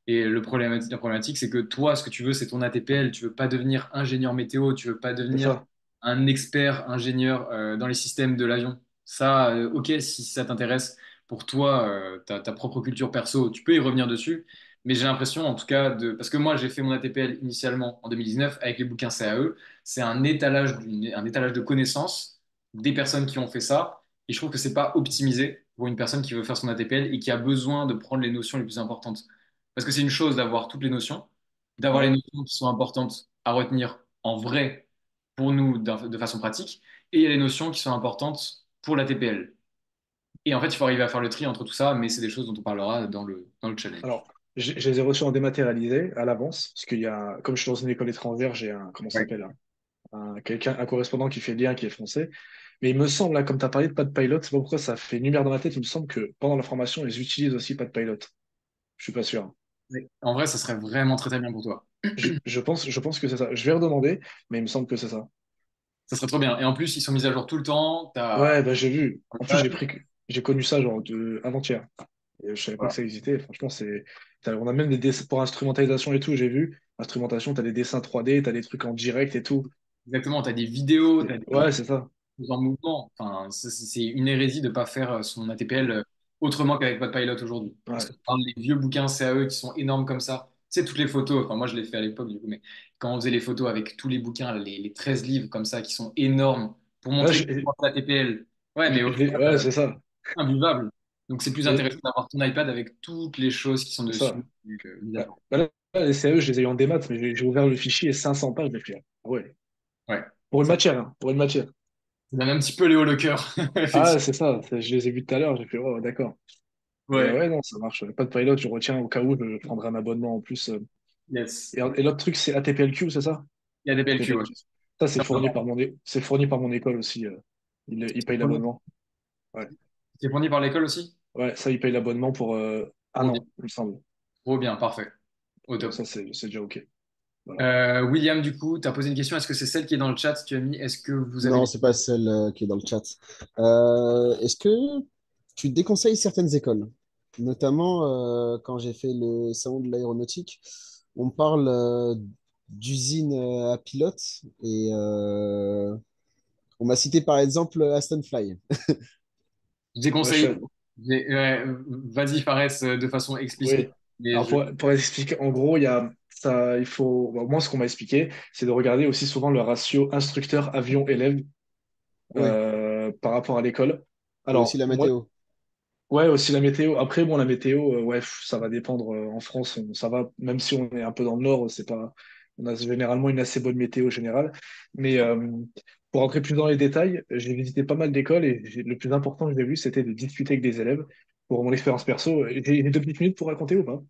Et la problématique, c'est que toi, ce que tu veux, c'est ton ATPL. Tu veux pas devenir ingénieur météo, tu veux pas C'est devenir ça. un expert ingénieur dans les systèmes de l'avion. Ça, ok, si ça t'intéresse pour toi, ta propre culture perso, tu peux y revenir dessus. Mais j'ai l'impression, en tout cas, parce que moi, j'ai fait mon ATPL initialement en 2019 avec les bouquins CAE. C'est un étalage de connaissances des personnes qui ont fait ça. Et je trouve que c'est pas optimisé pour une personne qui veut faire son ATPL et qui a besoin de prendre les notions les plus importantes. Parce que c'est une chose d'avoir toutes les notions, d'avoir les Ouais. notions qui sont importantes à retenir en vrai pour nous de façon pratique, et il y a les notions qui sont importantes pour la TPL. Et en fait, il faut arriver à faire le tri entre tout ça, mais c'est des choses dont on parlera dans le challenge. Alors, je les ai reçus en dématérialisé à l'avance, parce qu'il y a, comme je suis dans une école étrangère, j'ai un, comment ça Ouais. s'appelle, un correspondant qui fait lien, qui est français. Mais il me semble, là, comme tu as parlé de pas de pilot, c'est pas pourquoi ça fait une lumière dans ma tête, il me semble que pendant la formation, ils utilisent aussi pas de pilot. Je suis pas sûr. Ouais. En vrai, ça serait vraiment très très bien pour toi. Je pense que c'est ça. Je vais redemander, mais il me semble que c'est ça. Ça serait trop bien. Et en plus, ils sont mis à jour tout le temps. Ouais, bah, j'ai vu. Une En plus, page. j'ai connu ça genre avant-hier. Et je savais pas que Voilà. ça existait. Franchement, on a même des dessins pour instrumentalisation et tout, j'ai vu. Instrumentation, t'as des dessins 3D, t'as des trucs en direct et tout. Exactement, tu as des vidéos, tu as des Ouais, c'est ça. choses en mouvement. Enfin, c'est une hérésie de ne pas faire son ATPL autrement qu'avec Podpilot aujourd'hui. Parce Ouais. que par les vieux bouquins CAE qui sont énormes comme ça, tu sais, toutes les photos, enfin moi je l'ai fait à l'époque du coup, mais quand on faisait les photos avec tous les bouquins, les 13 livres comme ça qui sont énormes pour Ouais, montrer comment c'est l'ATPL, ouais, mais au final, ouais, c'est ça. imbuvable. Donc c'est plus Et intéressant d'avoir ton iPad avec toutes les choses qui sont c'est dessus. ça. Donc, mise à Ouais. jour. Bah là, les CAE, je les ai eu en démat, mais j'ai ouvert le fichier et 500 pages, j'ai fait, ah ouais. Ouais. Pour une Ça, matière, hein, pour une matière. ça donne un petit peu Léo le cœur, Ah, effectivement. c'est ça. Je les ai vus tout à l'heure, j'ai fait, oh, d'accord. Et Ouais, ouais, non, ça marche. Pas de pilot, je retiens au cas où, je prendrai un abonnement en plus. yes. Et l'autre truc, c'est ATPLQ, c'est ça? Il y a des belles queues, ouais. ATPLQ. Ça, c'est fourni par mon école aussi. Ils payent l'abonnement. Ouais. C'est fourni par l'école aussi? Ouais, ça, ils payent l'abonnement pour un Trop bien, an, il me semble. trop bien, parfait. Au Donc top. ça, c'est déjà OK. Voilà. William, du coup, tu as posé une question. Est-ce que c'est celle qui est dans le chat? Tu as mis, est-ce que vous avez Non, les... c'est pas celle qui est dans le chat. Est-ce que tu déconseilles certaines écoles? Notamment quand j'ai fait le salon de l'aéronautique, on parle d'usines à pilote et on m'a cité par exemple Aston Fly. Je Ouais, déconseille. Ouais, vas-y, Fares, de façon explicite. oui. Mais Alors, pour expliquer, en gros, il y a ça, il faut. Bon, moi, ce qu'on m'a expliqué, c'est de regarder aussi souvent le ratio instructeur-avion-élève Oui, par rapport à l'école. et aussi Alors, la moi, météo. ouais, aussi la météo. Après, bon, la météo, ouais, ça va dépendre. En France, ça va, même si on est un peu dans le nord, c'est pas, on a généralement une assez bonne météo générale. Mais pour rentrer plus dans les détails, j'ai visité pas mal d'écoles et le plus important que j'ai vu, c'était de discuter avec des élèves pour mon expérience perso. J'ai 2 petites minutes pour raconter ou pas?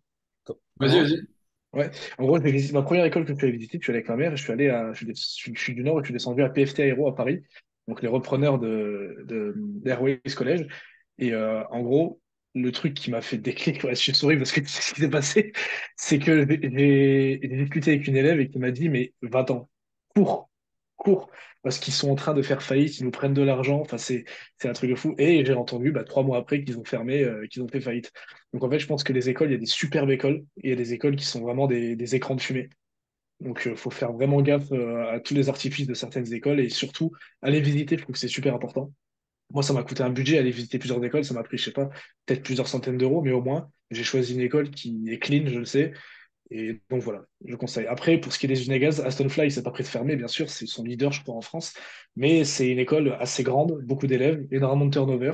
En vas-y, gros, vas-y. ouais. En gros, ma première école que je suis allé visiter, je suis allé avec ma mère, je suis allé je suis du Nord et je suis descendu à PFT Aéro à Paris, donc les repreneurs d'Airways Collège. Et en gros, le truc qui m'a fait déclic, ouais, je suis souri parce que c'est ce qui s'est passé, c'est que j'ai discuté avec une élève et qui m'a dit, mais va-t'en, cours, cours, parce qu'ils sont en train de faire faillite, ils nous prennent de l'argent, enfin c'est un truc de fou. Et j'ai entendu 3 mois après qu'ils ont fermé, qu'ils ont fait faillite. Donc en fait, je pense que les écoles, il y a des superbes écoles et il y a des écoles qui sont vraiment des écrans de fumée. Donc il faut faire vraiment gaffe à tous les artifices de certaines écoles et surtout aller visiter, je trouve que c'est super important. Moi, ça m'a coûté un budget aller visiter plusieurs écoles, ça m'a pris, je sais pas, peut-être plusieurs centaines d'euros, mais au moins, j'ai choisi une école qui est clean, je le sais. Et donc voilà, je conseille. Après, pour ce qui est des usines à gaz, Aston Fly, c'est pas prêt de fermer, bien sûr, c'est son leader, je crois, en France. Mais c'est une école assez grande, beaucoup d'élèves, énormément de turnover.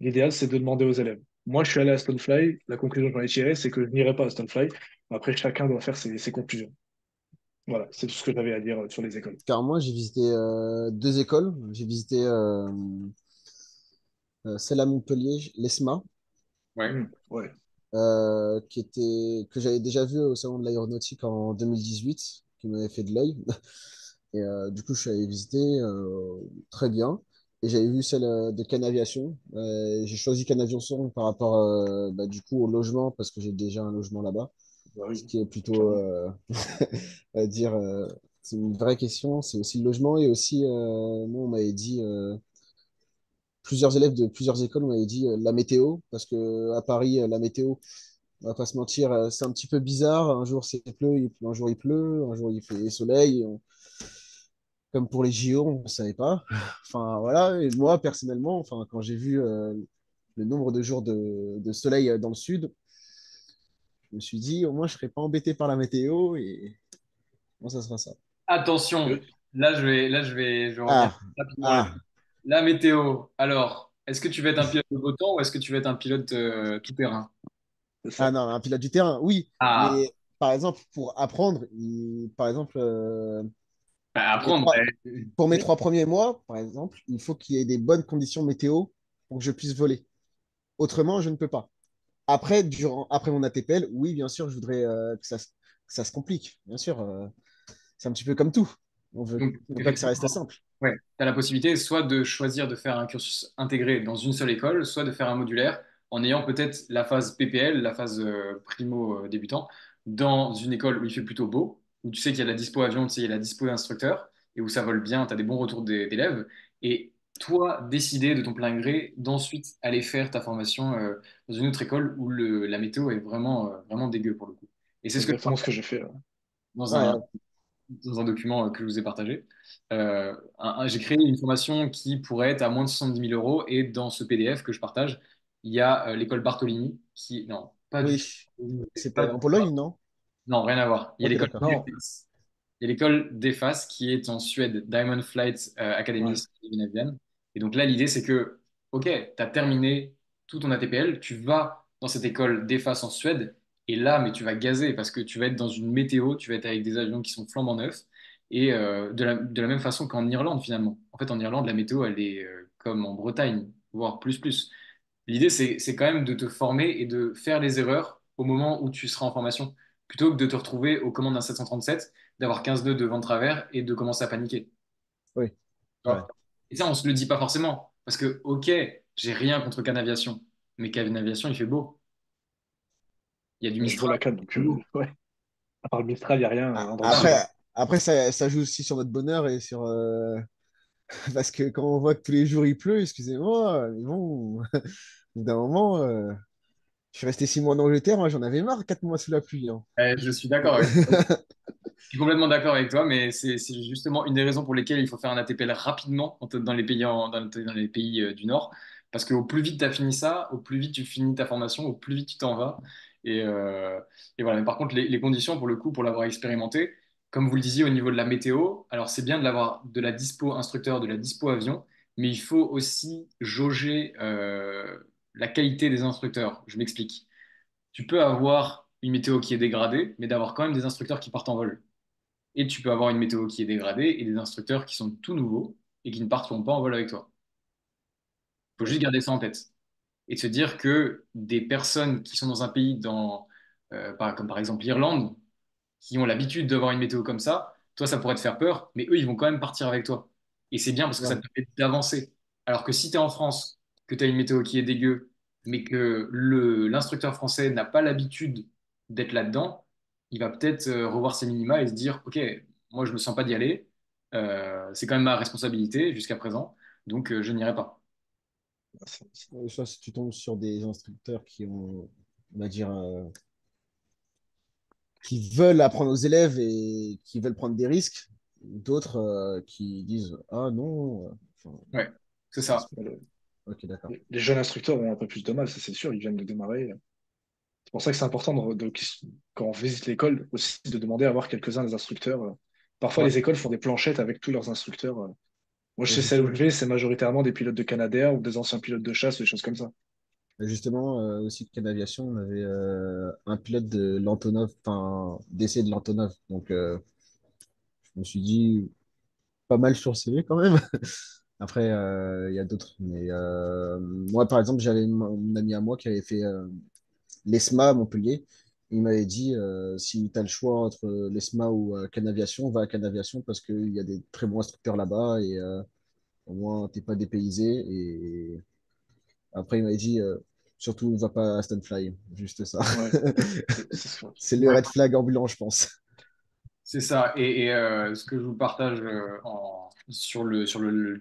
L'idéal, c'est de demander aux élèves. Moi, je suis allé à Stonefly. La conclusion que j'en ai tirée, c'est que je n'irai pas à Stonefly. Après, chacun doit faire ses conclusions. Voilà, c'est tout ce que j'avais à dire sur les écoles. Car moi, j'ai visité deux écoles. J'ai visité celle à Montpellier, l'ESMA, Ouais. Ouais. que j'avais déjà vu au salon de l'aéronautique en 2018, qui m'avait fait de l'œil. Et du coup, je suis allé visiter très bien. Et j'avais vu celle de Canaviation. J'ai choisi Canaviation par rapport bah, du coup au logement parce que j'ai déjà un logement là-bas. Bah Ce oui, qui est plutôt, clairement. à dire, c'est une vraie question. C'est aussi le logement et aussi, nous, on m'avait dit, plusieurs élèves de plusieurs écoles, on m'avait dit la météo parce que à Paris, la météo, on va pas se mentir, c'est un petit peu bizarre. Un jour, c'est pleut, un jour, il pleut, un jour, il fait soleil. Comme pour les JO, on ne savait pas. Enfin, voilà. Et moi, personnellement, enfin, quand j'ai vu le nombre de jours de soleil dans le sud, je me suis dit, au moins, je ne serais pas embêté par la météo et bon, ça sera ça. Attention, Euh, là, je vais revenir Ah, rapidement là. ah, La météo. Alors, est-ce que tu veux être un pilote de beau temps ou est-ce que tu veux être un pilote tout terrain? c'est ah ça. non, un pilote du terrain, oui. Ah, Mais par exemple, pour apprendre, par exemple, bah, pour mes apprendre. trois, pour mes Oui, 3 premiers mois, par exemple, il faut qu'il y ait des bonnes conditions météo pour que je puisse voler. Autrement, je ne peux pas. Après mon ATPL, oui, bien sûr, je voudrais que ça se complique. Bien sûr, c'est un petit peu comme tout. Donc, On veut pas que ça reste effectivement, simple. ouais, tu as la possibilité soit de choisir de faire un cursus intégré dans une seule école, soit de faire un modulaire en ayant peut-être la phase PPL, la phase primo débutant, dans une école où il fait plutôt beau, où tu sais qu'il y a la dispo avion, tu sais, il y a la dispo instructeur, et où ça vole bien, tu as des bons retours d'élèves, et toi, décider de ton plein gré d'ensuite aller faire ta formation dans une autre école où la météo est vraiment, vraiment dégueu pour le coup. Et c'est c'est ce que je exactement ce que j'ai fait. dans Ouais, un document que je vous ai partagé. J'ai créé une formation qui pourrait être à moins de 70 000 euros et dans ce PDF que je partage, il y a l'école Bartolini qui, non, pas du tout. oui. C'était Pas- en Pologne, non? non, rien à voir. Il y a Ok, l'école d'accord. Non, DEFAS. Il y a l'école DEFAS qui est en Suède, Diamond Flight Academy ouais, Scandinavian. Et donc là, l'idée, c'est que, OK, tu as terminé tout ton ATPL, tu vas dans cette école DEFAS en Suède, et là, mais tu vas gazer parce que tu vas être dans une météo, tu vas être avec des avions qui sont flambant neufs, et de la même façon qu'en Irlande, finalement. En fait, en Irlande, la météo, elle est comme en Bretagne, voire plus, plus. L'idée, c'est quand même de te former et de faire les erreurs au moment où tu seras en formation, plutôt que de te retrouver aux commandes d'un 737, d'avoir 15 nœuds de vent de travers et de commencer à paniquer. Oui, Tu ouais. vois. Et ça, on se le dit pas forcément, parce que, ok, j'ai rien contre Canaviation, mais Canaviation, il fait beau. Il y a du je vaux Mistral, la canne, donc il fait beau. ouais. À part le Mistral, il n'y a rien Ah, dans le Voilà. sud, Après, hein. après ça joue aussi sur notre bonheur et sur. Parce que quand on voit que tous les jours il pleut, excusez-moi, mais bon, au bout d'un moment, je suis resté 6 mois en Angleterre, moi j'en avais marre, 4 mois sous la pluie, hein. Je suis d'accord avec toi. Je suis complètement d'accord avec toi, mais c'est justement une des raisons pour lesquelles il faut faire un ATPL rapidement dans les pays, dans les pays du Nord. Parce qu'au plus vite tu as fini ça, au plus vite tu finis ta formation, au plus vite tu t'en vas. Et, euh, et voilà. Mais par contre, les conditions, pour le coup, pour l'avoir expérimenté, comme vous le disiez au niveau de la météo, alors c'est bien de l'avoir de la dispo instructeur, de la dispo avion, mais il faut aussi jauger la qualité des instructeurs. Je m'explique. Tu peux avoir une météo qui est dégradée, mais d'avoir quand même des instructeurs qui partent en vol. Et tu peux avoir une météo qui est dégradée et des instructeurs qui sont tout nouveaux et qui ne partiront pas en vol avec toi. Il faut Ouais, juste garder ça en tête et se dire que des personnes qui sont dans un pays comme par exemple l'Irlande, qui ont l'habitude d'avoir une météo comme ça, toi, ça pourrait te faire peur, mais eux, ils vont quand même partir avec toi. Et c'est bien parce que ça Ouais, te permet d'avancer. Alors que si tu es en France, que tu as une météo qui est dégueu, mais que l'instructeur français n'a pas l'habitude d'être là-dedans, il va peut-être revoir ses minima et se dire, OK, moi, je me sens pas d'y aller. C'est quand même ma responsabilité jusqu'à présent, donc je n'irai pas. soit si tu tombes sur des instructeurs qui ont, on va dire, qui veulent apprendre aux élèves et qui veulent prendre des risques, d'autres qui disent ah non, enfin, Ouais, c'est c'est- ça. ok, d'accord. les jeunes instructeurs ont un peu plus de mal, ça c'est sûr, ils viennent de démarrer. C'est pour ça que c'est important, quand on visite l'école, aussi de demander à voir quelques-uns des instructeurs. Parfois, Ouais. les écoles font des planchettes avec tous leurs instructeurs. Moi, je Et sais celle où je vais, c'est majoritairement des pilotes de Canadair ou des anciens pilotes de chasse, des choses comme ça. justement, aussi Cannes Aviation, on avait un pilote de l'Antonov, enfin d'essai de l'Antonov, donc je me suis dit pas mal sur le CV quand même. Après, il y a d'autres, mais moi par exemple, j'avais mon ami à moi qui avait fait l'ESMA à Montpellier. Il m'avait dit, si tu as le choix entre l'ESMA ou Canaviation, va à Canaviation parce qu'il y a des très bons instructeurs là-bas et au moins, t'es pas dépaysé. Et après, il m'avait dit, surtout, ne va pas à Stunfly. Juste ça. Ouais, c'est ce C'est le Ouais. red flag ambulant, je pense. C'est ça. Et ce que je vous partage sur le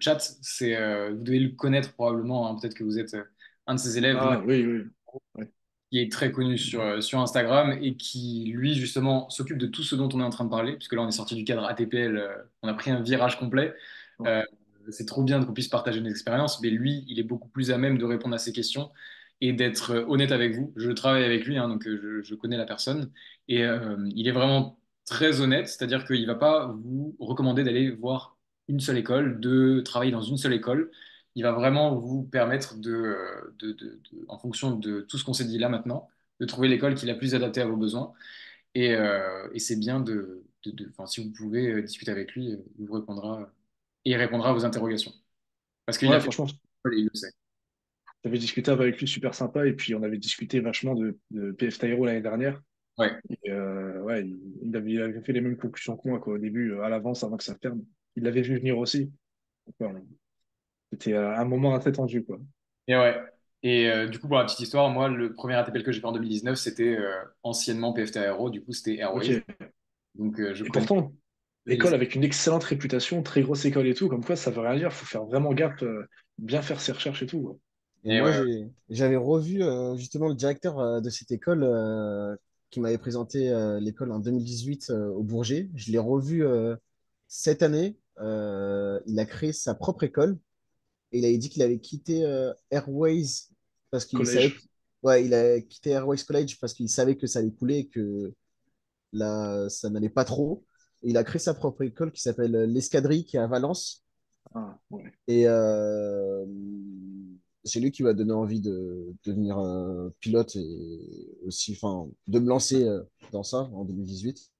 chat, c'est vous devez le connaître probablement, hein. Peut-être que vous êtes un de ses élèves, Ah oui, oui. Ouais. qui est très connu sur Instagram et qui, lui, justement, s'occupe de tout ce dont on est en train de parler, puisque là, on est sorti du cadre ATPL, on a pris un virage complet. Ouais. Euh, c'est trop bien qu'on puisse partager nos expériences, mais lui, il est beaucoup plus à même de répondre à ces questions et d'être honnête avec vous. Je travaille avec lui, hein, donc je connais la personne, et il est vraiment très honnête, c'est-à-dire qu'il ne va pas vous recommander d'aller voir une seule école, de travailler dans une seule école. Il va vraiment vous permettre en fonction de tout ce qu'on s'est dit là maintenant, de trouver l'école qui est la plus adaptée à vos besoins. Et c'est bien enfin, si vous pouvez discuter avec lui, il vous répondra et il répondra à vos interrogations. Parce qu'il a Ouais, fait franchement, l'école et il le sait. j'avais discuté avec lui super sympa et puis on avait discuté vachement de PF Tyro l'année dernière. Ouais. Et, ouais, il avait fait les mêmes conclusions que moi quoi, au début, à l'avance, avant que ça ferme. Il l'avait vu venir aussi. Donc, ouais, c'était un moment assez tendu, quoi. Et ouais. Et du coup, pour la petite histoire, moi, le premier ATPL que j'ai fait en 2019, c'était anciennement PFT Aero, du coup, c'était Airways. Ok. Donc, je Et connais pourtant, les. école avec une excellente réputation, très grosse école et tout, comme quoi ça veut rien dire, faut faire vraiment gaffe, bien faire ses recherches et tout, quoi. Et Et moi, ouais, j'avais revu justement le directeur de cette école qui m'avait présenté l'école en 2018 au Bourget. Je l'ai revu cette année. Il a créé sa propre école et il avait dit qu'il avait quitté Airways parce qu'il savait Collège. que... Ouais, il a quitté Airways College parce qu'il savait que ça allait couler et que là, ça n'allait pas trop. Et il a créé sa propre école qui s'appelle l'Escadrille, qui est à Valence. Ah, ouais. Et c'est lui qui m'a donné envie de devenir pilote et aussi, enfin, de me lancer dans ça en 2018.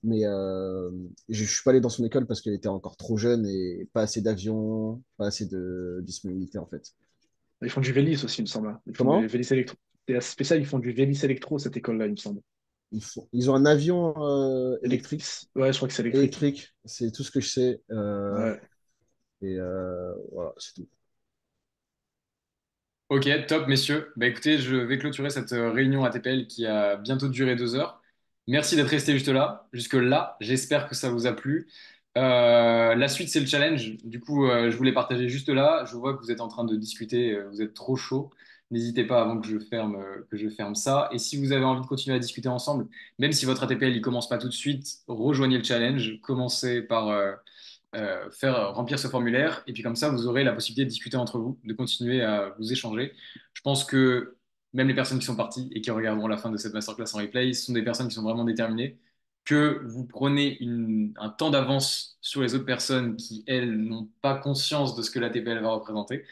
Mais je ne suis pas allé dans son école parce qu'elle était encore trop jeune et pas assez d'avions, pas assez de disponibilité en fait. Ils font du Vélis aussi, il me semble, hein. Ils font du Comment? Vélis électro. C'est assez spécial, ils font du Vélis électro, cette école-là, il me semble. Ils ont un avion électrique. Ouais, je crois que c'est électrique. Électrique, c'est tout ce que je sais. Ouais. Et voilà, c'est tout. ok, top, messieurs. Bah écoutez, je vais clôturer cette réunion ATPL qui a bientôt duré 2 heures. Merci d'être resté juste là, jusque là. J'espère que ça vous a plu. La suite, c'est le challenge. Du coup, je voulais partager juste là. Je vois que vous êtes en train de discuter, vous êtes trop chaud. N'hésitez pas avant que je ferme ça. Et si vous avez envie de continuer à discuter ensemble, même si votre ATPL il commence pas tout de suite, rejoignez le challenge. Commencez par faire remplir ce formulaire et puis comme ça vous aurez la possibilité de discuter entre vous, de continuer à vous échanger. Je pense que même les personnes qui sont parties et qui regarderont la fin de cette masterclass en replay, ce sont des personnes qui sont vraiment déterminées, que vous prenez un temps d'avance sur les autres personnes qui, elles, n'ont pas conscience de ce que la TPL va représenter.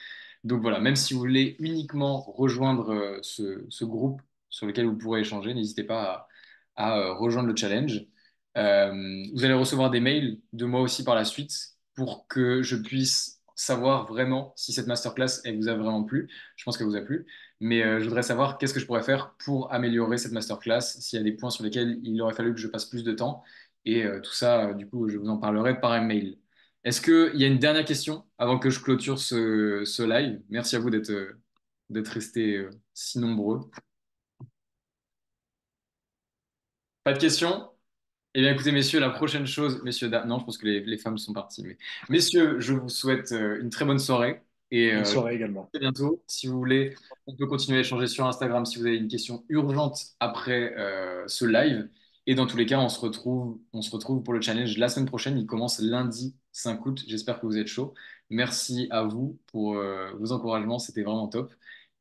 Donc voilà, même si vous voulez uniquement rejoindre ce groupe sur lequel vous pourrez échanger, n'hésitez pas à rejoindre le challenge. Vous allez recevoir des mails de moi aussi par la suite pour que je puisse savoir vraiment si cette masterclass elle vous a vraiment plu. Je pense qu'elle vous a plu, mais je voudrais savoir qu'est-ce que je pourrais faire pour améliorer cette masterclass, s'il y a des points sur lesquels il aurait fallu que je passe plus de temps. Et tout ça, du coup, je vous en parlerai par email. Est-ce qu'il y a une dernière question avant que je clôture ce live? Merci à vous d'être restés si nombreux. Pas de questions? Eh bien, écoutez, messieurs, la prochaine chose, messieurs, non, je pense que les femmes sont parties, mais messieurs, je vous souhaite une très bonne soirée et Bonne à soirée également. très bientôt. Si vous voulez, on peut continuer à échanger sur Instagram si vous avez une question urgente après ce live. Et dans tous les cas, on se retrouve pour le challenge la semaine prochaine. Il commence lundi 5 août. J'espère que vous êtes chaud. Merci à vous pour vos encouragements. C'était vraiment top.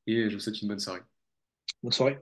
Et je vous souhaite une bonne soirée. Bonne soirée.